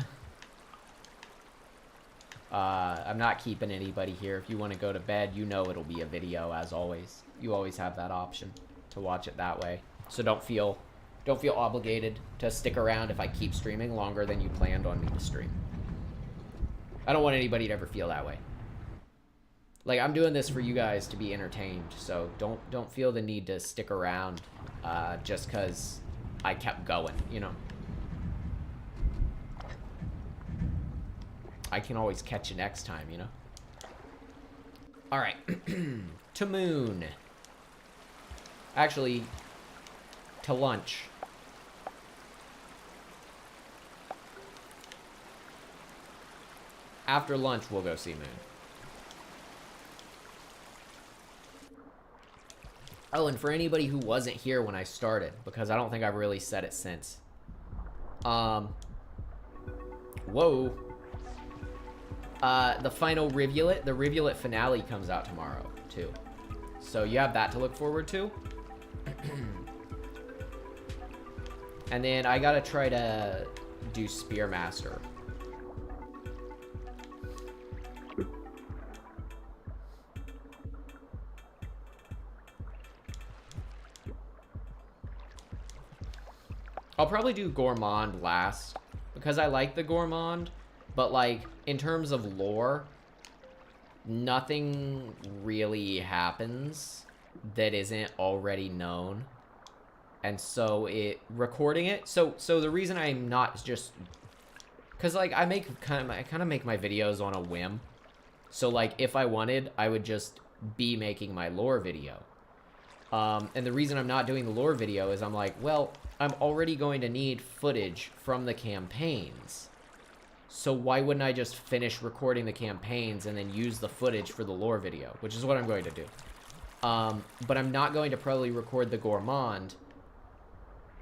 I'm not keeping anybody here. If you want to go to bed, you know it'll be a video, as always. You always have that option to watch it that way. So don't feel obligated to stick around if I keep streaming longer than you planned on me to stream. I don't want anybody to ever feel that way. Like, I'm doing this for you guys to be entertained, so don't feel the need to stick around just because I kept going, you know? I can always catch you next time, you know? Alright. To moon. Actually, to lunch. After lunch, we'll go see moon. Oh, and for anybody who wasn't here when I started, because I don't think I've really said it since. Whoa. The final Rivulet, the Rivulet finale comes out tomorrow, too. So you have that to look forward to. And then I gotta try to do Spearmaster. I'll probably do Gourmand last, because I like the Gourmand, but, like, in terms of lore, nothing really happens that isn't already known. And so recording it, so the reason I'm not just, because, like, I kind of make my videos on a whim. So, like, if I wanted, I would just be making my lore video. And the reason I'm not doing the lore video is I'm like, well, I'm already going to need footage from the campaigns. So why wouldn't I just finish recording the campaigns and then use the footage for the lore video, which is what I'm going to do. But I'm not going to probably record the Gourmand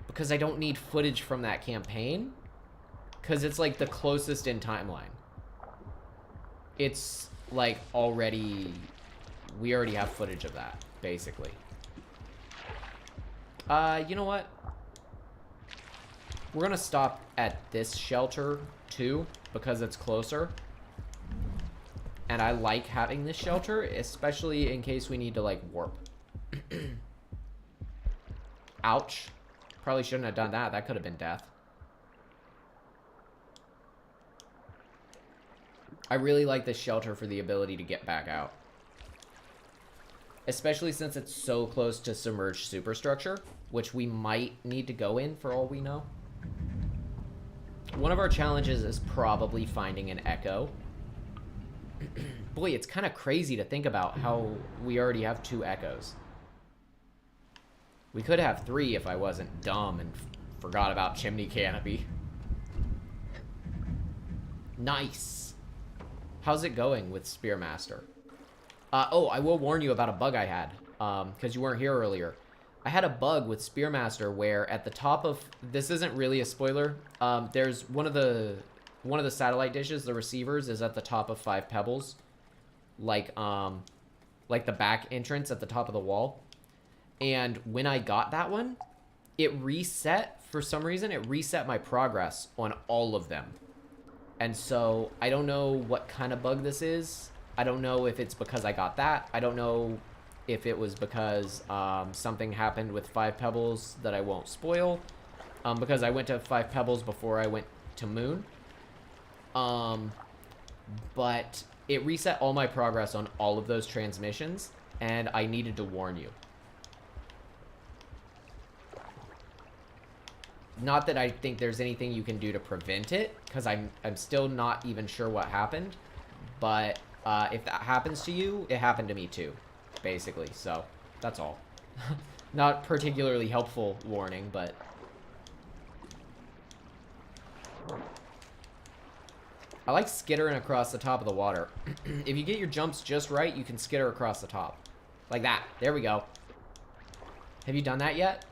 because I don't need footage from that campaign, because it's like the closest in timeline. It's like we already have footage of that, basically. You know what? We're gonna stop at this shelter, too, because it's closer. And I like having this shelter, especially in case we need to, like, warp. Ouch. Probably shouldn't have done that. That could have been death. I really like this shelter for the ability to get back out. Especially since it's so close to submerged superstructure, which we might need to go in for all we know. One of our challenges is probably finding an echo. Boy, it's kind of crazy to think about how we already have 2 echoes. We could have 3 if I wasn't dumb and forgot about chimney canopy. Nice. How's it going with Spearmaster? Oh, I will warn you about a bug I had, because you weren't here earlier. I had a bug with Spearmaster where at the top of... This isn't really a spoiler. There's one of the satellite dishes, the receivers, is at the top of 5 Pebbles. Like the back entrance at the top of the wall. And when I got that one, it reset, for some reason, it reset my progress on all of them. And so, I don't know what kind of bug this is. I don't know if it's because I got that. I don't know if it was because something happened with 5 Pebbles that I won't spoil. Because I went to 5 Pebbles before I went to Moon. But it reset all my progress on all of those transmissions, and I needed to warn you. Not that I think there's anything you can do to prevent it, because I'm still not even sure what happened. But if that happens to you, it happened to me too, basically. So, that's all. Not particularly helpful warning, but... I like skittering across the top of the water. If you get your jumps just right, you can skitter across the top. Like that. There we go. Have you done that yet?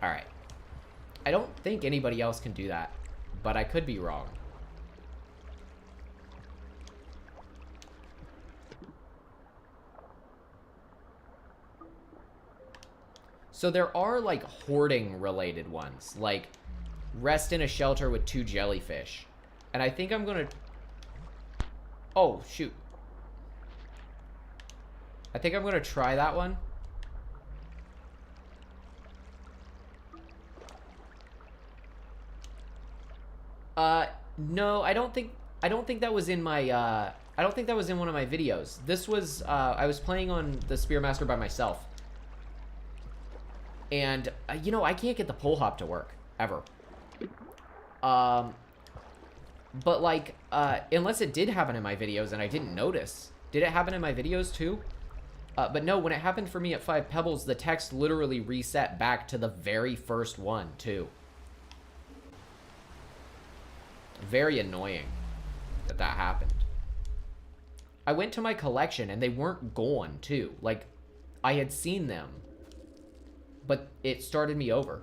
Alright. I don't think anybody else can do that, but I could be wrong. So there are, like, hoarding-related ones. Like, rest in a shelter with 2 jellyfish. And I think I'm gonna... Oh, shoot. I think I'm gonna try that one. No, I don't think that was in my, I don't think that was in one of my videos. This was, I was playing on the Spearmaster by myself. And, you know, I can't get the pole hop to work, ever. But, like, unless it did happen in my videos and I didn't notice. Did it happen in my videos, too? But no, when it happened for me at 5 Pebbles, the text literally reset back to the very first one, too. Very annoying that that happened. I went to my collection and they weren't gone, too. Like, I had seen them. But it started me over.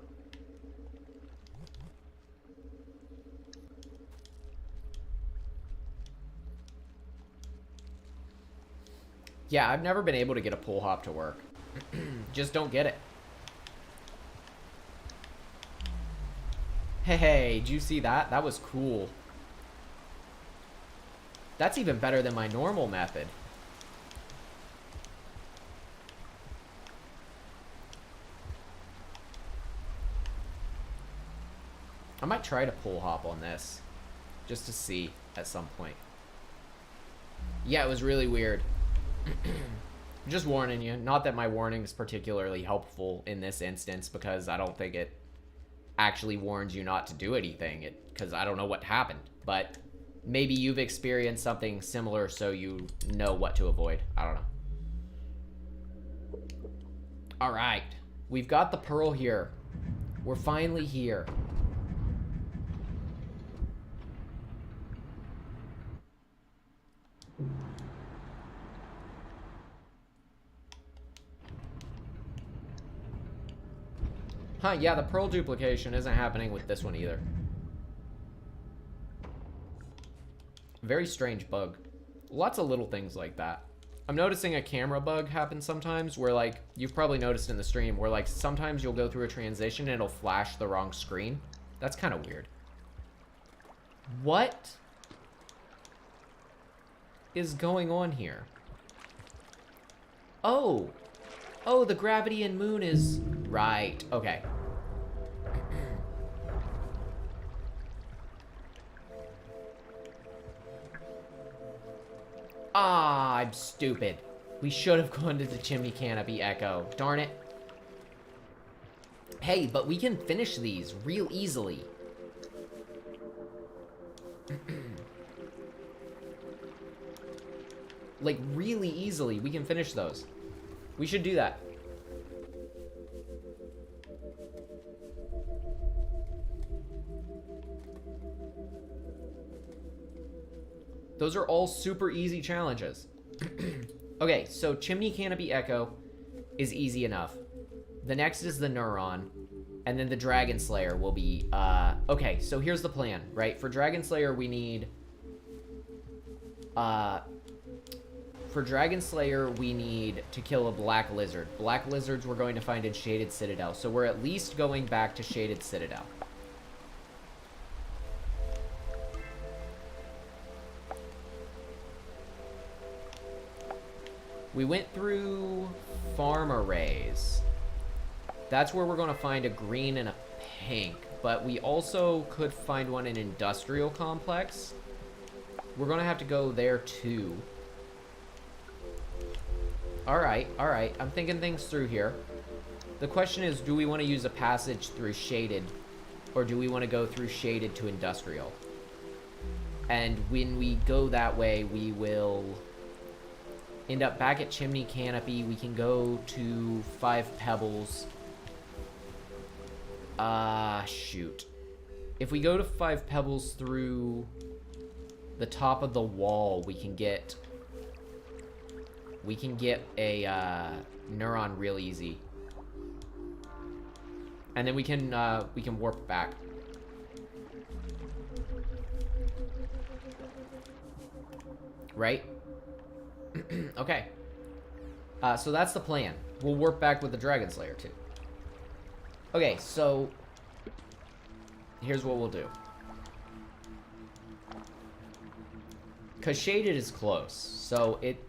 Yeah, I've never been able to get a pole hop to work. Just don't get it. Hey, did you see that? That was cool. That's even better than my normal method. I might try to pole hop on this. Just to see at some point. Yeah, it was really weird. Just warning you. Not that my warning is particularly helpful in this instance, because I don't think it actually warns you not to do anything, because I don't know what happened. But maybe you've experienced something similar, so you know what to avoid. I don't know. Alright. We've got the pearl here. We're finally here. Huh, yeah, the pearl duplication isn't happening with this one either. Very strange bug. Lots of little things like that. I'm noticing a camera bug happens sometimes where, like, you've probably noticed in the stream, where, like, sometimes you'll go through a transition and it'll flash the wrong screen. That's kind of weird. What is going on here? Oh! Oh, the gravity in Moon is... Right, okay. Ah, I'm stupid. We should have gone to the chimney canopy echo. Darn it. Hey, but we can finish these real easily. Like, really easily, we can finish those. We should do that. Those are all super easy challenges. Okay, so Chimney Canopy Echo is easy enough. The next is the Neuron, and then the Dragon Slayer will be, okay, so here's the plan, right? For Dragon Slayer, we need, to kill a Black Lizard. Black Lizards we're going to find in Shaded Citadel, so we're at least going back to Shaded Citadel. We went through Farm Arrays. That's where we're going to find a green and a pink, but we also could find one in Industrial Complex. We're going to have to go there too. Alright, alright. I'm thinking things through here. The question is, do we want to use a passage through Shaded, or do we want to go through Shaded to Industrial? And when we go that way, we will end up back at Chimney Canopy. We can go to 5 Pebbles. Shoot. If we go to 5 Pebbles through the top of the wall, we can get a Neuron real easy. And then we can warp back. Right? Okay. So that's the plan. We'll warp back with the Dragon Slayer too. Okay, so here's what we'll do. Because Shaded is close, so it...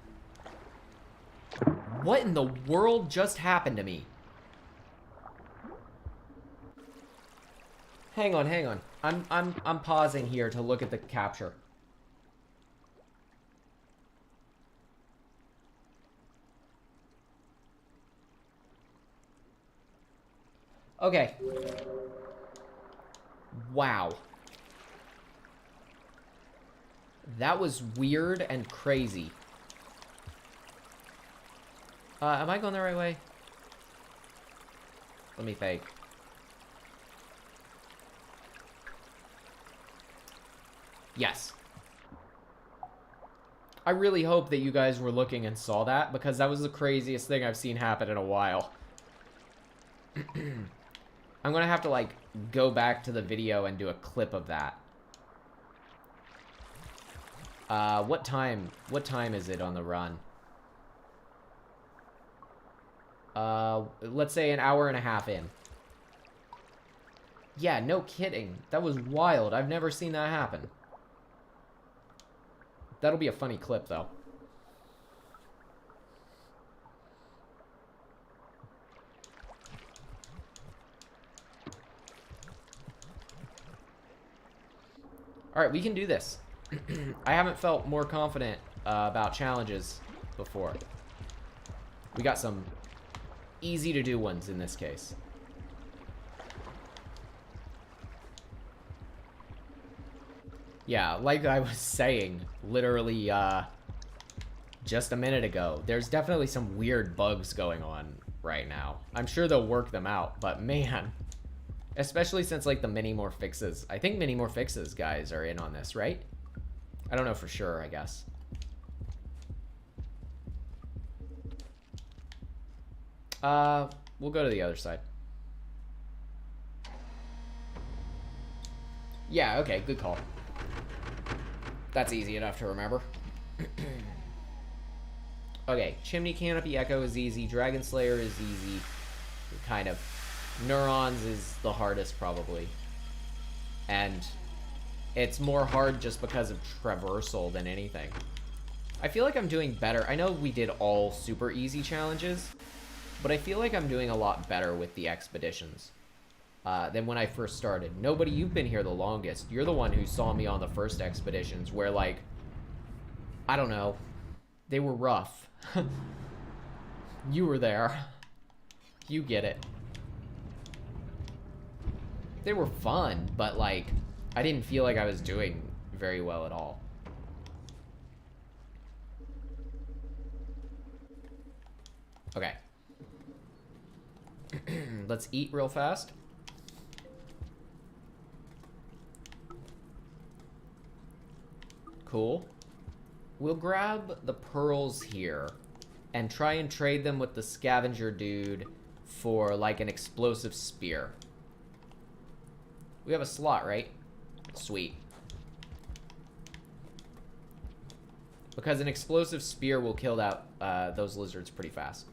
What in the world just happened to me? Hang on, hang on. I'm pausing here to look at the capture. Okay. Wow. That was weird and crazy. Am I going the right way? Let me think. Yes. I really hope that you guys were looking and saw that, because that was the craziest thing I've seen happen in a while. I'm gonna have to, like, go back to the video and do a clip of that. What time is it on the run? Let's say an hour and a half in. Yeah, no kidding. That was wild. I've never seen that happen. That'll be a funny clip, though. Alright, we can do this. I haven't felt more confident about challenges before. We got some easy to do ones in this case. Yeah, like I was saying, literally just a minute ago, there's definitely some weird bugs going on right now. I'm sure they'll work them out, but man... Especially since, like, the Mini More Fixes. I think Mini More Fixes guys are in on this, right? I don't know for sure, I guess. We'll go to the other side. Yeah, okay, good call. That's easy enough to remember. Okay, Chimney Canopy Echo is easy. Dragon Slayer is easy. Kind of. Neurons is the hardest, probably. And it's more hard just because of traversal than anything. I feel like I'm doing better. I know we did all super easy challenges, but I feel like I'm doing a lot better with the expeditions than when I first started. Nobody, you've been here the longest. You're the one who saw me on the first expeditions where, like, I don't know, they were rough. You were there. You get it. They were fun, but, like, I didn't feel like I was doing very well at all. Okay. Let's eat real fast. Cool. We'll grab the pearls here and try and trade them with the scavenger dude for like an explosive spear. We have a slot, right? Sweet. Because an explosive spear will kill out those lizards pretty fast.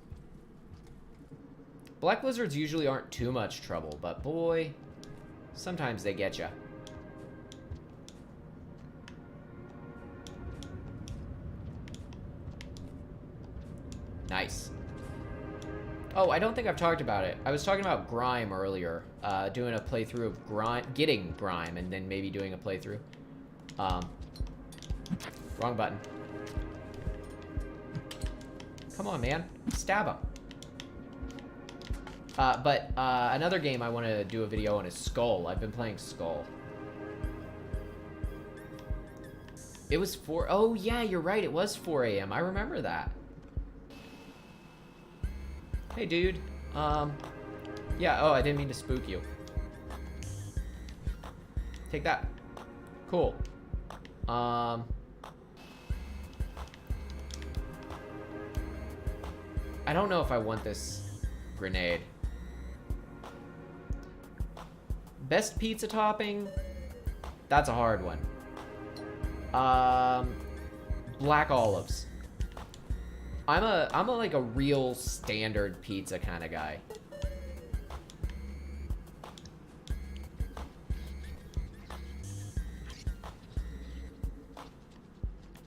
Black lizards usually aren't too much trouble, but boy, sometimes they get ya. Nice. Oh, I don't think I've talked about it. I was talking about Grime earlier. Doing a playthrough of Grime, getting Grime, and then maybe doing a playthrough. Wrong button. Come on, man. Stab him. But another game I want to do a video on is Skull. I've been playing Skull. It was 4... Oh, yeah, you're right. It was 4 a.m. I remember that. Hey, dude. Yeah, oh, I didn't mean to spook you. Take that. Cool. I don't know if I want this grenade. Best pizza topping? That's a hard one. Black olives. I'm a like a real standard pizza kind of guy.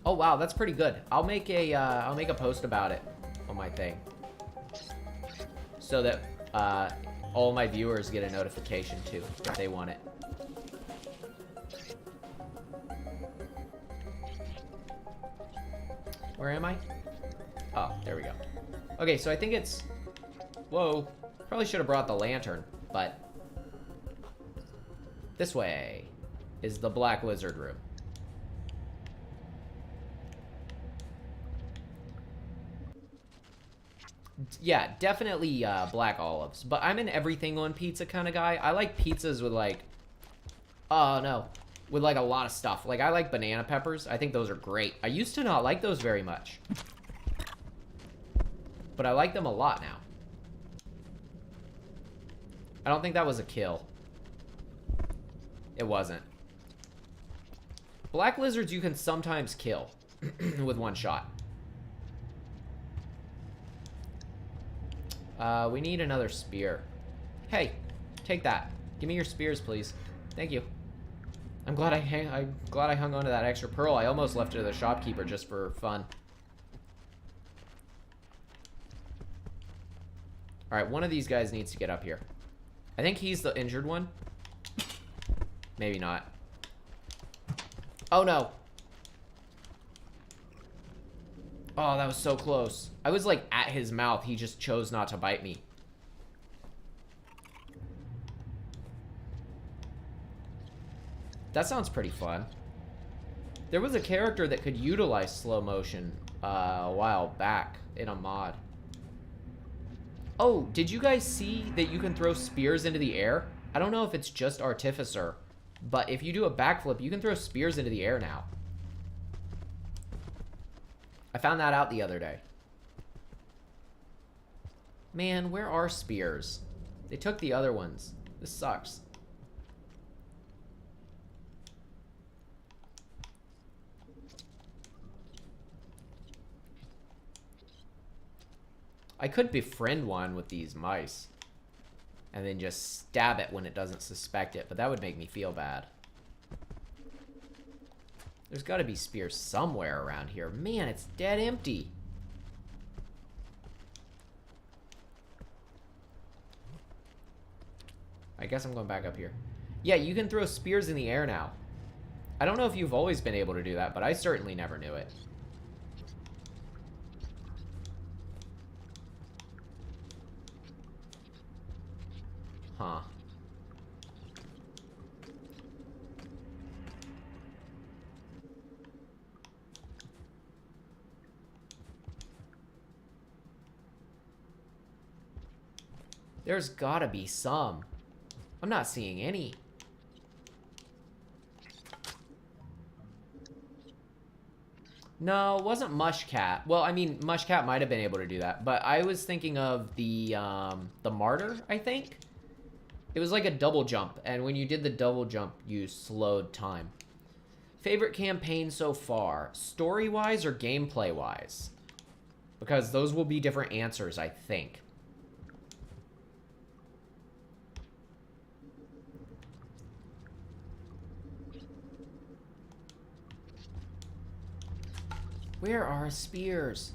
Oh wow, that's pretty good. I'll make a post about it on my thing, so that all my viewers get a notification too if they want it. Where am I? Oh, there we go. Okay, so I think it's... Whoa. Probably should have brought the lantern, but... This way is the Black Lizard room. Yeah, definitely black olives. But I'm an everything on pizza kind of guy. I like pizzas with like... Oh, no. With like a lot of stuff. Like, I like banana peppers. I think those are great. I used to not like those very much. But I like them a lot now. I don't think that was a kill. It wasn't. Black lizards you can sometimes kill with one shot. We need another spear. Hey, take that. Give me your spears, please. Thank you. I'm glad I hung on to that extra pearl. I almost left it to the shopkeeper just for fun. Alright, one of these guys needs to get up here. I think he's the injured one. Maybe not. Oh, no. Oh, that was so close. I was, like, at his mouth. He just chose not to bite me. That sounds pretty fun. There was a character that could utilize slow motion a while back in a mod. Oh, did you guys see that you can throw spears into the air? I don't know if it's just Artificer, but if you do a backflip, you can throw spears into the air now. I found that out the other day. Man, where are spears? They took the other ones. This sucks. I could befriend one with these mice and then just stab it when it doesn't suspect it, but that would make me feel bad. There's got to be spears somewhere around here. Man, it's dead empty. I guess I'm going back up here. Yeah, you can throw spears in the air now. I don't know if you've always been able to do that, but I certainly never knew it. Huh. There's gotta be some. I'm not seeing any. No, it wasn't Mushcat. Well, I mean, Mushcat might have been able to do that, but I was thinking of the Martyr, I think. It was like a double jump, and when you did the double jump, you slowed time. Favorite campaign so far, story-wise or gameplay-wise? Because those will be different answers, I think. Where are spears?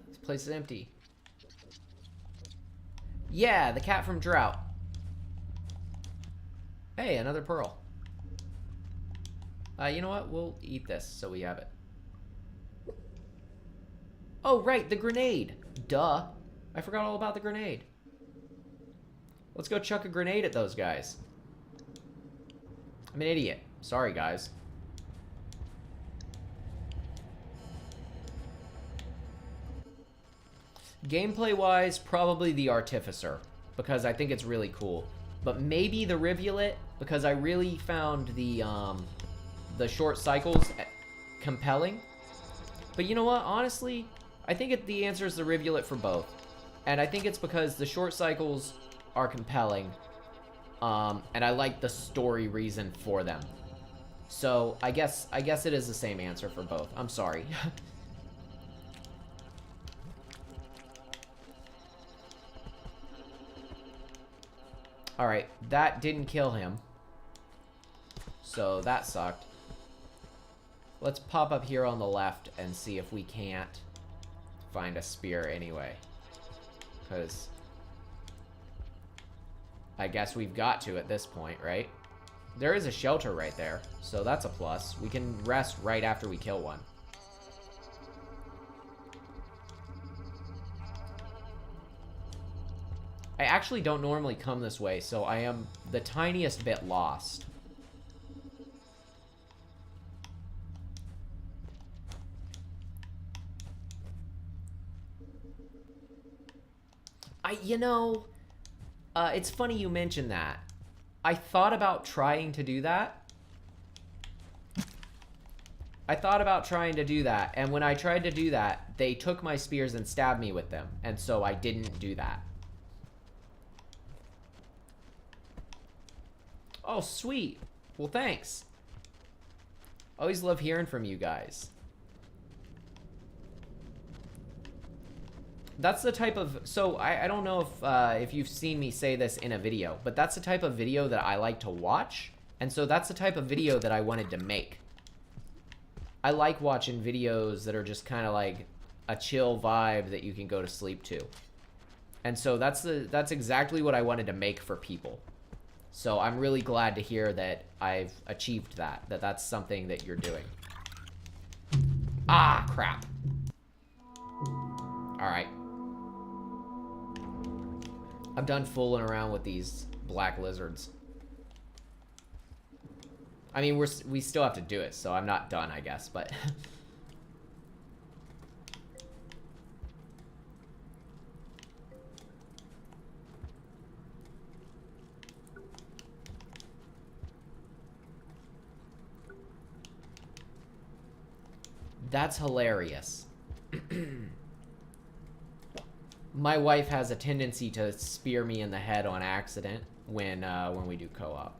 This place is empty. Yeah, the cat from Drought. Hey, another pearl. You know what? We'll eat this so we have it. Oh, right, the grenade. Duh. I forgot all about the grenade. Let's go chuck a grenade at those guys. I'm an idiot. Sorry, guys. Gameplay-wise, probably the Artificer, because I think it's really cool. But maybe the Rivulet, because I really found the short cycles compelling. But you know what? Honestly, I think the answer is the Rivulet for both. And I think it's because the short cycles are compelling, and I like the story reason for them. So I guess it is the same answer for both. I'm sorry. Alright, that didn't kill him. So that sucked. Let's pop up here on the left and see if we can't find a spear anyway. Because I guess we've got to at this point, right? There is a shelter right there, so that's a plus. We can rest right after we kill one. I actually don't normally come this way, so I am the tiniest bit lost. You know, it's funny you mentioned that. I thought about trying to do that. And when I tried to do that, they took my spears and stabbed me with them, and so I didn't do that. Oh, sweet. Well, thanks. Always love hearing from you guys. That's the type of... So, I don't know if you've seen me say this in a video, but that's the type of video that I like to watch, and so that's the type of video that I wanted to make. I like watching videos that are just kind of like a chill vibe that you can go to sleep to. And so that's exactly what I wanted to make for people. So I'm really glad to hear that I've achieved that. That's something that you're doing. Ah, crap. Alright. I'm done fooling around with these black lizards. I mean, we still have to do it, so I'm not done, I guess, but... That's hilarious. My wife has a tendency to spear me in the head on accident when we do co-op.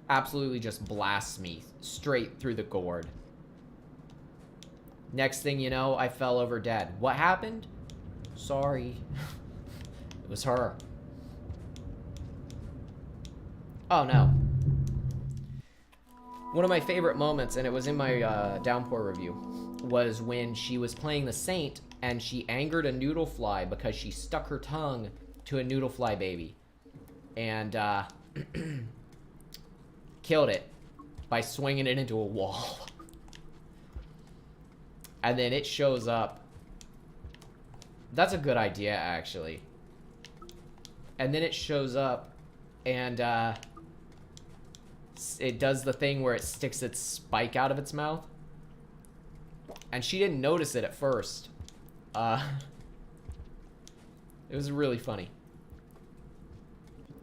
Absolutely just blasts me straight through the gourd. Next thing you know, I fell over dead. What happened? Sorry. It was her. Oh no. One of my favorite moments, and it was in my Downpour review, was when she was playing the Saint and she angered a noodlefly because she stuck her tongue to a noodlefly baby. And killed it by swinging it into a wall. And then it shows up That's a good idea, actually. And then it shows up, and it does the thing where it sticks its spike out of its mouth. And she didn't notice it at first. It was really funny.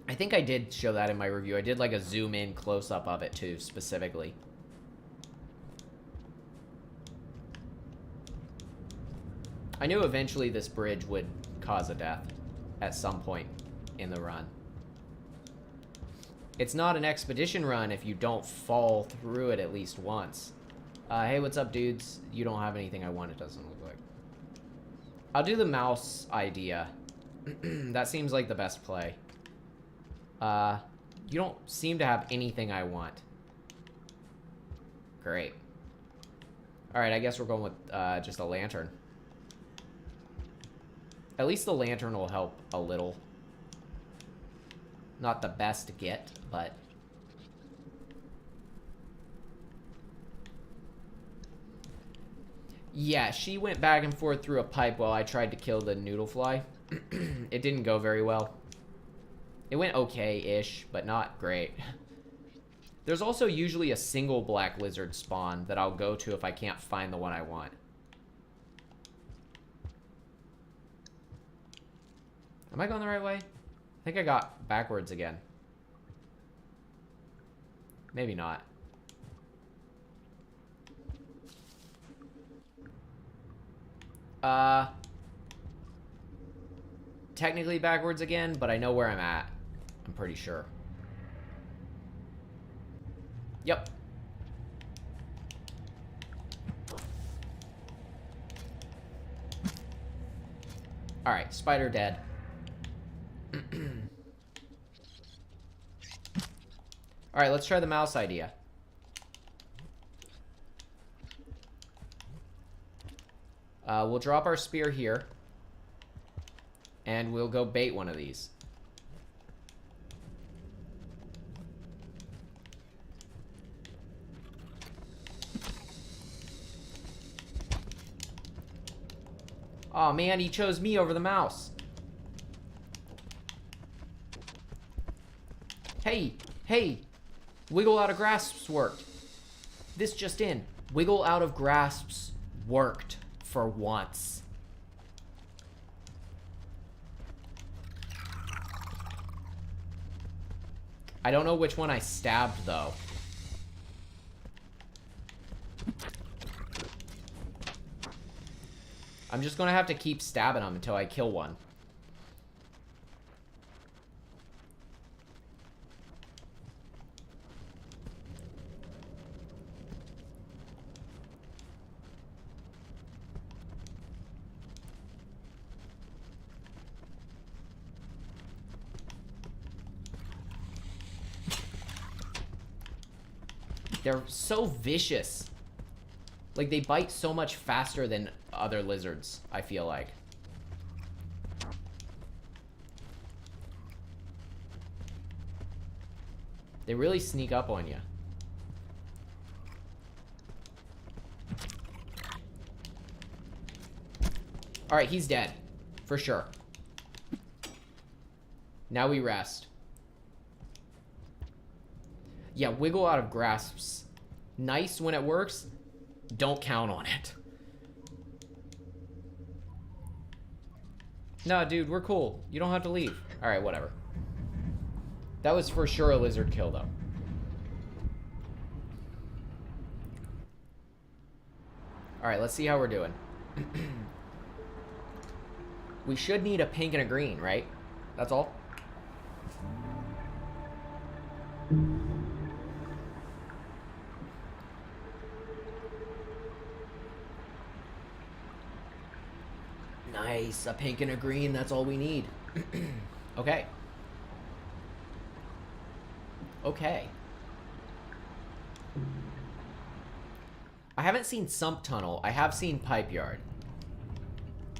I think I did show that in my review. I did like a zoom in close-up of it too, specifically. I knew eventually this bridge would cause a death at some point in the run. It's not an expedition run if you don't fall through it at least once. Hey, what's up, dudes? You don't have anything I want, it doesn't look like. I'll do the mouse idea. That seems like the best play. You don't seem to have anything I want. Great. Alright, I guess we're going with just a lantern. At least the lantern will help a little. Not the best to get, but... Yeah, she went back and forth through a pipe while I tried to kill the noodle fly. It didn't go very well. It went okay-ish, but not great. There's also usually a single black lizard spawn that I'll go to if I can't find the one I want. Am I going the right way? I think I got backwards again. Maybe not. Technically backwards again, but I know where I'm at. I'm pretty sure. Yep. Alright, spider dead. Alright, let's try the mouse idea. We'll drop our spear here. And we'll go bait one of these. Oh man, he chose me over the mouse. Hey, hey! Wiggle out of grasps worked. This just in. Wiggle out of grasps worked for once. I don't know which one I stabbed, though. I'm just gonna have to keep stabbing them until I kill one. They're so vicious. Like, they bite so much faster than other lizards, I feel like. They really sneak up on you. Alright, he's dead. For sure. Now we rest. Yeah, wiggle out of grasps. Nice when it works. Don't count on it. Nah, dude, we're cool. You don't have to leave. Alright, whatever. That was for sure a lizard kill, though. Alright, let's see how we're doing. We should need a pink and a green, right? That's all? Nice, a pink and a green, that's all we need. Okay. Okay. I haven't seen Sump Tunnel. I have seen Pipe Yard.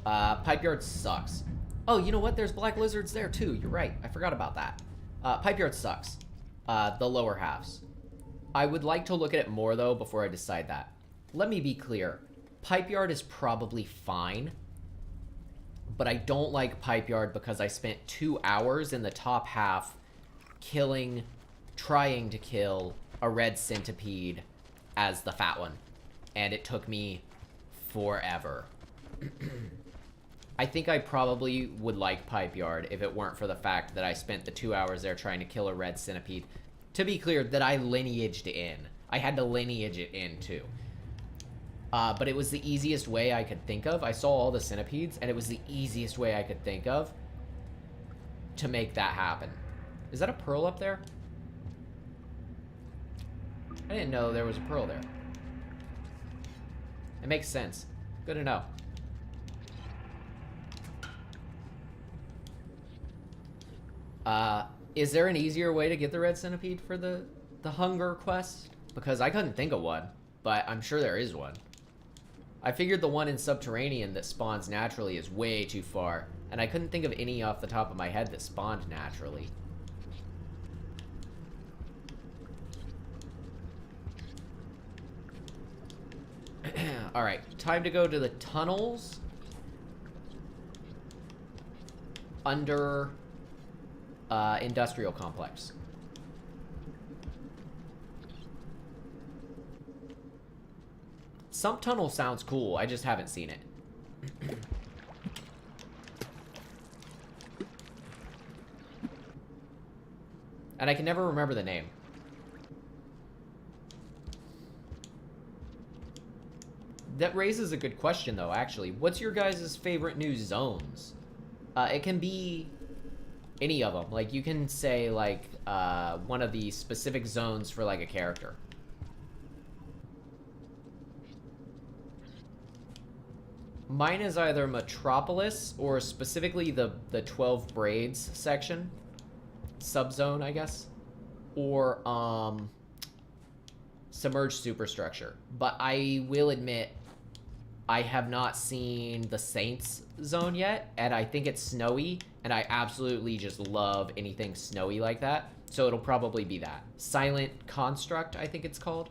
Pipe Yard sucks. Oh, you know what? There's black lizards there too. You're right. I forgot about that. Pipe Yard sucks. The lower halves. I would like to look at it more though before I decide that. Let me be clear. Pipe Yard is probably fine. But I don't like Pipe Yard because I spent 2 hours in the top half trying to kill a red centipede as the fat one. And it took me forever. I think I probably would like Pipe Yard if it weren't for the fact that I spent the 2 hours there trying to kill a red centipede. To be clear, that I lineaged in. I had to lineage it in, too. But it was the easiest way I could think of. I saw all the centipedes, and it was the easiest way I could think of to make that happen. Is that a pearl up there? I didn't know there was a pearl there. It makes sense. Good to know. Is there an easier way to get the red centipede for the hunger quest? Because I couldn't think of one, but I'm sure there is one. I figured the one in Subterranean that spawns naturally is way too far, and I couldn't think of any off the top of my head that spawned naturally. Alright, time to go to the tunnels under Industrial Complex. Sump Tunnel sounds cool, I just haven't seen it. And I can never remember the name. That raises a good question, though, actually. What's your guys' favorite new zones? It can be any of them. Like, you can say, like, one of the specific zones for, like, a character. Mine is either Metropolis or specifically the 12 Braids section. Subzone, I guess. Or, Submerged Superstructure. But I will admit, I have not seen the Saints zone yet, and I think it's snowy, and I absolutely just love anything snowy like that. So it'll probably be that. Silent Construct, I think it's called.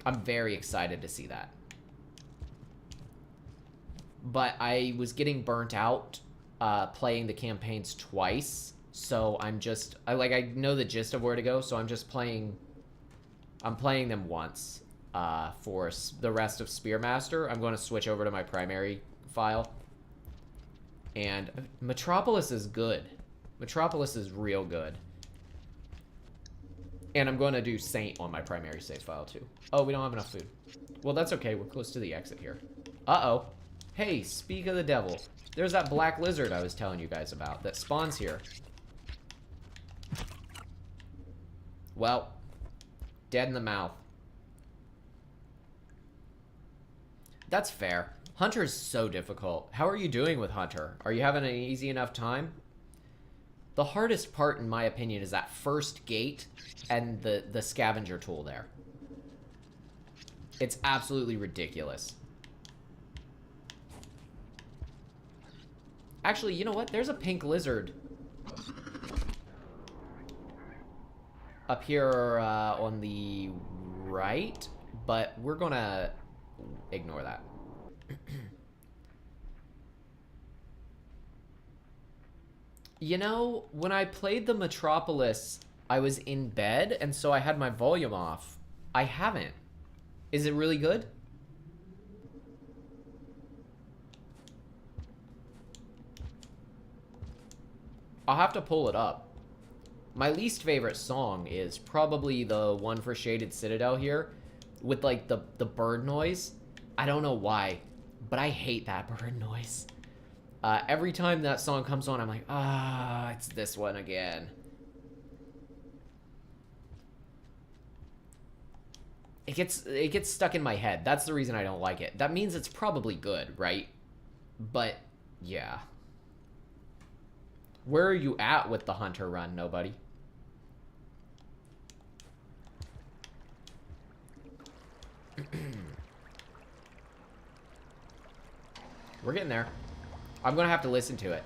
I'm very excited to see that. But I was getting burnt out playing the campaigns twice, so I know the gist of where to go, so I'm playing them once for the rest of Spearmaster. I'm going to switch over to my primary file. And Metropolis is good. Metropolis is real good. And I'm going to do Saint on my primary save file, too. Oh, we don't have enough food. Well, that's okay. We're close to the exit here. Uh-oh. Hey, speak of the devil. There's that black lizard I was telling you guys about that spawns here. Well, dead in the mouth. That's fair. Hunter's so difficult. How are you doing with Hunter? Are you having an easy enough time? The hardest part, in my opinion, is that first gate and the scavenger tool there. It's absolutely ridiculous. Actually, you know what? There's a pink lizard up here on the right, but we're gonna ignore that. You know, when I played the Metropolis, I was in bed, and so I had my volume off. I haven't. Is it really good? I'll have to pull it up. My least favorite song is probably the one for Shaded Citadel here, with like the bird noise. I don't know why, but I hate that bird noise. Every time that song comes on, I'm like, it's this one again. It gets stuck in my head. That's the reason I don't like it. That means it's probably good, right? But yeah. Where are you at with the Hunter run, nobody? We're getting there. I'm gonna have to listen to it.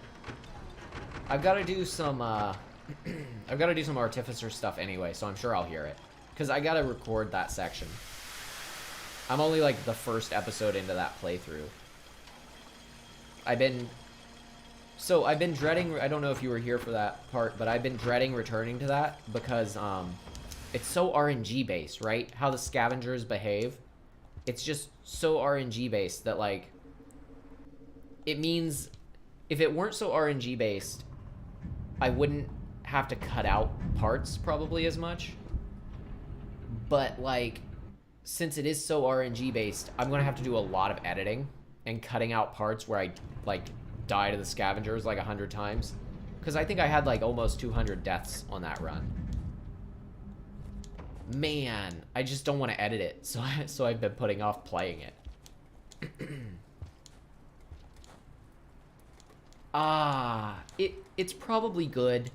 I've got to do some I've got to do some Artificer stuff anyway, so I'm sure I'll hear it. Because I gotta record that section. I'm only like the first episode into that playthrough. So I've been dreading, I don't know if you were here for that part, but I've been dreading returning to that because it's so RNG based, right? How the scavengers behave. It's just so RNG based that, like, it means if it weren't so RNG based, I wouldn't have to cut out parts probably as much. But, like, since it is so RNG based, I'm gonna have to do a lot of editing and cutting out parts where I, like, die to the scavengers like 100 times, because I think I had like almost 200 deaths on that run. Man, I just don't want to edit it, so I've been putting off playing it. It's probably good.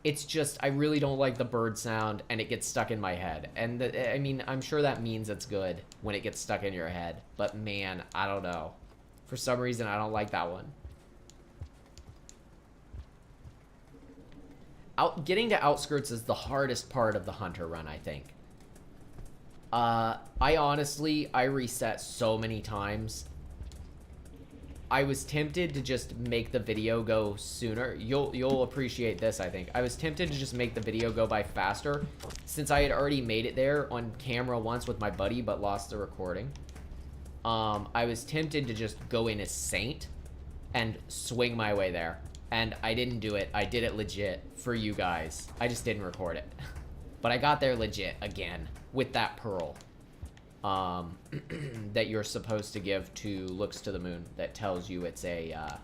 It's just I really don't like the bird sound and it gets stuck in my head. And I mean, I'm sure that means it's good when it gets stuck in your head, but man, I don't know. For some reason, I don't like that one. Getting to outskirts is the hardest part of the hunter run, I think. I reset so many times. I was tempted to just make the video go sooner. You'll appreciate this, I think. I was tempted to just make the video go by faster, since I had already made it there on camera once with my buddy, but lost the recording. I was tempted to just go in as Saint and swing my way there. And I didn't do it. I did it legit for you guys. I just didn't record it. But I got there legit again with that pearl that you're supposed to give to Looks to the Moon that tells you it's a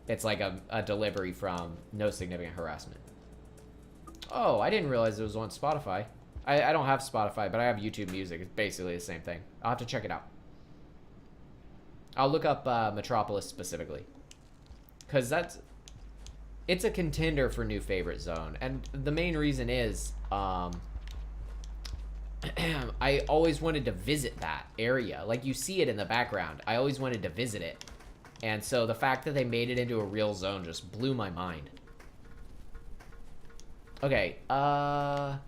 it's like a delivery from No Significant Harassment. Oh, I didn't realize it was on Spotify. I don't have Spotify, but I have YouTube Music. It's basically the same thing. I'll have to check it out. I'll look up Metropolis specifically. Because it's a contender for new favorite zone. And the main reason is, I always wanted to visit that area. Like, you see it in the background. I always wanted to visit it. And so the fact that they made it into a real zone just blew my mind. Okay, I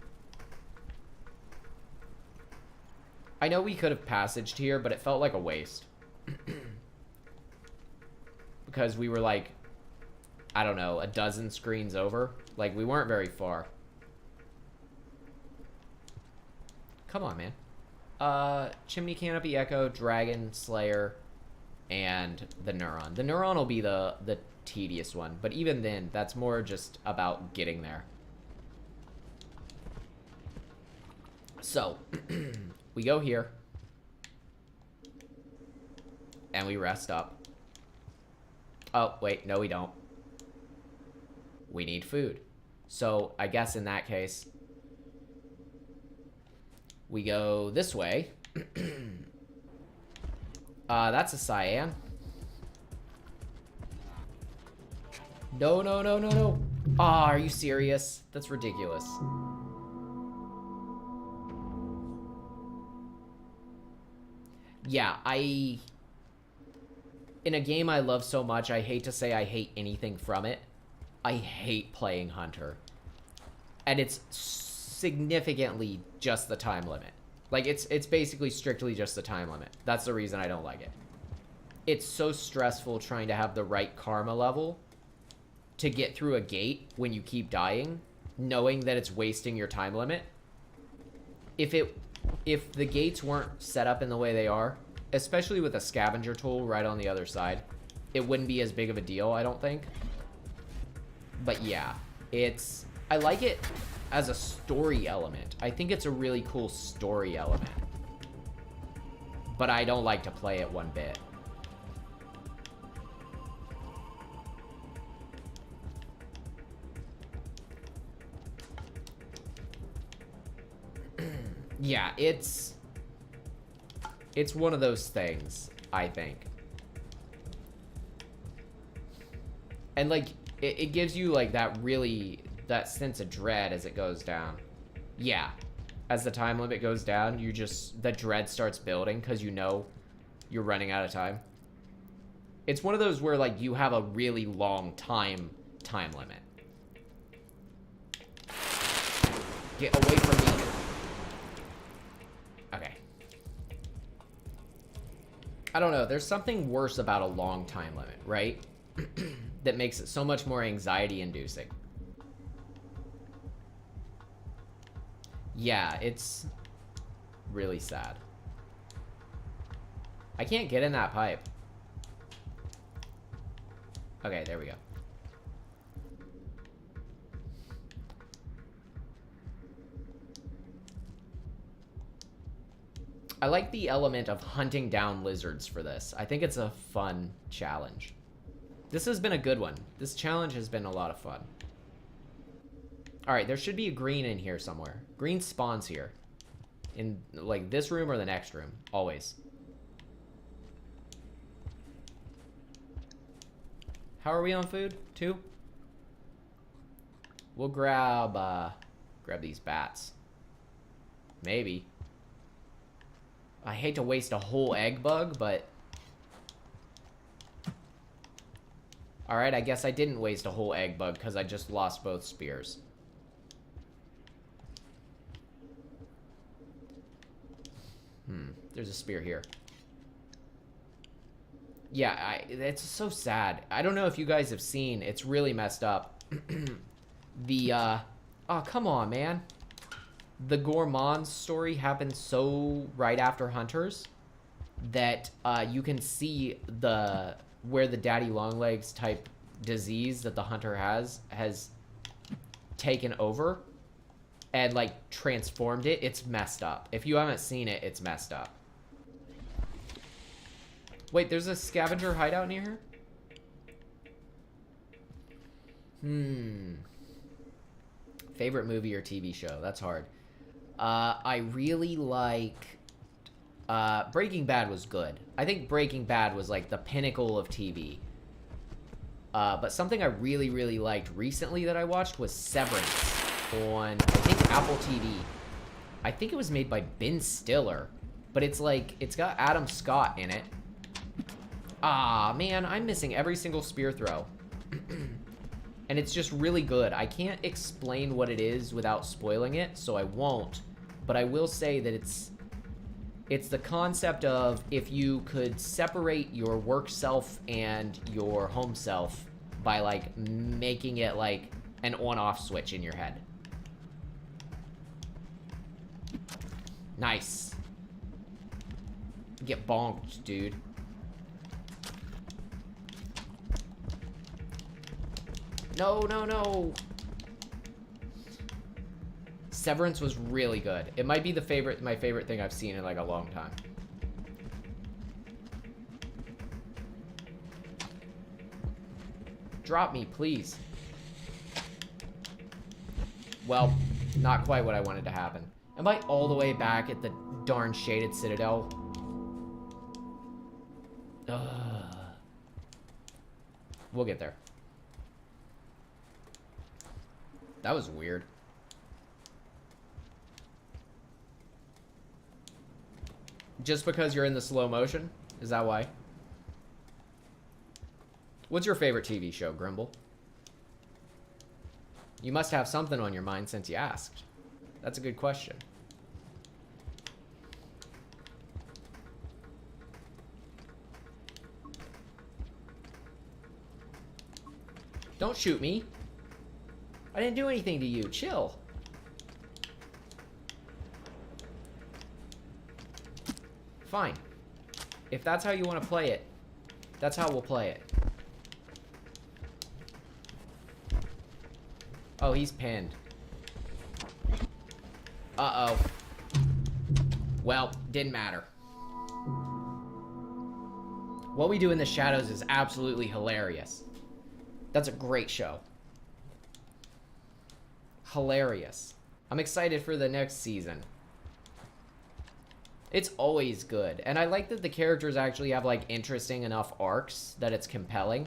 know we could have passaged here, but it felt like a waste. Because we were like, I don't know, a dozen screens over. Like, we weren't very far. Come on, man. Chimney Canopy, Echo, Dragon, Slayer, and the Neuron. The Neuron will be the tedious one, but even then, that's more just about getting there. So, we go here. And we rest up. Oh, wait, no we don't. We need food. So, I guess in that case, we go this way. That's a cyan. No, no, no, no, no. Ah, are you serious? That's ridiculous. Yeah, in a game I love so much, I hate to say I hate anything from it. I hate playing Hunter. And it's significantly just the time limit. Like, it's basically strictly just the time limit. That's the reason I don't like it. It's so stressful trying to have the right karma level to get through a gate when you keep dying, knowing that it's wasting your time limit. If the gates weren't set up in the way they are, especially with a scavenger tool right on the other side, it wouldn't be as big of a deal, I don't think. But yeah, I like it as a story element. I think it's a really cool story element. But I don't like to play it one bit. Yeah, it's one of those things, I think. And, like, it gives you, like, that sense of dread as it goes down. Yeah. As the time limit goes down, the dread starts building because you know you're running out of time. It's one of those where, like, you have a really long time limit. Get away from me. Okay. I don't know. There's something worse about a long time limit, right? That makes it so much more anxiety inducing. Yeah, it's really sad. I can't get in that pipe. Okay, there we go. I like the element of hunting down lizards for this. I think it's a fun challenge. This has been a good one. This challenge has been a lot of fun. Alright, there should be a green in here somewhere. Green spawns here. In, like, this room or the next room. Always. How are we on food? 2? We'll grab these bats. Maybe. I hate to waste a whole egg bug, but... Alright, I guess I didn't waste a whole egg bug because I just lost both spears. There's a spear here. Yeah, it's so sad. I don't know if you guys have seen. It's really messed up. Oh, come on, man. The Gourmand's story happened so right after Hunters that you can see where the daddy longlegs type disease that the hunter has taken over and like transformed it. It's messed up. If you haven't seen it, it's messed up. Wait, there's a scavenger hideout near here? Favorite movie or TV show? That's hard. I really like... Breaking Bad was good. I think Breaking Bad was like the pinnacle of TV. But something I really, really liked recently that I watched was Severance on, I think, Apple TV. I think it was made by Ben Stiller. But it's like, it's got Adam Scott in it. Ah, man, I'm missing every single spear throw. And it's just really good. I can't explain what it is without spoiling it, so I won't. But I will say that it's the concept of if you could separate your work self and your home self by, like, making it, like, an on-off switch in your head. Nice. Get bonked, dude. No, no, no. Severance was really good. It might be my favorite thing I've seen in like a long time. Drop me, please. Well, not quite what I wanted to happen. Am I all the way back at the darn shaded citadel? Ugh. We'll get there. That was weird. Just because you're in the slow motion? Is that why? What's your favorite TV show, Grimble? You must have something on your mind since you asked. That's a good question. Don't shoot me. I didn't do anything to you. Chill. Fine. If that's how you want to play it, that's how we'll play it. Oh, he's pinned. Uh-oh. Well, didn't matter. What We Do in the Shadows is absolutely hilarious. That's a great show. Hilarious. I'm excited for the next season. It's always good. And I like that the characters actually have, like, interesting enough arcs that it's compelling.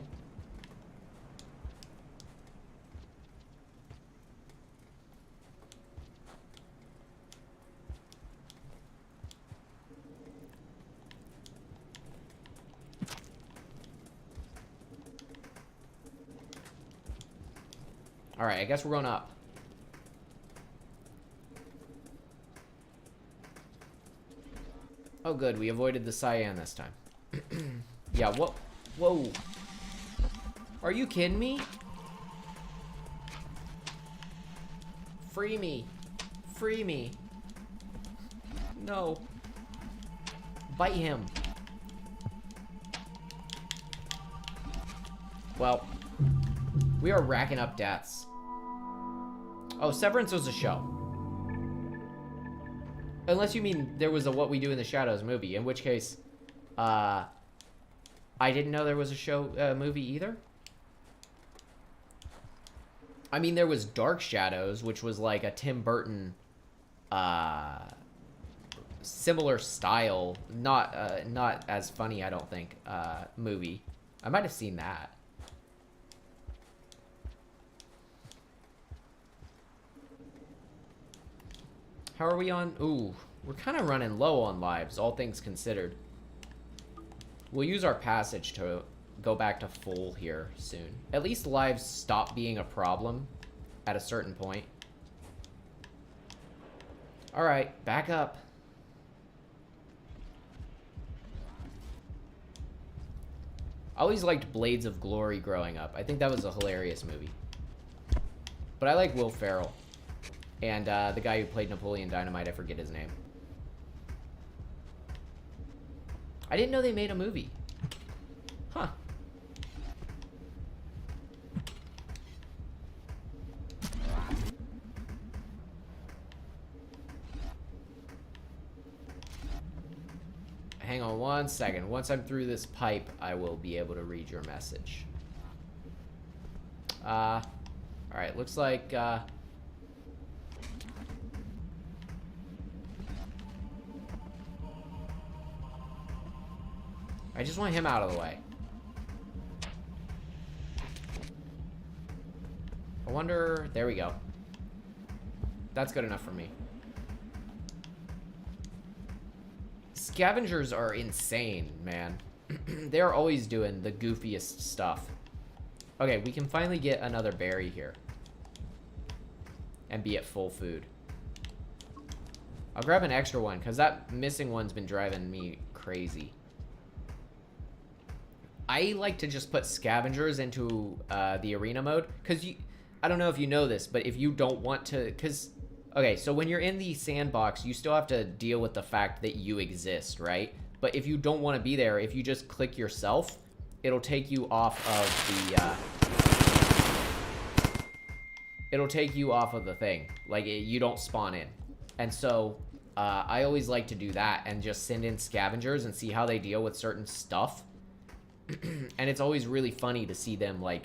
Alright, I guess we're going up. Oh good, we avoided the cyan this time. Yeah, what? Whoa. Are you kidding me? Free me. Free me. No. Bite him. Well, we are racking up deaths. Oh, Severance was a show. Unless you mean there was a What We Do in the Shadows movie, in which case, I didn't know there was a show movie either. I mean, there was Dark Shadows, which was like a Tim Burton, similar style, not as funny, I don't think, movie. I might have seen that. How are we on? Ooh, we're kind of running low on lives, all things considered. We'll use our passage to go back to full here soon. At least lives stop being a problem at a certain point. All right, back up. I always liked Blades of Glory growing up. I think that was a hilarious movie. But I like Will Ferrell. And the guy who played Napoleon Dynamite, I forget his name. I didn't know they made a movie. Huh. Hang on one second. Once I'm through this pipe, I will be able to read your message. Alright, looks like, I just want him out of the way. I wonder... There we go. That's good enough for me. Scavengers are insane, man. They're always doing the goofiest stuff. Okay, we can finally get another berry here. And be at full food. I'll grab an extra one, because that missing one's been driving me crazy. I like to just put scavengers into the arena mode, because I don't know if you know this, but if you don't want to, because, okay, so when you're in the sandbox, you still have to deal with the fact that you exist, right? But if you don't want to be there, if you just click yourself, it'll take you off of the thing. Like, you don't spawn in. And so, I always like to do that and just send in scavengers and see how they deal with certain stuff. And it's always really funny to see them, like,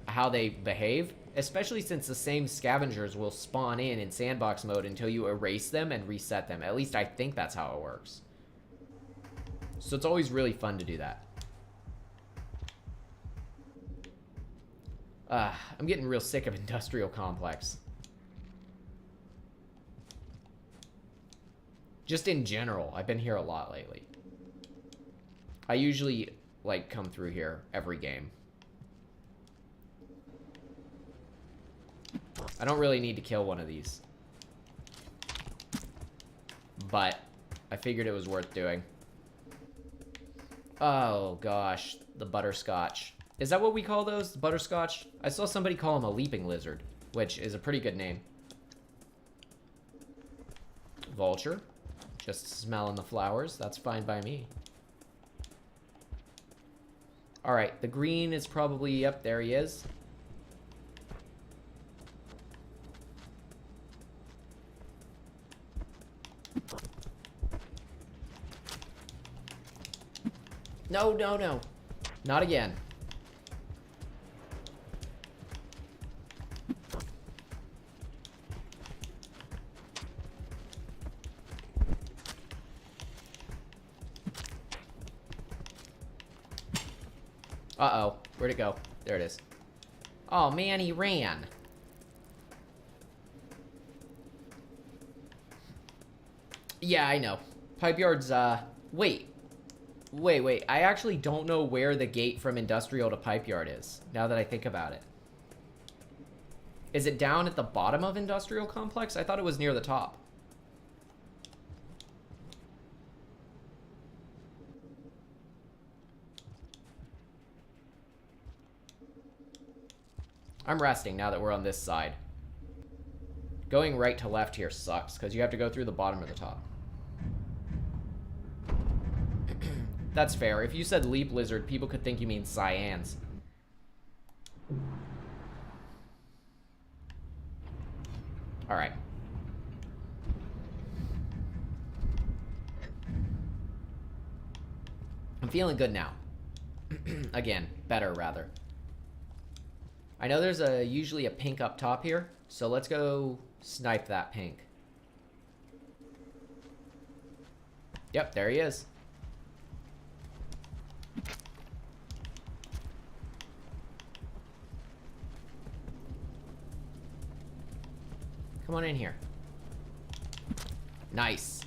how they behave, especially since the same scavengers will spawn in sandbox mode until you erase them and reset them. At least I think that's how it works. So it's always really fun to do that. I'm getting real sick of Industrial Complex. Just in general, I've been here a lot lately. I usually, like, come through here every game. I don't really need to kill one of these. But I figured it was worth doing. Oh, gosh. The butterscotch. Is that what we call those? Butterscotch? I saw somebody call them a leaping lizard, which is a pretty good name. Vulture. Just smelling the flowers. That's fine by me. Alright, the green is probably... Yep, there he is. No, no, no. Not again. Uh-oh. Where'd it go? There it is. Oh, man, he ran. Yeah, I know. Pipe Yard's, Wait. Wait. I actually don't know where the gate from Industrial to Pipe Yard is, now that I think about it. Is it down at the bottom of Industrial Complex? I thought it was near the top. I'm resting now that we're on this side. Going right to left here sucks, because you have to go through the bottom or the top. That's fair. If you said leap lizard, people could think you mean cyans. Alright. I'm feeling good now. Again, better, rather. I know there's usually a pink up top here, so let's go snipe that pink. Yep, there he is. Come on in here. Nice.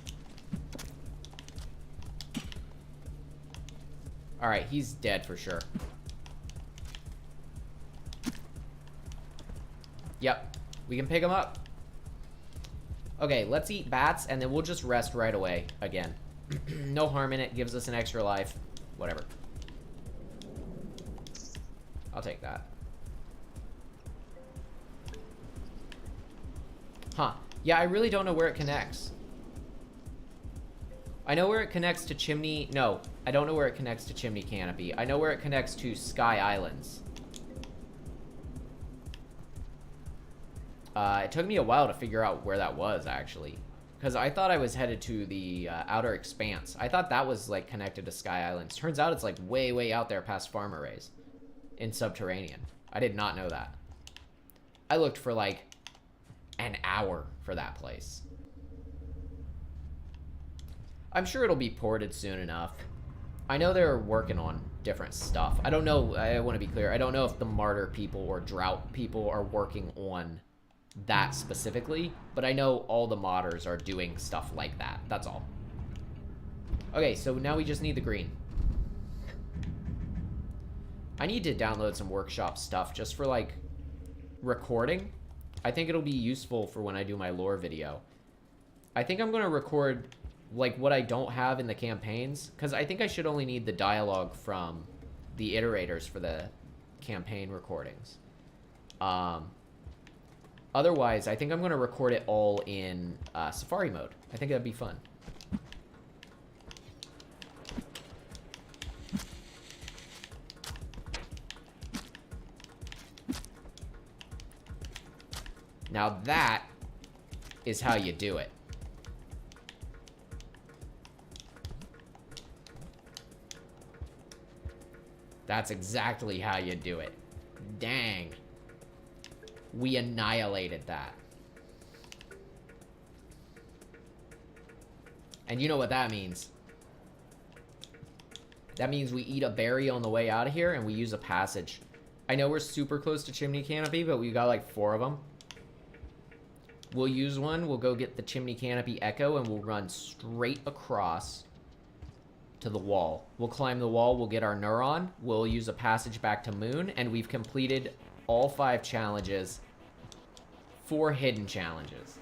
Alright, he's dead for sure. Yep, we can pick him up. Okay, let's eat bats, and then we'll just rest right away again. No harm in it, gives us an extra life. Whatever. I'll take that. Huh. Yeah, I really don't know where it connects. I know where it connects to Chimney... No, I don't know where it connects to Chimney Canopy. I know where it connects to Sky Islands. It took me a while to figure out where that was, actually. Because I thought I was headed to the Outer Expanse. I thought that was, like, connected to Sky Islands. Turns out it's, like, way, way out there past Farm Arrays. In Subterranean. I did not know that. I looked for, like, an hour for that place. I'm sure it'll be ported soon enough. I know they're working on different stuff. I don't know, I want to be clear, I don't know if the Martyr people or Drought people are working on that specifically, but I know all the modders are doing stuff like that. That's all. Okay, so now we just need the green. I need to download some workshop stuff just for, like, recording. I think it'll be useful for when I do my lore video. I think I'm going to record, like, what I don't have in the campaigns, because I think I should only need the dialogue from the iterators for the campaign recordings. Otherwise, I think I'm going to record it all in Safari mode. I think that'd be fun. Now that is how you do it. That's exactly how you do it. Dang. We annihilated that. And you know what that means. That means we eat a berry on the way out of here and we use a passage. I know we're super close to Chimney Canopy, but we got like 4 of them. We'll use one, we'll go get the Chimney Canopy Echo, and we'll run straight across to the wall. We'll climb the wall, we'll get our Neuron, we'll use a passage back to Moon, and we've completed all 5 challenges. 4 hidden challenges.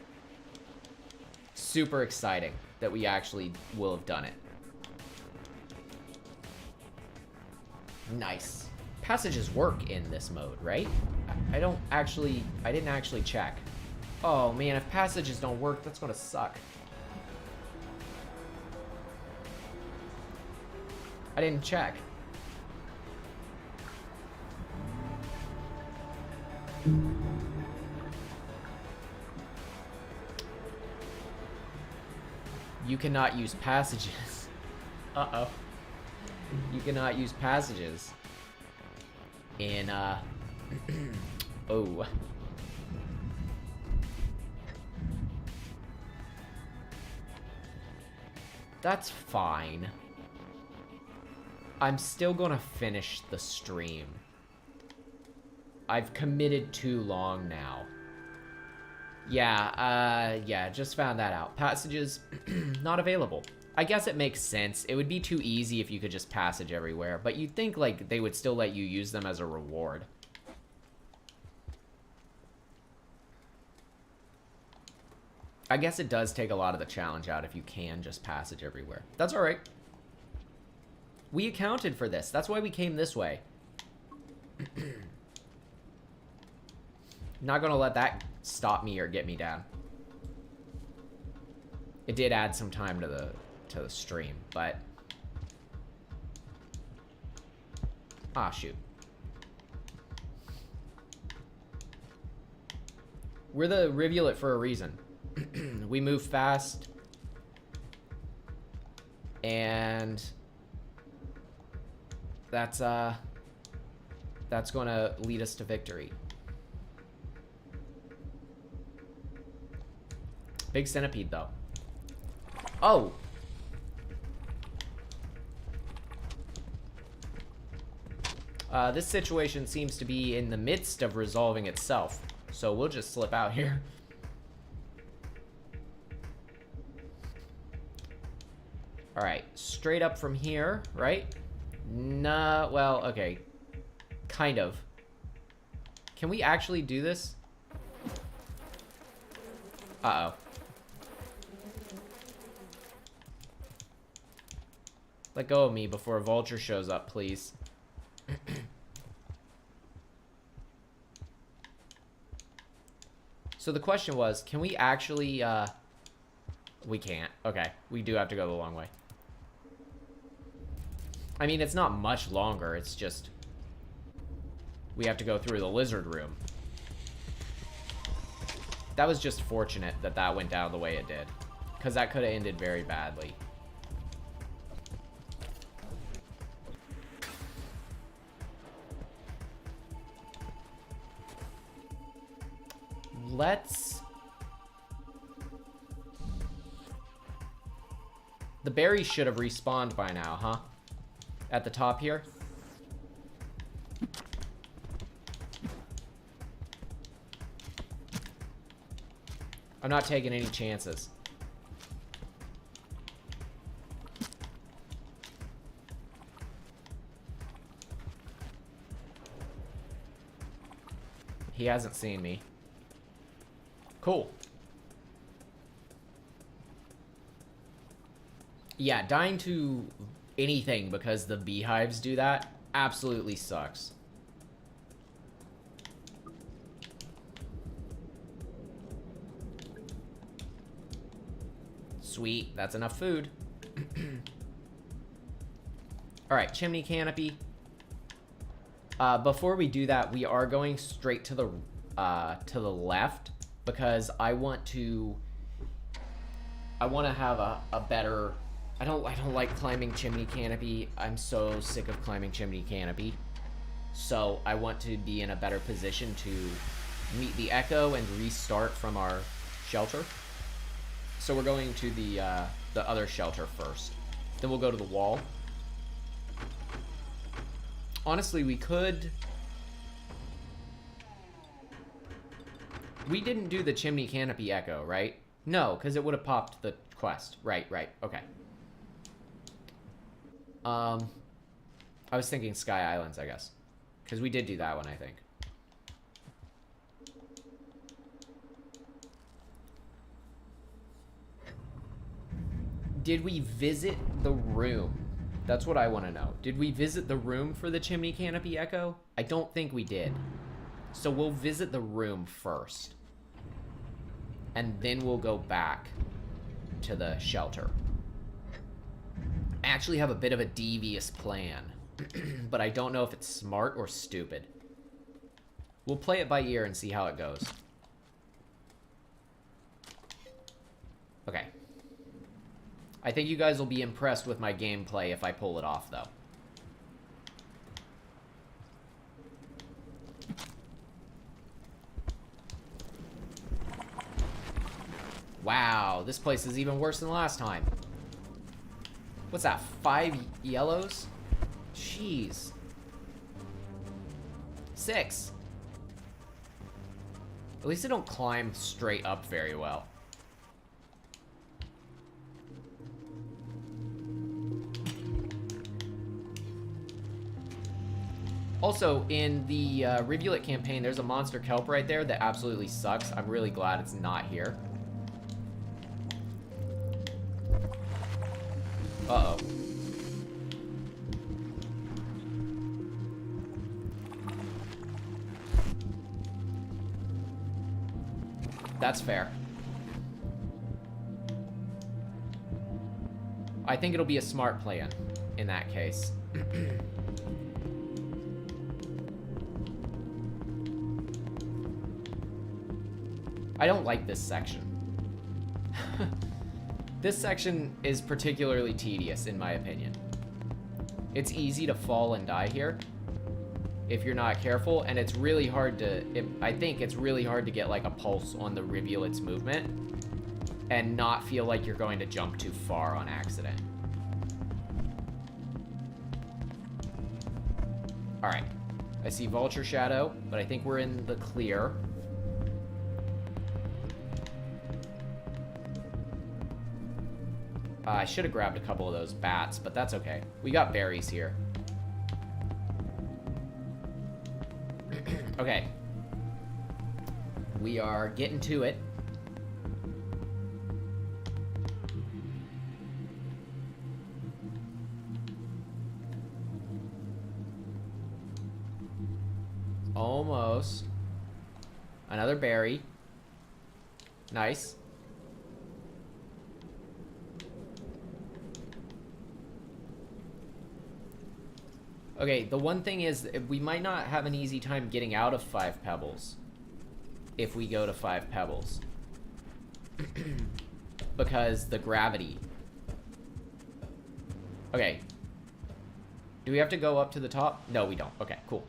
Super exciting that we actually will have done it. Nice. Passages work in this mode, right? I didn't actually check. Oh man, if passages don't work, that's gonna suck. I didn't check. You cannot use passages. Uh-oh. You cannot use passages in, oh. That's fine. I'm still gonna finish the stream. I've committed too long now. Yeah, just found that out. Passages, not available. I guess it makes sense. It would be too easy if you could just passage everywhere, but you'd think, like, they would still let you use them as a reward. I guess it does take a lot of the challenge out if you can just passage everywhere. That's alright. We accounted for this. That's why we came this way. Not gonna let that stop me or get me down. It did add some time to the stream, but shoot. We're the Rivulet for a reason. We move fast. And that's gonna lead us to victory. Big centipede though. Oh! This situation seems to be in the midst of resolving itself. So we'll just slip out here. Alright, straight up from here, right? Nah, well, okay. Kind of. Can we actually do this? Uh-oh. Let go of me before a vulture shows up, please. So the question was, can we actually, we can't. Okay, we do have to go the long way. I mean, it's not much longer, it's just we have to go through the lizard room. That was just fortunate that that went down the way it did, because that could have ended very badly. Let's... The berries should have respawned by now, huh? At the top here. I'm not taking any chances. He hasn't seen me. Cool. Yeah, dying to anything because the beehives do that absolutely sucks. Sweet, that's enough food. Alright, chimney canopy. Before we do that, we are going straight to the left because I want to have a better... I don't like climbing chimney canopy. I'm so sick of climbing chimney canopy. So I want to be in a better position to meet the echo and restart from our shelter. So we're going to the other shelter first. Then we'll go to the wall. Honestly, we could... We didn't do the chimney canopy echo, right? No, because it would have popped the quest. Right, okay. I was thinking Sky Islands, I guess. Because we did do that one, I think. Did we visit the room? That's what I want to know. Did we visit the room for the chimney canopy echo? I don't think we did. So we'll visit the room first. And then we'll go back to the shelter. I actually have a bit of a devious plan. But I don't know if it's smart or stupid. We'll play it by ear and see how it goes. Okay. I think you guys will be impressed with my gameplay if I pull it off, though. Wow, this place is even worse than last time. What's that, 5 yellows? Jeez. 6. At least I don't climb straight up very well. Also, in the Rivulet campaign, there's a monster kelp right there that absolutely sucks. I'm really glad it's not here. Uh-oh. That's fair. I think it'll be a smart plan in that case. I don't like this section. This section is particularly tedious, in my opinion. It's easy to fall and die here if you're not careful, and it's really hard to... I think it's really hard to get, like, a pulse on the Rivulet's movement and not feel like you're going to jump too far on accident. Alright. I see Vulture Shadow, but I think we're in the clear. I should have grabbed a couple of those bats, but that's okay. We got berries here. Okay. We are getting to it. Almost. Another berry. Nice. Okay, the one thing is, we might not have an easy time getting out of 5 Pebbles if we go to 5 Pebbles. Because the gravity. Okay. Do we have to go up to the top? No, we don't. Okay, cool.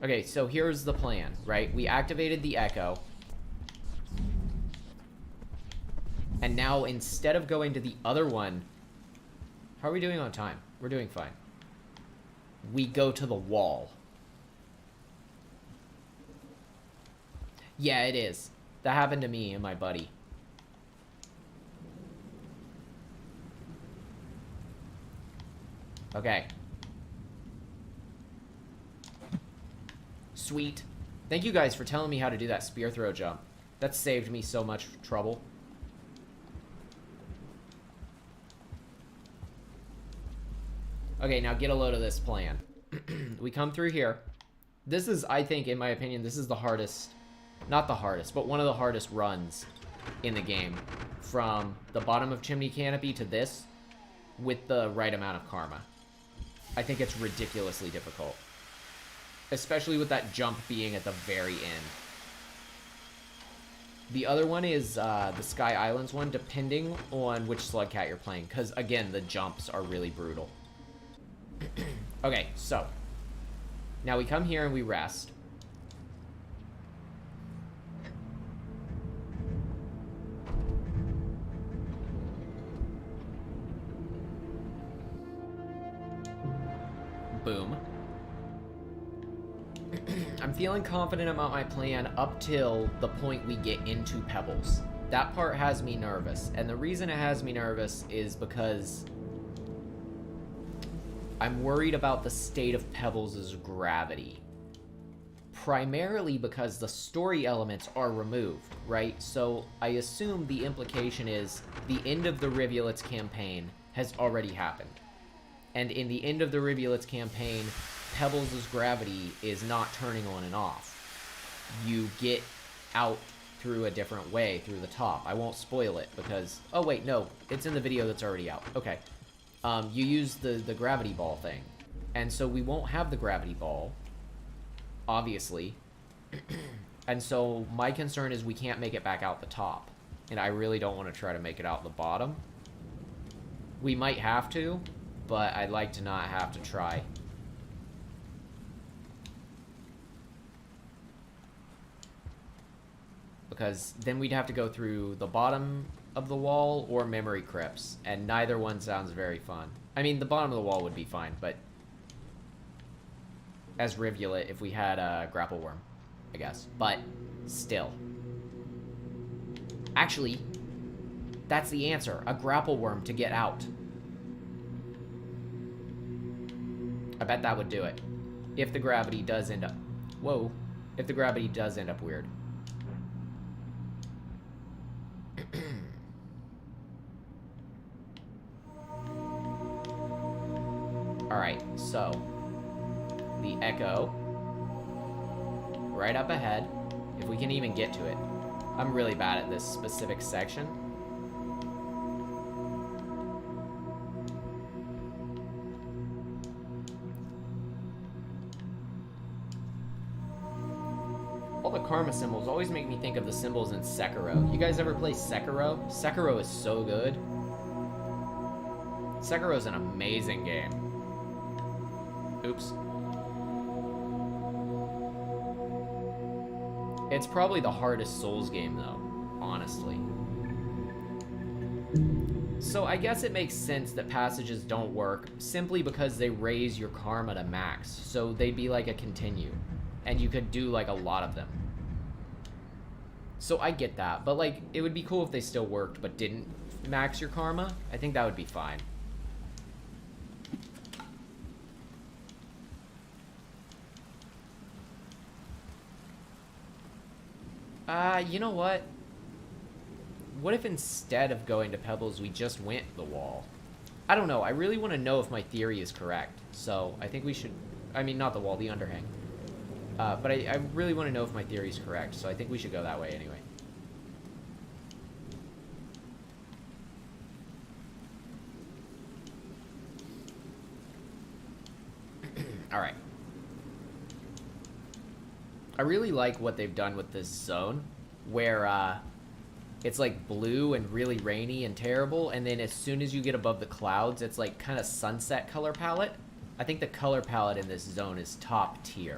Okay, so here's the plan, right? We activated the Echo. And now, instead of going to the other one... How are we doing on time? We're doing fine. We go to the wall. Yeah, it is. That happened to me and my buddy. Okay. Sweet. Thank you guys for telling me how to do that spear throw jump. That saved me so much trouble. Okay, now get a load of this plan. We come through here. This is, I think, in my opinion, this is the hardest... Not the hardest, but one of the hardest runs in the game. From the bottom of Chimney Canopy to this, with the right amount of karma. I think it's ridiculously difficult. Especially with that jump being at the very end. The other one is the Sky Islands one, depending on which Slug Cat you're playing. Because, again, the jumps are really brutal. Okay, so now we come here and we rest. Boom. I'm feeling confident about my plan up till the point we get into Pebbles. That part has me nervous, and the reason it has me nervous is because I'm worried about the state of Pebbles' gravity. Primarily because the story elements are removed, right? So I assume the implication is the end of the Rivulet's campaign has already happened. And in the end of the Rivulet's campaign, Pebbles' gravity is not turning on and off. You get out through a different way, through the top. I won't spoil it because... Oh, wait, no. It's in the video that's already out. Okay. You use the gravity ball thing. And so we won't have the gravity ball, obviously. And so my concern is we can't make it back out the top. And I really don't want to try to make it out the bottom. We might have to, but I'd like to not have to try. Because then we'd have to go through the bottom of the wall or memory crypts, and neither one sounds very fun. I mean, the bottom of the wall would be fine, but as Rivulet, if we had a grapple worm, I guess. But still. Actually, that's the answer. A grapple worm to get out. I bet that would do it. If the gravity does end up... Whoa. If the gravity does end up weird. Alright, so the Echo right up ahead, if we can even get to it. I'm really bad at this specific section. All the karma symbols always make me think of the symbols in Sekiro. You guys ever play Sekiro? Sekiro is so good. Sekiro is an amazing game. Oops. It's probably the hardest Souls game, though, honestly. So I guess it makes sense that passages don't work simply because they raise your karma to max. So they'd be like a continue. And you could do like a lot of them. So I get that. But like, it would be cool if they still worked but didn't max your karma. I think that would be fine. You know what? What if instead of going to Pebbles, we just went the wall? I don't know. I really want to know if my theory is correct. So I think we should... I mean, not the wall, the underhang. But I really want to know if my theory is correct. So I think we should go that way anyway. Alright. I really like what they've done with this zone, where it's like blue and really rainy and terrible, and then as soon as you get above the clouds, it's like kind of sunset color palette. I think the color palette in this zone is top tier.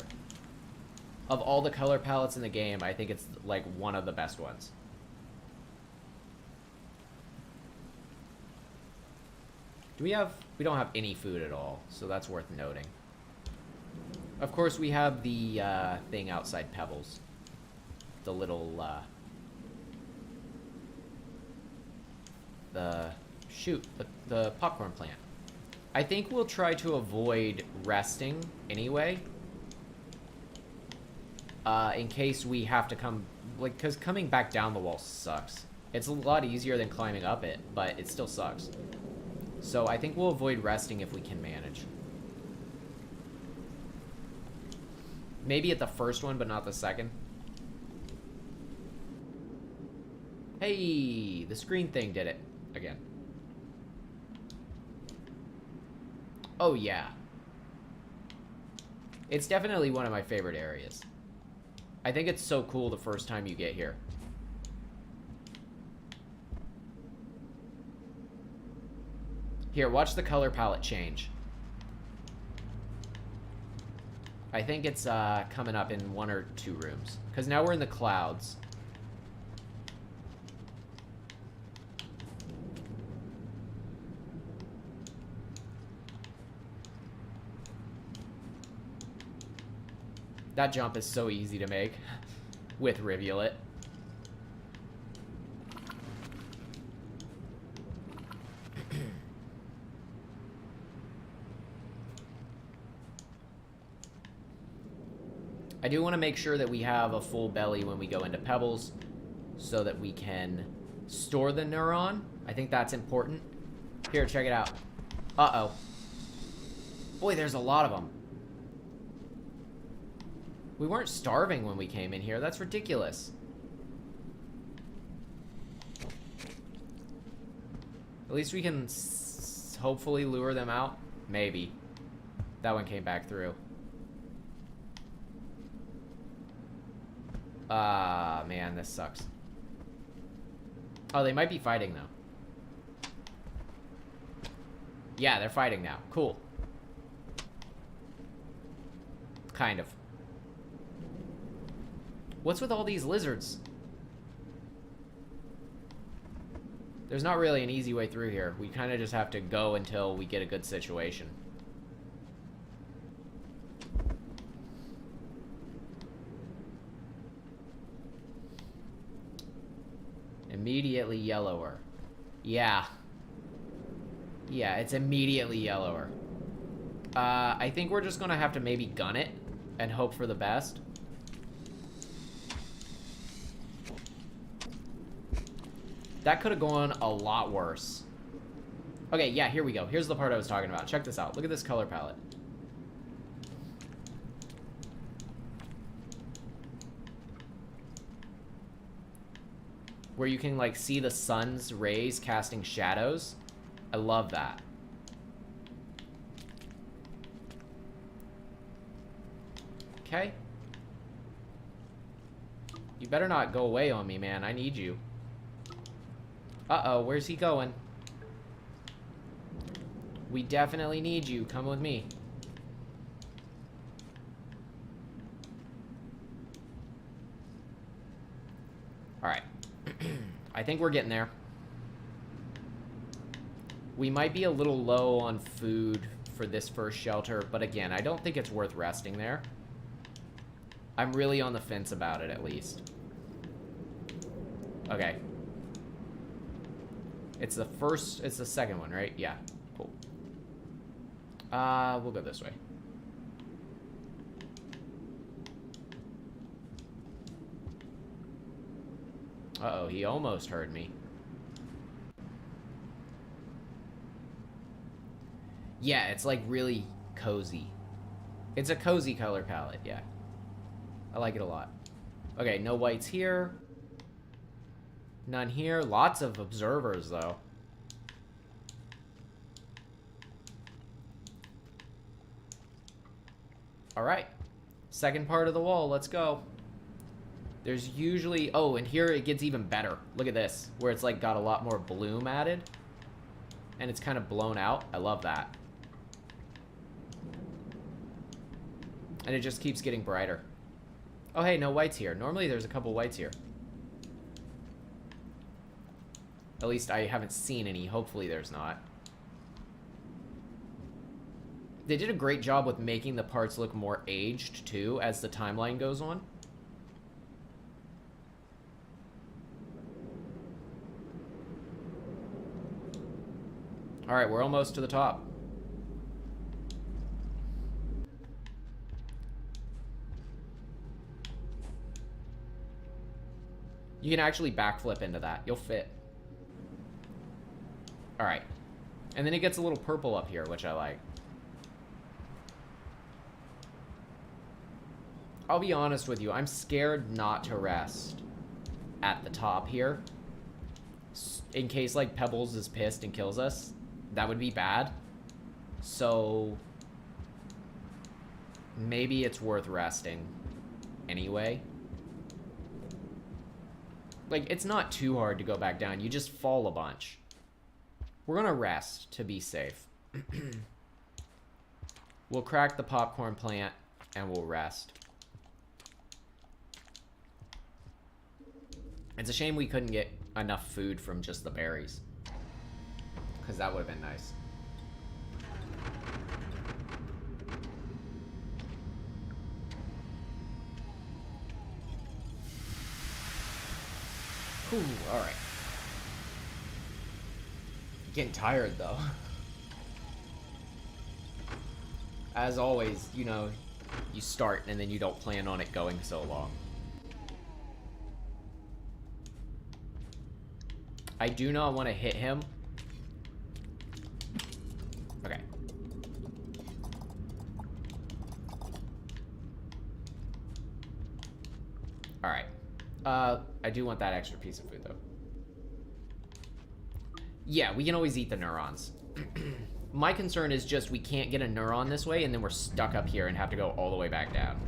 Of all the color palettes in the game, I think it's like one of the best ones. We don't have any food at all, so that's worth noting. Of course, we have the thing outside Pebbles. The little, the popcorn plant. I think we'll try to avoid resting anyway. In case we have to come, like, because coming back down the wall sucks. It's a lot easier than climbing up it, but it still sucks. So I think we'll avoid resting if we can manage. Maybe at the first one, but not the second. Hey, the screen thing did it again. Oh, yeah. It's definitely one of my favorite areas. I think it's so cool the first time you get here. Here, watch the color palette change. I think it's coming up in 1 or 2 rooms. Because now we're in the clouds. That jump is so easy to make with Rivulet. I do want to make sure that we have a full belly when we go into Pebbles so that we can store the neuron. I think that's important. Here, check it out. Uh-oh. Boy, there's a lot of them. We weren't starving when we came in here. That's ridiculous. At least we can hopefully lure them out. Maybe. That one came back through. Ah, man, this sucks. Oh, they might be fighting, though. Yeah, they're fighting now. Cool. Kind of. What's with all these lizards? There's not really an easy way through here. We kind of just have to go until we get a good situation. Immediately yellower. Yeah. Yeah, it's immediately yellower. I think we're just gonna have to maybe gun it and hope for the best. That could have gone a lot worse. Okay, yeah, here we go. Here's the part I was talking about. Check this out. Look at this color palette. where you can, like, see the sun's rays casting shadows. I love that. Okay. You better not go away on me, man. I need you. Uh-oh, where's he going? We definitely need you. Come with me. Alright. I think we're getting there. We might be a little low on food for this first shelter, but again, I don't think it's worth resting there. I'm really on the fence about it, at least. Okay. It's the second one, right? Yeah. Cool. We'll go this way. Uh-oh, he almost heard me. Yeah, it's like really cozy. It's a cozy color palette, yeah. I like it a lot. Okay, no whites here. None here. Lots of observers, though. Alright. Second part of the wall, let's go. There's usually... Oh, and here it gets even better. Look at this, where it's like got a lot more bloom added. And it's kind of blown out. I love that. And it just keeps getting brighter. Oh, hey, no whites here. Normally there's a couple whites here. At least I haven't seen any. Hopefully there's not. They did a great job with making the parts look more aged, too, as the timeline goes on. Alright, we're almost to the top. You can actually backflip into that. You'll fit. Alright. And then it gets a little purple up here, which I like. I'll be honest with you. I'm scared not to rest at the top here. In case, like, Pebbles is pissed and kills us. That would be bad. So... maybe it's worth resting anyway. Like, it's not too hard to go back down. You just fall a bunch. We're gonna rest to be safe. We'll crack the popcorn plant and we'll rest. It's a shame we couldn't get enough food from just the berries. Because that would have been nice. Ooh, alright. Getting tired, though. As always, you know, you start and then you don't plan on it going so long. I do not want to hit him. Okay. Alright. I do want that extra piece of food, though. Yeah, we can always eat the neurons. My concern is just we can't get a neuron this way, and then we're stuck up here and have to go all the way back down.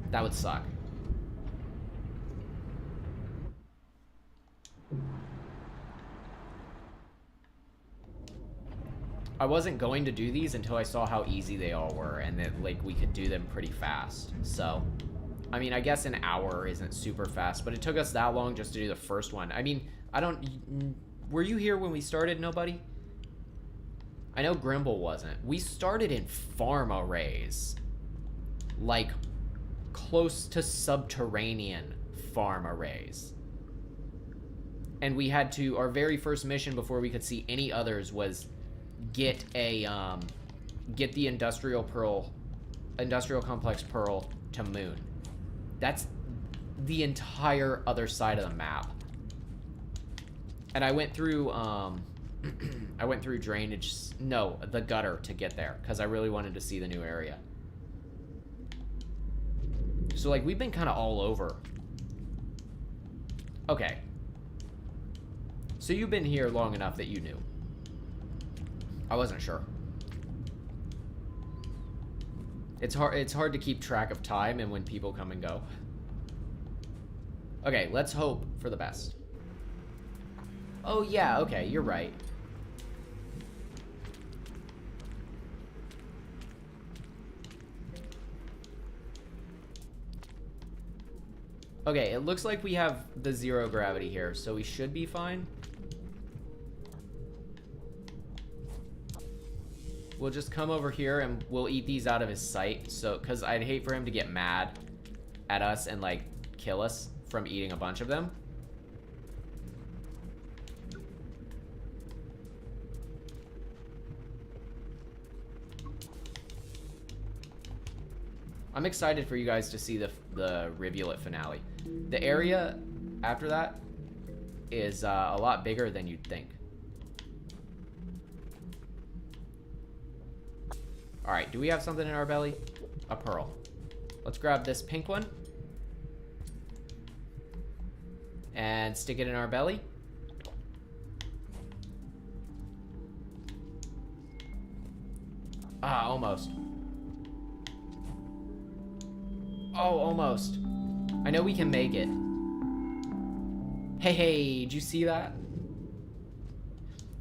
That would suck. I wasn't going to do these until I saw how easy they all were, and that, like, we could do them pretty fast. So, I mean, I guess an hour isn't super fast, but it took us that long just to do the first one. I mean, I don't... Were you here when we started, nobody? I know Grimble wasn't. We started in farm arrays. Like, close to subterranean farm arrays. And we had to... Our very first mission before we could see any others was... get the industrial complex pearl to Moon. That's the entire other side of the map. And I went through I went through drainage, no, the gutter to get there, because I really wanted to see the new area. So, like, we've been kind of all over. Okay. So you've been here long enough that you knew. I wasn't sure. It's hard to keep track of time and when people come and go. Okay, let's hope for the best. Oh yeah, okay, you're right. Okay, it looks like we have the 0 gravity here, so we should be fine. We'll just come over here and we'll eat these out of his sight. So, because I'd hate for him to get mad at us and like kill us from eating a bunch of them. I'm excited for you guys to see the Rivulet finale. The area after that is a lot bigger than you'd think. Alright, do we have something in our belly? A pearl. Let's grab this pink one. And stick it in our belly. Ah, almost. Oh, almost. I know we can make it. Hey, did you see that?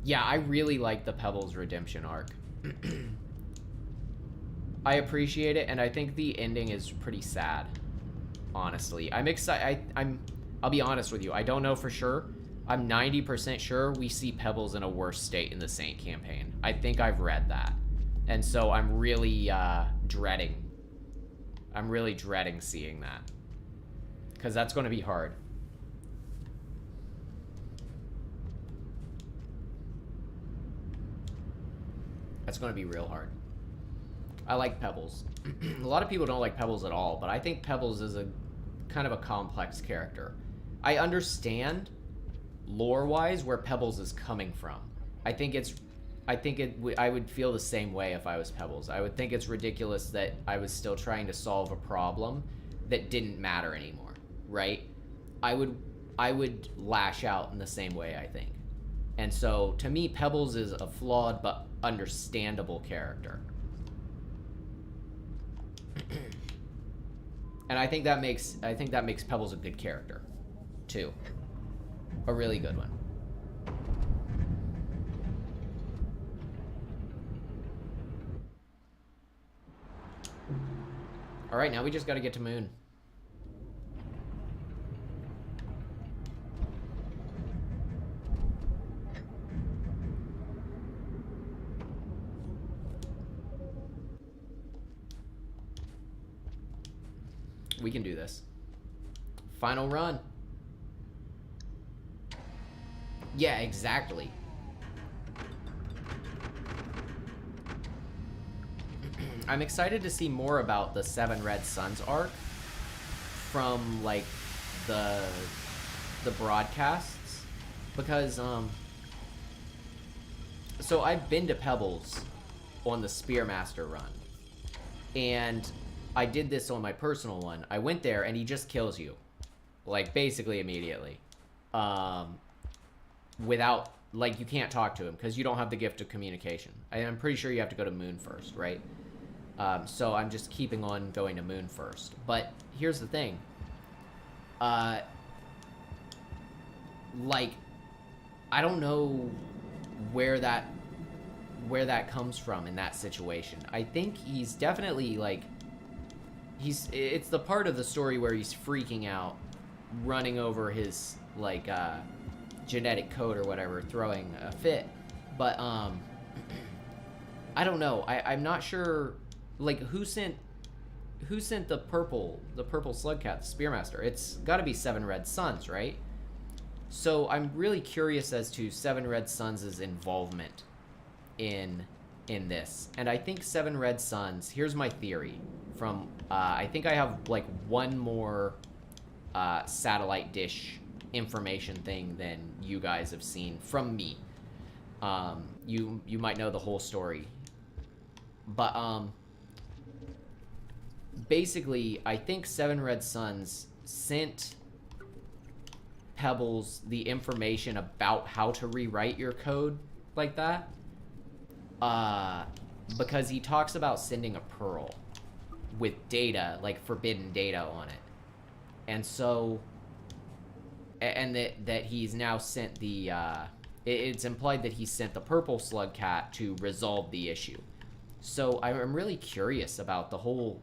Yeah, I really like the Pebbles redemption arc. I appreciate it, and I think the ending is pretty sad. Honestly, I'm excited. I'll be honest with you. I don't know for sure. I'm 90% sure we see Pebbles in a worse state in the Saint campaign. I think I've read that, and so I'm really dreading. I'm really dreading seeing that, because that's going to be hard. That's going to be real hard. I like Pebbles. A lot of people don't like Pebbles at all, but I think Pebbles is a kind of a complex character. I understand lore-wise where Pebbles is coming from. I would feel the same way if I was Pebbles. I would think it's ridiculous that I was still trying to solve a problem that didn't matter anymore, right? I would lash out in the same way, I think. And so to me, Pebbles is a flawed but understandable character. And I think that makes Pebbles a good character, too. A really good one. All right, now we just got to get to Moon. We can do this. Final run. Yeah, exactly. I'm excited to see more about the Seven Red Suns arc from like the broadcasts, because so I've been to Pebbles on the Spearmaster run, and I did this on my personal one. I went there and he just kills you, like basically immediately, without, like, you can't talk to him because you don't have the gift of communication. I'm pretty sure you have to go to Moon first, right? So I'm just keeping on going to Moon first. But here's the thing. Like, I don't know where that comes from in that situation. I think he's definitely, like, it's the part of the story where he's freaking out, running over his, like, genetic code or whatever, throwing a fit. But, I don't know. I'm not sure, like, who sent the purple slugcat, the Spearmaster? It's gotta be Seven Red Suns, right? So I'm really curious as to Seven Red Suns' involvement in this. And I think Seven Red Suns, here's my theory from, I think I have, like, one more satellite dish information thing than you guys have seen from me. You might know the whole story. But, basically, I think Seven Red Suns sent Pebbles the information about how to rewrite your code like that. Because he talks about sending a pearl with data, like forbidden data on it. And so, and that he's now sent the, it's implied that he sent the purple slug cat to resolve the issue. So I'm really curious about the whole,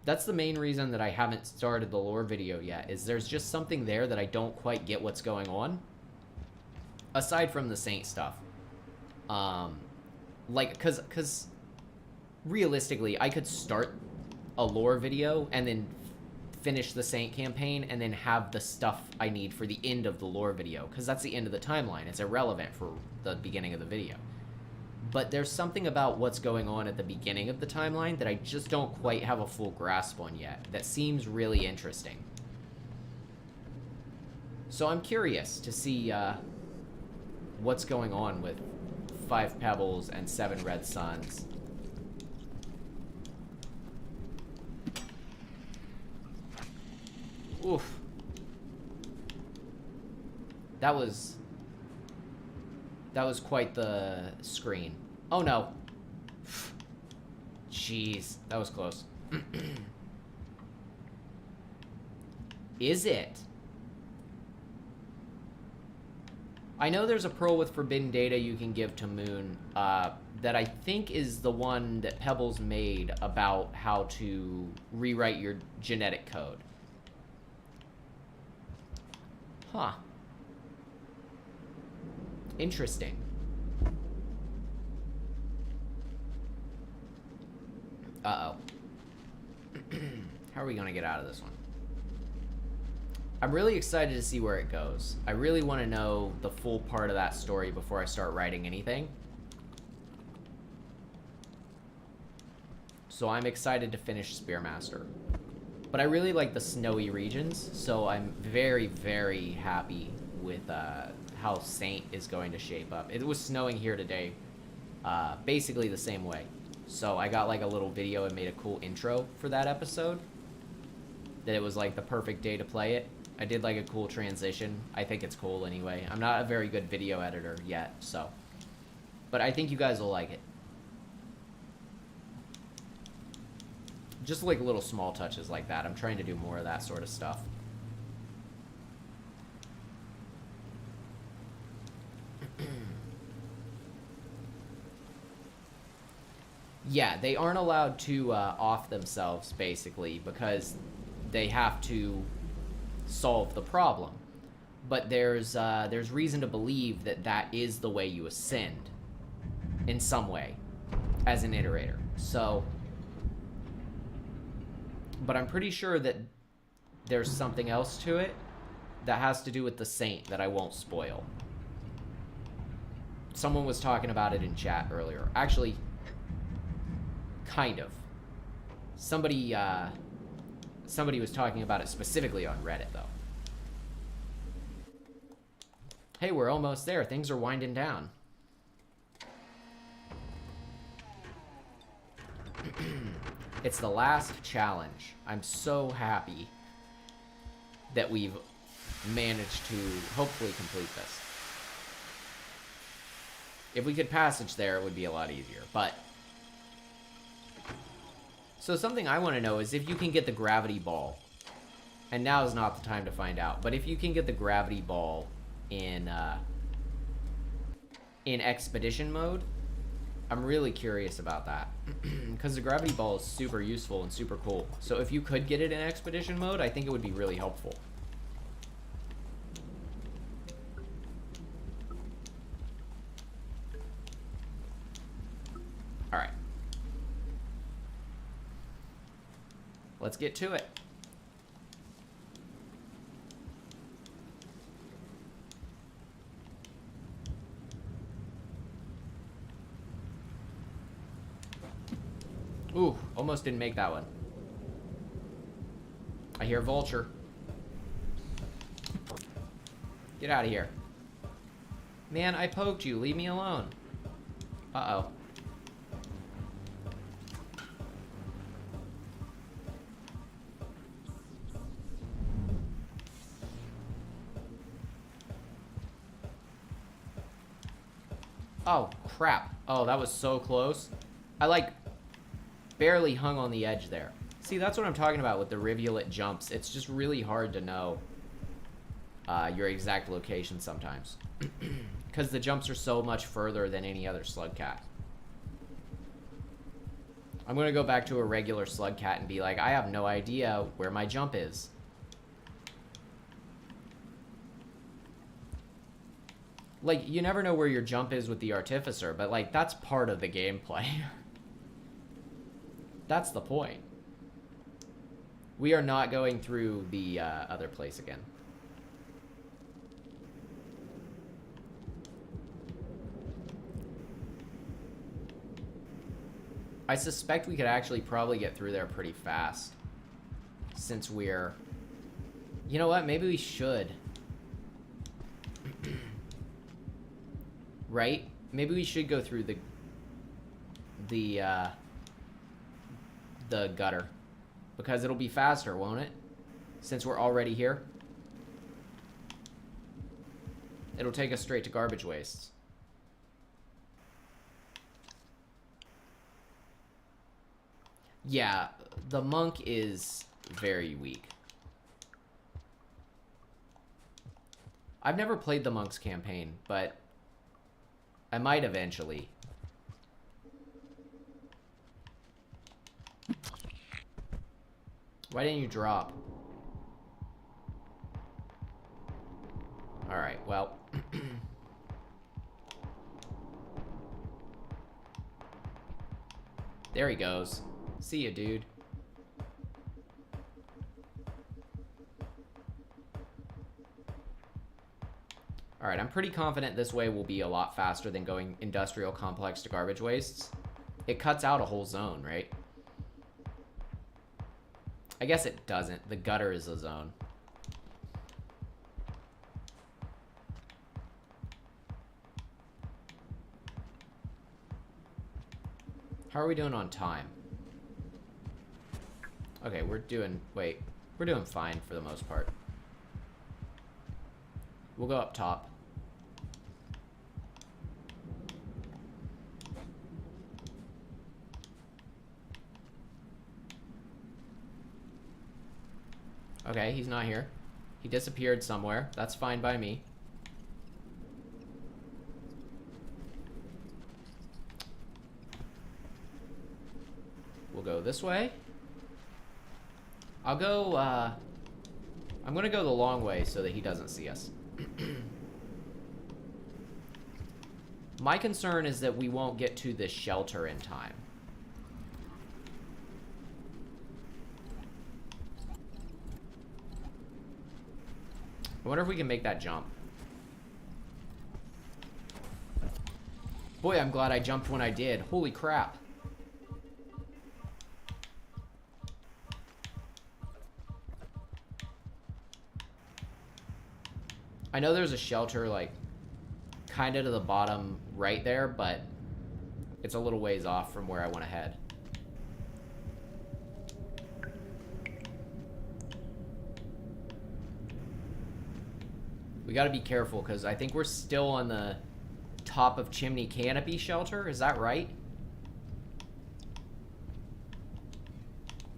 that's the main reason that I haven't started the lore video yet, is there's just something there that I don't quite get what's going on. Aside from the Saint stuff. Like, cause realistically, I could start a lore video and then finish the Saint campaign and then have the stuff I need for the end of the lore video, because that's the end of the timeline. It's irrelevant for the beginning of the video. But there's something about what's going on at the beginning of the timeline that I just don't quite have a full grasp on yet. That seems really interesting. So I'm curious to see what's going on with 5 Pebbles and 7 Red Suns. Oof. That was quite the screen. Oh no. Jeez, that was close. Is it? I know there's a pearl with forbidden data you can give to Moon, that I think is the one that Pebbles made about how to rewrite your genetic code. Huh. Interesting. Uh-oh. How are we gonna get out of this one? I'm really excited to see where it goes. I really want to know the full part of that story before I start writing anything. So I'm excited to finish Spearmaster. But I really like the snowy regions, so I'm very, very happy with how Saint is going to shape up. It was snowing here today, basically the same way. So I got like a little video and made a cool intro for that episode. That it was like the perfect day to play it. I did like a cool transition. I think it's cool anyway. I'm not a very good video editor yet, so. But I think you guys will like it. Just like little small touches like that. I'm trying to do more of that sort of stuff. Yeah, they aren't allowed to off themselves, basically, because they have to solve the problem. But there's reason to believe that that is the way you ascend, in some way, as an iterator. So, but I'm pretty sure that there's something else to it that has to do with the Saint that I won't spoil. Someone was talking about it in chat earlier. Actually, kind of. Somebody was talking about it specifically on Reddit, though. Hey, we're almost there. Things are winding down. It's the last challenge. I'm so happy that we've managed to hopefully complete this. If we could passage there, it would be a lot easier, but... So something I want to know is if you can get the gravity ball. And now is not the time to find out. But if you can get the gravity ball in expedition mode, I'm really curious about that. Because the gravity ball is super useful and super cool. So if you could get it in expedition mode, I think it would be really helpful. Alright. Let's get to it. Ooh, almost didn't make that one. I hear Vulture. Get out of here. Man, I poked you. Leave me alone. Uh-oh. Oh, crap. Oh, that was so close. I, like, barely hung on the edge there. See, that's what I'm talking about with the Rivulet jumps. It's just really hard to know your exact location sometimes. Because the jumps are so much further than any other slug cat. I'm going to go back to a regular slug cat and be like, I have no idea where my jump is. Like, you never know where your jump is with the Artificer, but, like, that's part of the gameplay. That's the point. We are not going through the other place again. I suspect we could actually probably get through there pretty fast. Since we're... You know what? Maybe we should. Right? Maybe we should go through the gutter. Because it'll be faster, won't it? Since we're already here. It'll take us straight to garbage wastes. Yeah, the monk is very weak. I've never played the monk's campaign, but I might eventually. Why didn't you drop? Alright, well. There he goes. See ya, dude. Alright, I'm pretty confident this way will be a lot faster than going industrial complex to garbage wastes. It cuts out a whole zone, right? I guess it doesn't. The gutter is a zone. How are we doing on time? Okay, we're doing fine for the most part. We'll go up top. Okay, he's not here. He disappeared somewhere. That's fine by me. We'll go this way. I'll go, I'm gonna go the long way so that he doesn't see us. My concern is that we won't get to the shelter in time. I wonder if we can make that jump. Boy, I'm glad I jumped when I did. Holy crap. I know there's a shelter, like, kind of to the bottom right there, but it's a little ways off from where I want to head. We gotta be careful, because I think we're still on the top of Chimney Canopy Shelter. Is that right?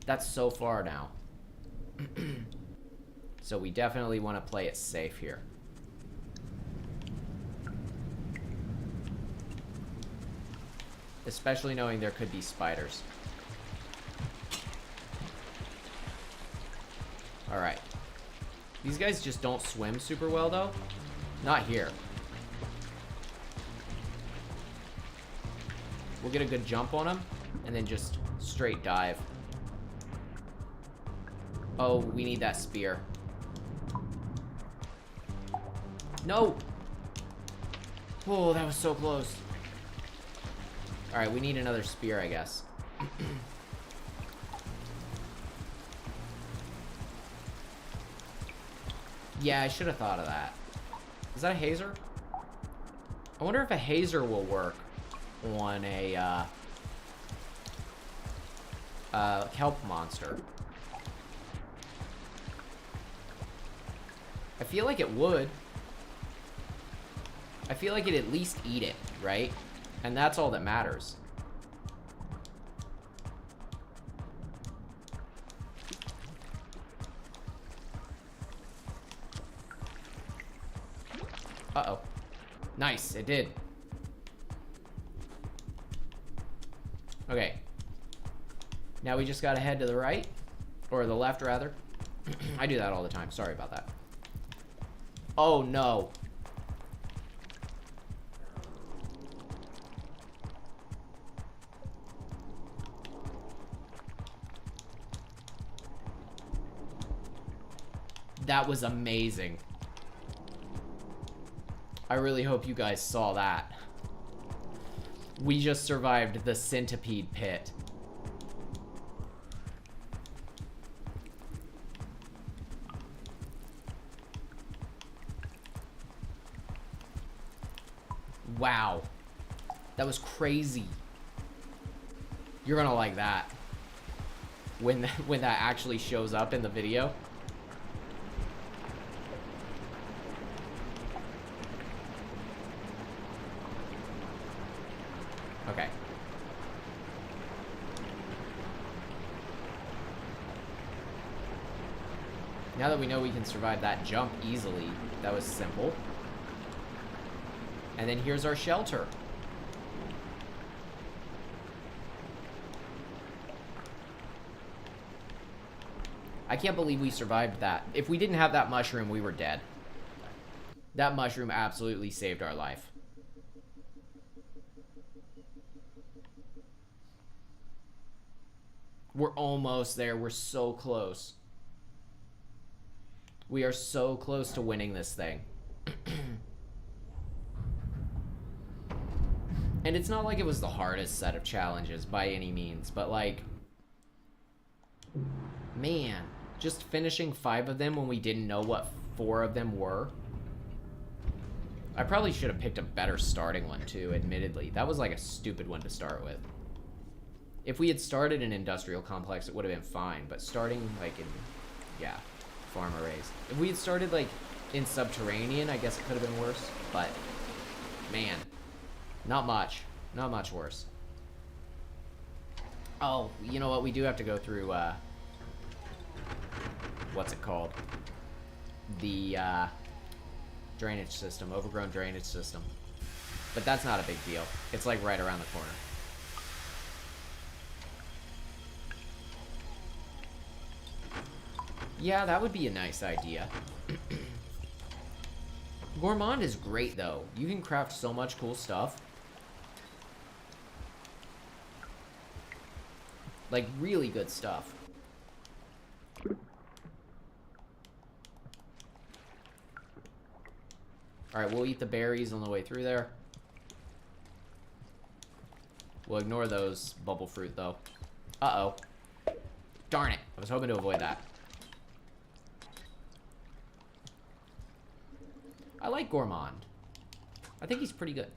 That's so far now. So we definitely want to play it safe here. Especially knowing there could be spiders. Alright. These guys just don't swim super well, though. Not here. We'll get a good jump on them, and then just straight dive. Oh, we need that spear. No! Oh, that was so close. Alright, we need another spear, I guess. Yeah, I should have thought of that. Is that a hazer? I wonder if a hazer will work on a kelp monster. I feel like it would. I feel like it'd at least eat it, right? And that's all that matters. Uh-oh. Nice, it did. Okay. Now we just gotta head to the right. Or the left, rather. I do that all the time. Sorry about that. Oh, no. That was amazing. I really hope you guys saw that. We just survived the centipede pit. Wow. That was crazy. You're gonna like that. When that actually shows up in the video. Okay. Now that we know we can survive that jump easily, that was simple. And then here's our shelter. I can't believe we survived that. If we didn't have that mushroom, we were dead. That mushroom absolutely saved our life. We're almost there. We're so close. We are so close to winning this thing. And it's not like it was the hardest set of challenges by any means, but like, man, just finishing 5 of them when we didn't know what 4 of them were. I probably should have picked a better starting one too, admittedly. That was like a stupid one to start with. If we had started in Industrial Complex, it would have been fine, but starting like in, yeah, Farm Arrays. If we had started like in Subterranean, I guess it could have been worse, but man. Not much. Not much worse. Oh, you know what? We do have to go through, what's it called? The, drainage system. Overgrown drainage system. But that's not a big deal. It's, like, right around the corner. Yeah, that would be a nice idea. Gourmand is great, though. You can craft so much cool stuff. Like, really good stuff. Alright, we'll eat the berries on the way through there. We'll ignore those bubble fruit, though. Uh-oh. Darn it. I was hoping to avoid that. I like Gourmand. I think he's pretty good.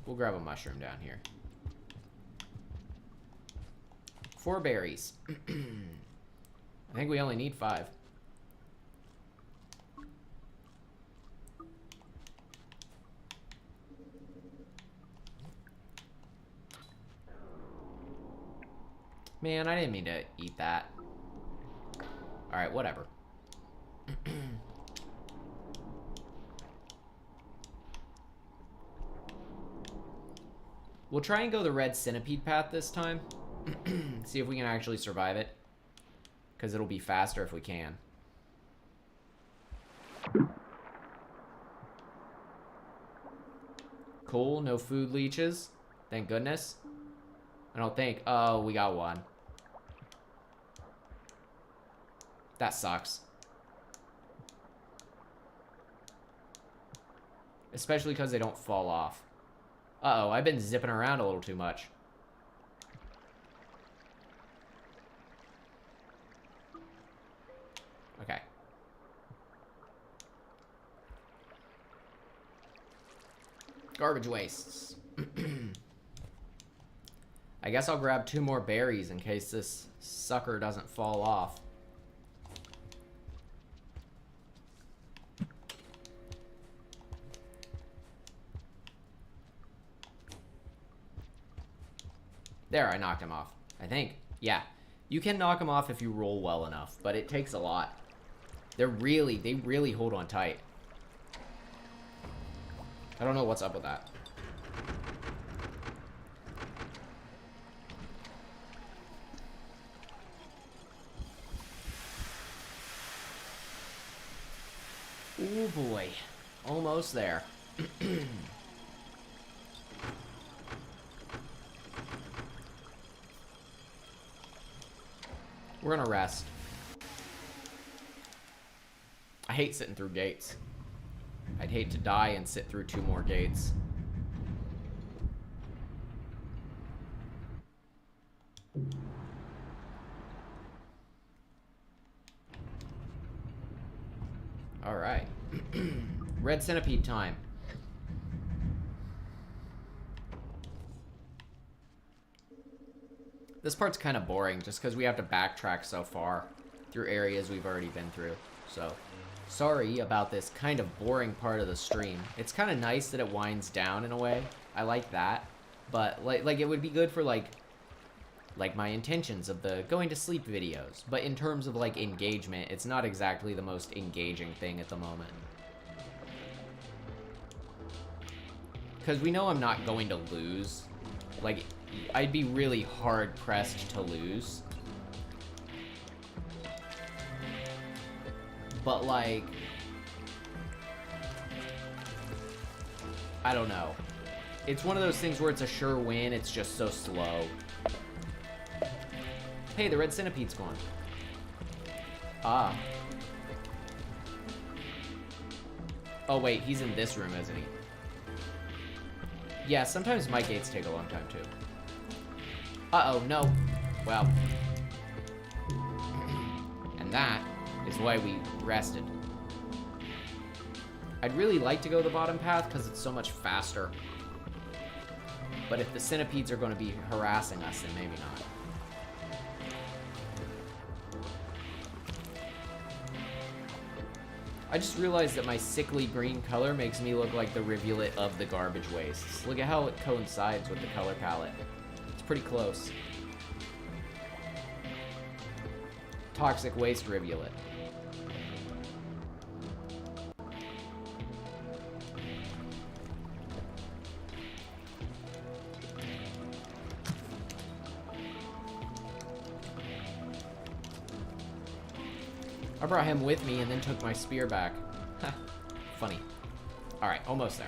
We'll grab a mushroom down here. 4 berries. I think we only need 5. Man, I didn't mean to eat that. Alright, whatever. We'll try and go the red centipede path this time. See if we can actually survive it. Because it'll be faster if we can. Cool, no food leeches. Thank goodness. I don't think... Oh, we got one. That sucks. Especially because they don't fall off. Uh-oh, I've been zipping around a little too much. Okay. Garbage wastes. I guess I'll grab 2 more berries in case this sucker doesn't fall off. There, I knocked him off. I think. Yeah. You can knock him off if you roll well enough, but it takes a lot. They really hold on tight. I don't know what's up with that. Oh boy. Almost there. We're gonna rest. I hate sitting through gates. I'd hate to die and sit through 2 more gates. Alright. Red centipede time. This part's kind of boring just because we have to backtrack so far through areas we've already been through. So, sorry about this kind of boring part of the stream. It's kind of nice that it winds down in a way. I like that. But, like it would be good for, like my intentions of the going to sleep videos. But in terms of, like, engagement, it's not exactly the most engaging thing at the moment. Because we know I'm not going to lose. Like, I'd be really hard-pressed to lose. But, like, I don't know. It's one of those things where it's a sure win, it's just so slow. Hey, the red centipede's gone. Ah. Oh, wait, he's in this room, isn't he? Yeah, sometimes my gates take a long time, too. Uh-oh, no. Well. And that is why we rested. I'd really like to go the bottom path because it's so much faster. But if the centipedes are going to be harassing us, then maybe not. I just realized that my sickly green color makes me look like the Rivulet of the garbage wastes. Look at how it coincides with the color palette. It's pretty close. Toxic waste Rivulet. I brought him with me and then took my spear back. Funny. Alright, almost there.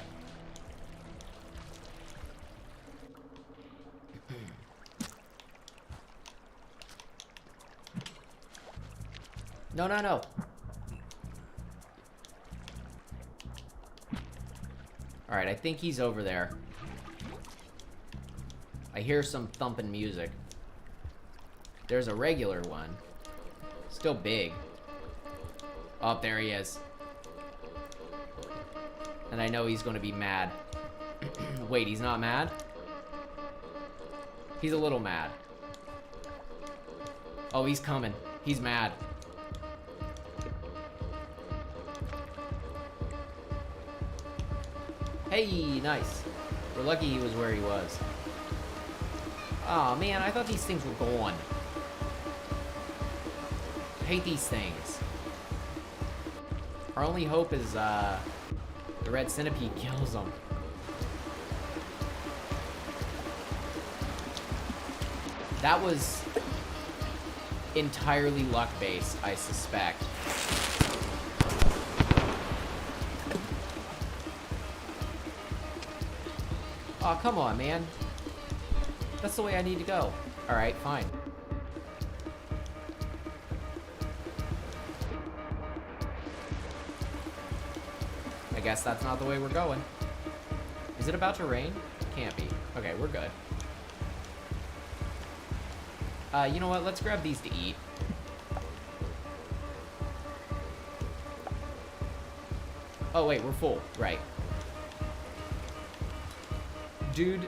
No, no, no. Alright, I think he's over there. I hear some thumping music. There's a regular one. Still big. Oh, there he is. And I know he's gonna be mad. Wait, he's not mad? He's a little mad. Oh, he's coming. He's mad. Hey, nice. We're lucky he was where he was. Aw, oh, man, I thought these things were gone. I hate these things. Our only hope is, the red centipede kills them. That was entirely luck-based, I suspect. Aw, come on, man. That's the way I need to go. Alright, fine. I guess that's not the way we're going. Is it about to rain? Can't be. Okay, we're good. You know what? Let's grab these to eat. Oh, wait, we're full. Right. Dude,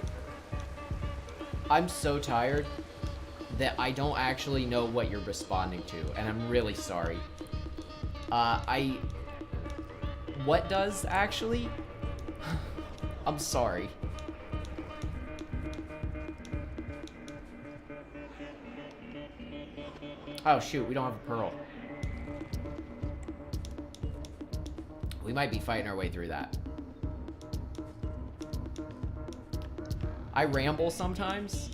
I'm so tired that I don't actually know what you're responding to, and I'm really sorry. What does, actually? I'm sorry. Oh, shoot, we don't have a pearl. We might be fighting our way through that. I ramble sometimes,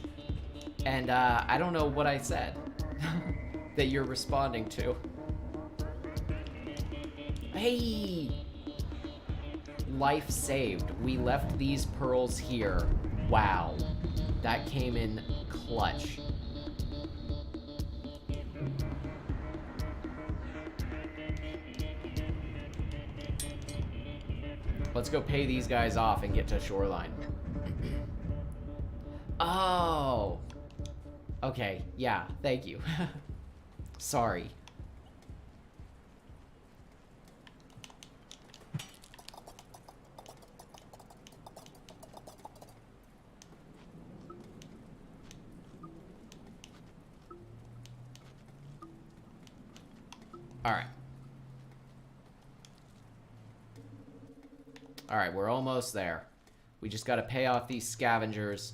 and I don't know what I said that you're responding to. Hey! Life saved. We left these pearls here. Wow. That came in clutch. Let's go pay these guys off and get to shoreline. Oh. Okay, yeah, thank you. Sorry. Alright. Alright, we're almost there. We just gotta pay off these scavengers,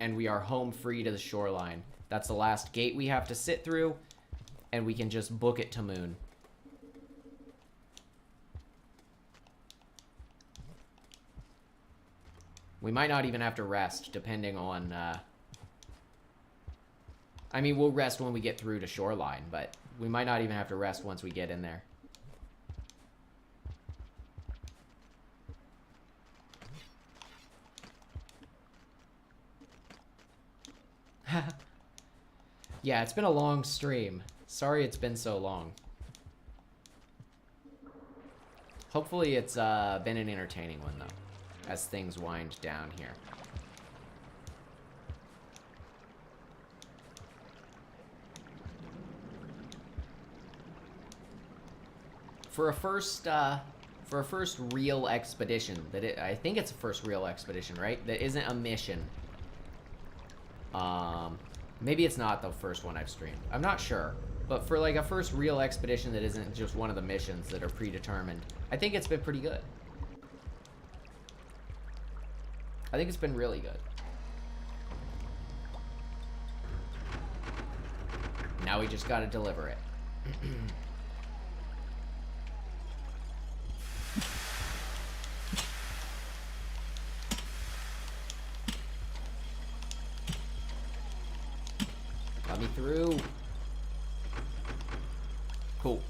and we are home free to the shoreline. That's the last gate we have to sit through, and we can just book it to Moon. We might not even have to rest, depending on, I mean, we'll rest when we get through to shoreline, but we might not even have to rest once we get in there. Yeah, it's been a long stream. Sorry it's been so long. Hopefully it's been an entertaining one, though, as things wind down here. For a first real expedition, I think it's a first real expedition, right? That isn't a mission. Maybe it's not the first one I've streamed. I'm not sure. But for like a first real expedition that isn't just one of the missions that are predetermined, I think it's been pretty good. I think it's been really good. Now we just gotta deliver it. Let me through. Cool.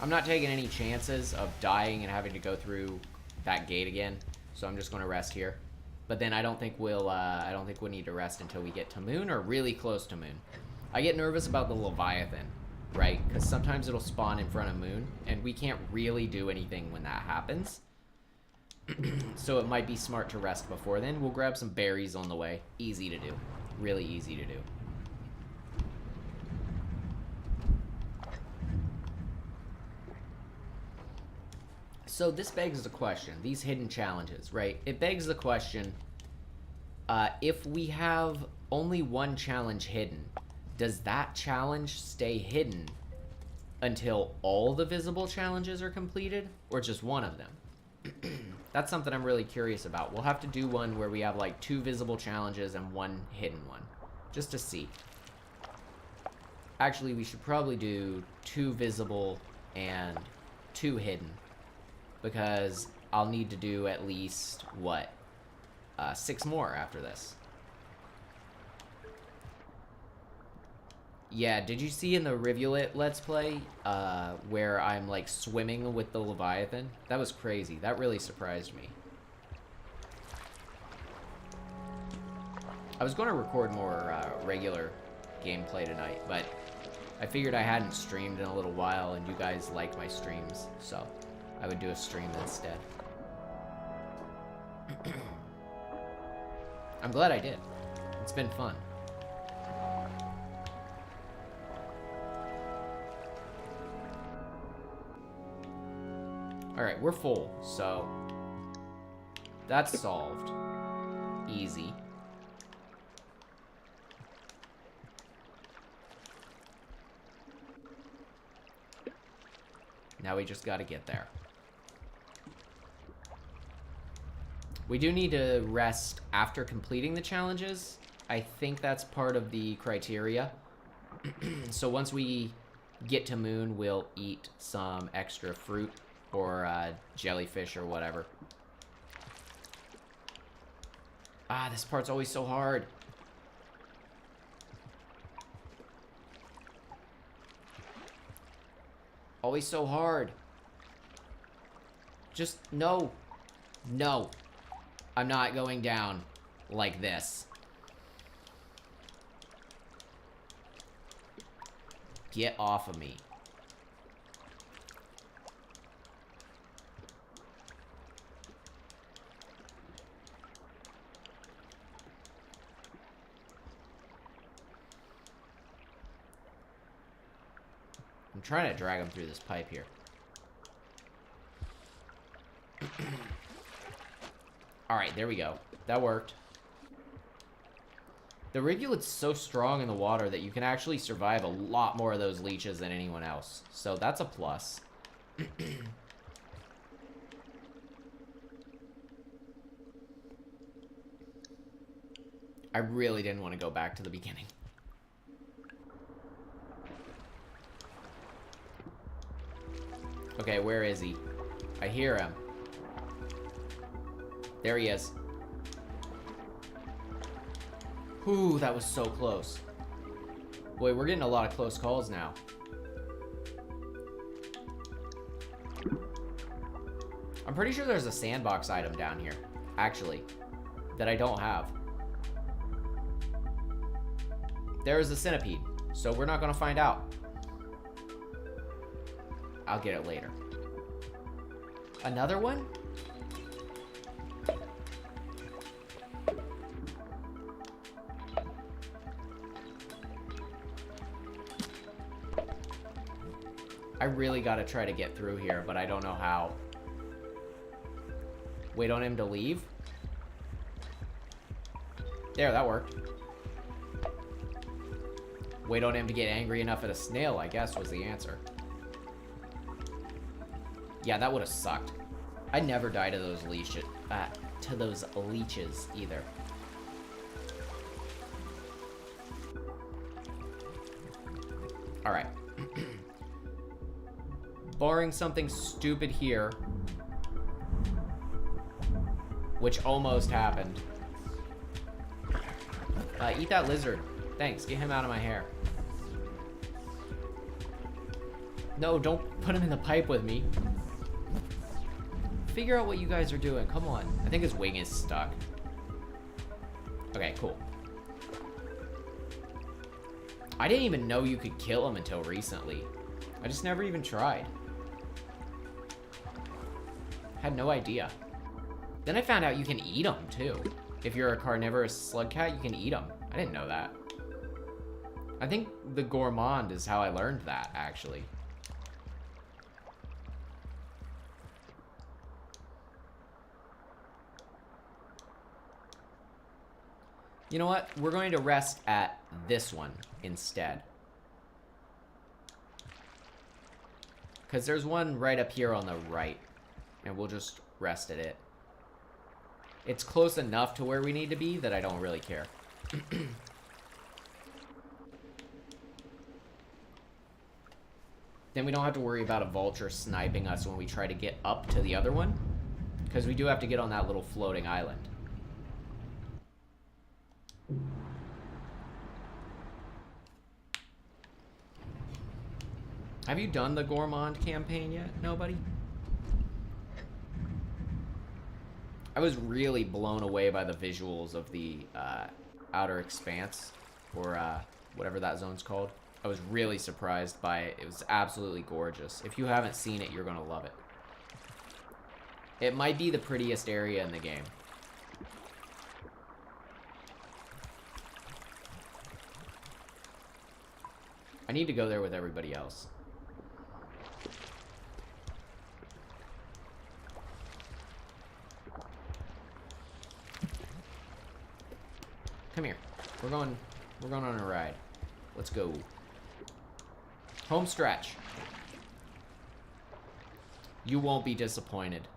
I'm not taking any chances of dying and having to go through that gate again, so I'm just going to rest here. But then I don't think we'll need to rest until we get to Moon or really close to Moon. I get nervous about the Leviathan, right? Because sometimes it'll spawn in front of Moon, and we can't really do anything when that happens. So it might be smart to rest before then. We'll grab some berries on the way. Easy to do. Really easy to do. So this begs the question, these hidden challenges, right? It begs the question, if we have only one challenge hidden, does that challenge stay hidden until all the visible challenges are completed, or just one of them? That's something I'm really curious about. We'll have to do one where we have like 2 visible challenges and 1 hidden one, just to see. Actually, we should probably do 2 visible and 2 hidden, because I'll need to do at least, what, 6 more after this. Yeah, did you see in the Rivulet Let's Play, where I'm, like, swimming with the Leviathan? That was crazy. That really surprised me. I was going to record more, regular gameplay tonight, but I figured I hadn't streamed in a little while, and you guys like my streams, so I would do a stream instead. I'm glad I did. It's been fun. Alright, we're full, so that's solved. Easy. Now we just gotta get there. We do need to rest after completing the challenges. I think that's part of the criteria. So once we get to Moon, we'll eat some extra fruit or jellyfish or whatever. Ah, this part's always so hard. Always so hard. Just, no. No. I'm not going down like this. Get off of me. I'm trying to drag him through this pipe here. Alright, there we go. That worked. The Rivulet's so strong in the water that you can actually survive a lot more of those leeches than anyone else. So that's a plus. I really didn't want to go back to the beginning. Okay, where is he? I hear him. There he is. Ooh, that was so close. Boy, we're getting a lot of close calls now. I'm pretty sure there's a sandbox item down here, actually, that I don't have. There is a centipede, so we're not gonna find out. I'll get it later. Another one? I really gotta try to get through here, but I don't know how. Wait on him to leave? There, that worked. Wait on him to get angry enough at a snail, I guess, was the answer. Yeah, that would have sucked. I never die to those leeches either. All right. Barring something stupid here, which almost happened. Eat that lizard. Thanks. Get him out of my hair. No, don't put him in the pipe with me. Figure out what you guys are doing. Come on. I think his wing is stuck. Okay, cool. I didn't even know you could kill him until recently. I just never even tried. Had no idea. Then I found out you can eat them, too. If you're a carnivorous slug cat, you can eat them. I didn't know that. I think the gourmand is how I learned that, actually. You know what? We're going to rest at this one instead. Because there's one right up here on the right. And we'll just rest at it. It's close enough to where we need to be that I don't really care. Then we don't have to worry about a vulture sniping us when we try to get up to the other one. Because we do have to get on that little floating island. Have you done the Gourmand campaign yet? Nobody? I was really blown away by the visuals of the Outer Expanse, or whatever that zone's called. I was really surprised by it. It was absolutely gorgeous. If you haven't seen it, you're gonna love it. It might be the prettiest area in the game. I need to go there with everybody else. Come here. We're going on a ride. Let's go. Home stretch. You won't be disappointed.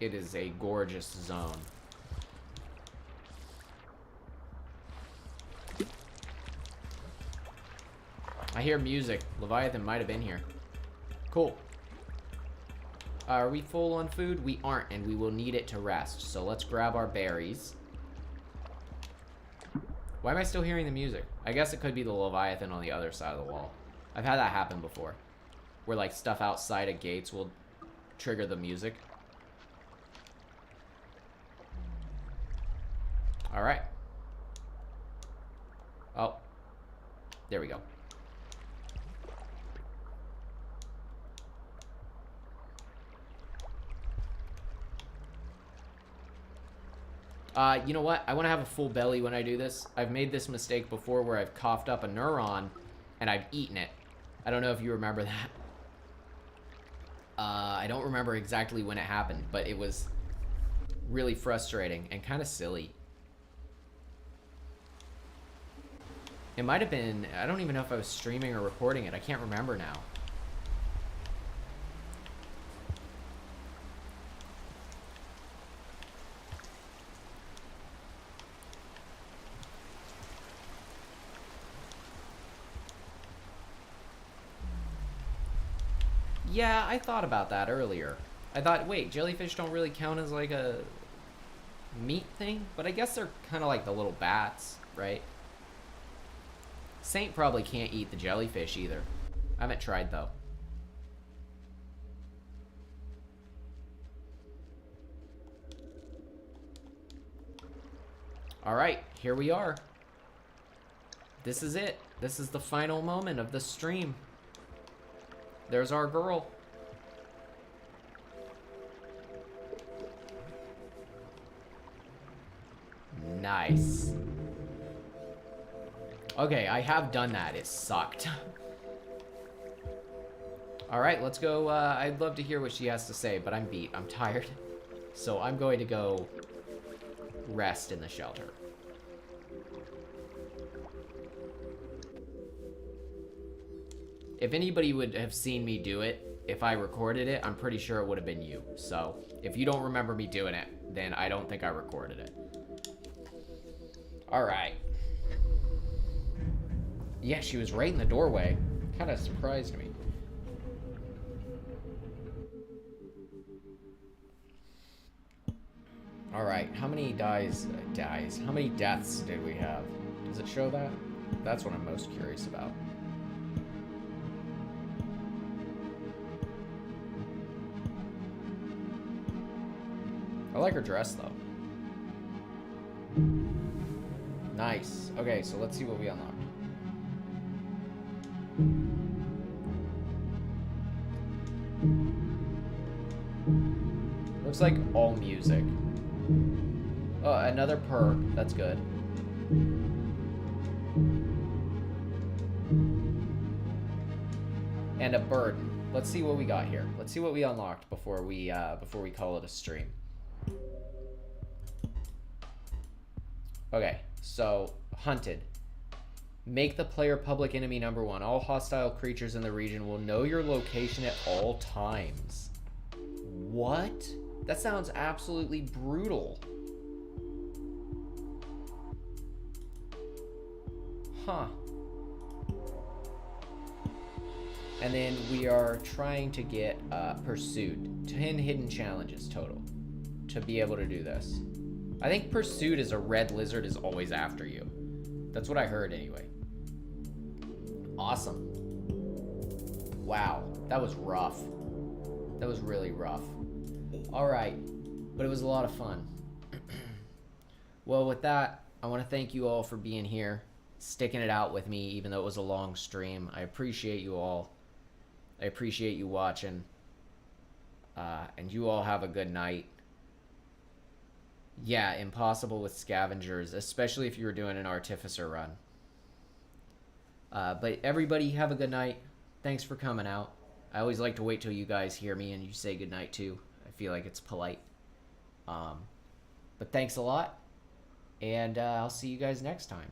It is a gorgeous zone. hear music. Leviathan might have been here. Cool. Are we full on food? We aren't, and we will need it to rest. So let's grab our berries. Why am I still hearing the music? I guess it could be the Leviathan on the other side of the wall. I've had that happen before. Where, like, stuff outside of gates will trigger the music. Alright. Oh. There we go. You know what? I want to have a full belly when I do this. I've made this mistake before where I've coughed up a neuron and I've eaten it. I don't know if you remember that. I don't remember exactly when it happened, but it was really frustrating and kind of silly. It might have been, I don't even know if I was streaming or recording it. I can't remember now. Yeah, I thought about that earlier. I thought, wait, jellyfish don't really count as like a meat thing? But I guess they're kind of like the little bats, right? Saint probably can't eat the jellyfish either. I haven't tried though. Alright, here we are. This is it. This is the final moment of the stream. There's our girl. Nice. Okay, I have done that. It sucked. Alright, let's go. I'd love to hear what she has to say, but I'm beat. I'm tired. So I'm going to go rest in the shelter. If anybody would have seen me do it, if I recorded it, I'm pretty sure it would have been you. So if you don't remember me doing it, then I don't think I recorded it. Alright. Yeah, she was right in the doorway. Kind of surprised me. Alright, how many how many deaths did we have? Does it show that? That's what I'm most curious about. I like her dress, though. Nice. Okay, so let's see what we unlocked. Looks like all music. Oh, another perk. That's good. And a bird. Let's see what we got here. Let's see what we unlocked before we call it a stream. Okay, so hunted. Make the player public enemy #1. All hostile creatures in the region will know your location at all times. What? That sounds absolutely brutal. Huh. And then we are trying to get pursued. 10 hidden challenges total to be able to do this. I think pursued is a red lizard is always after you. That's what I heard anyway. Awesome. Wow, that was rough. That was really rough. All right, but it was a lot of fun. Well, with that, I want to thank you all for being here, sticking it out with me, even though it was a long stream. I appreciate you all. I appreciate you watching. And you all have a good night. Yeah, impossible with scavengers, especially if you were doing an artificer run. But everybody have a good night. Thanks for coming out. I always like to wait till you guys hear me and you say good night too. I feel like it's polite. But thanks a lot. And I'll see you guys next time.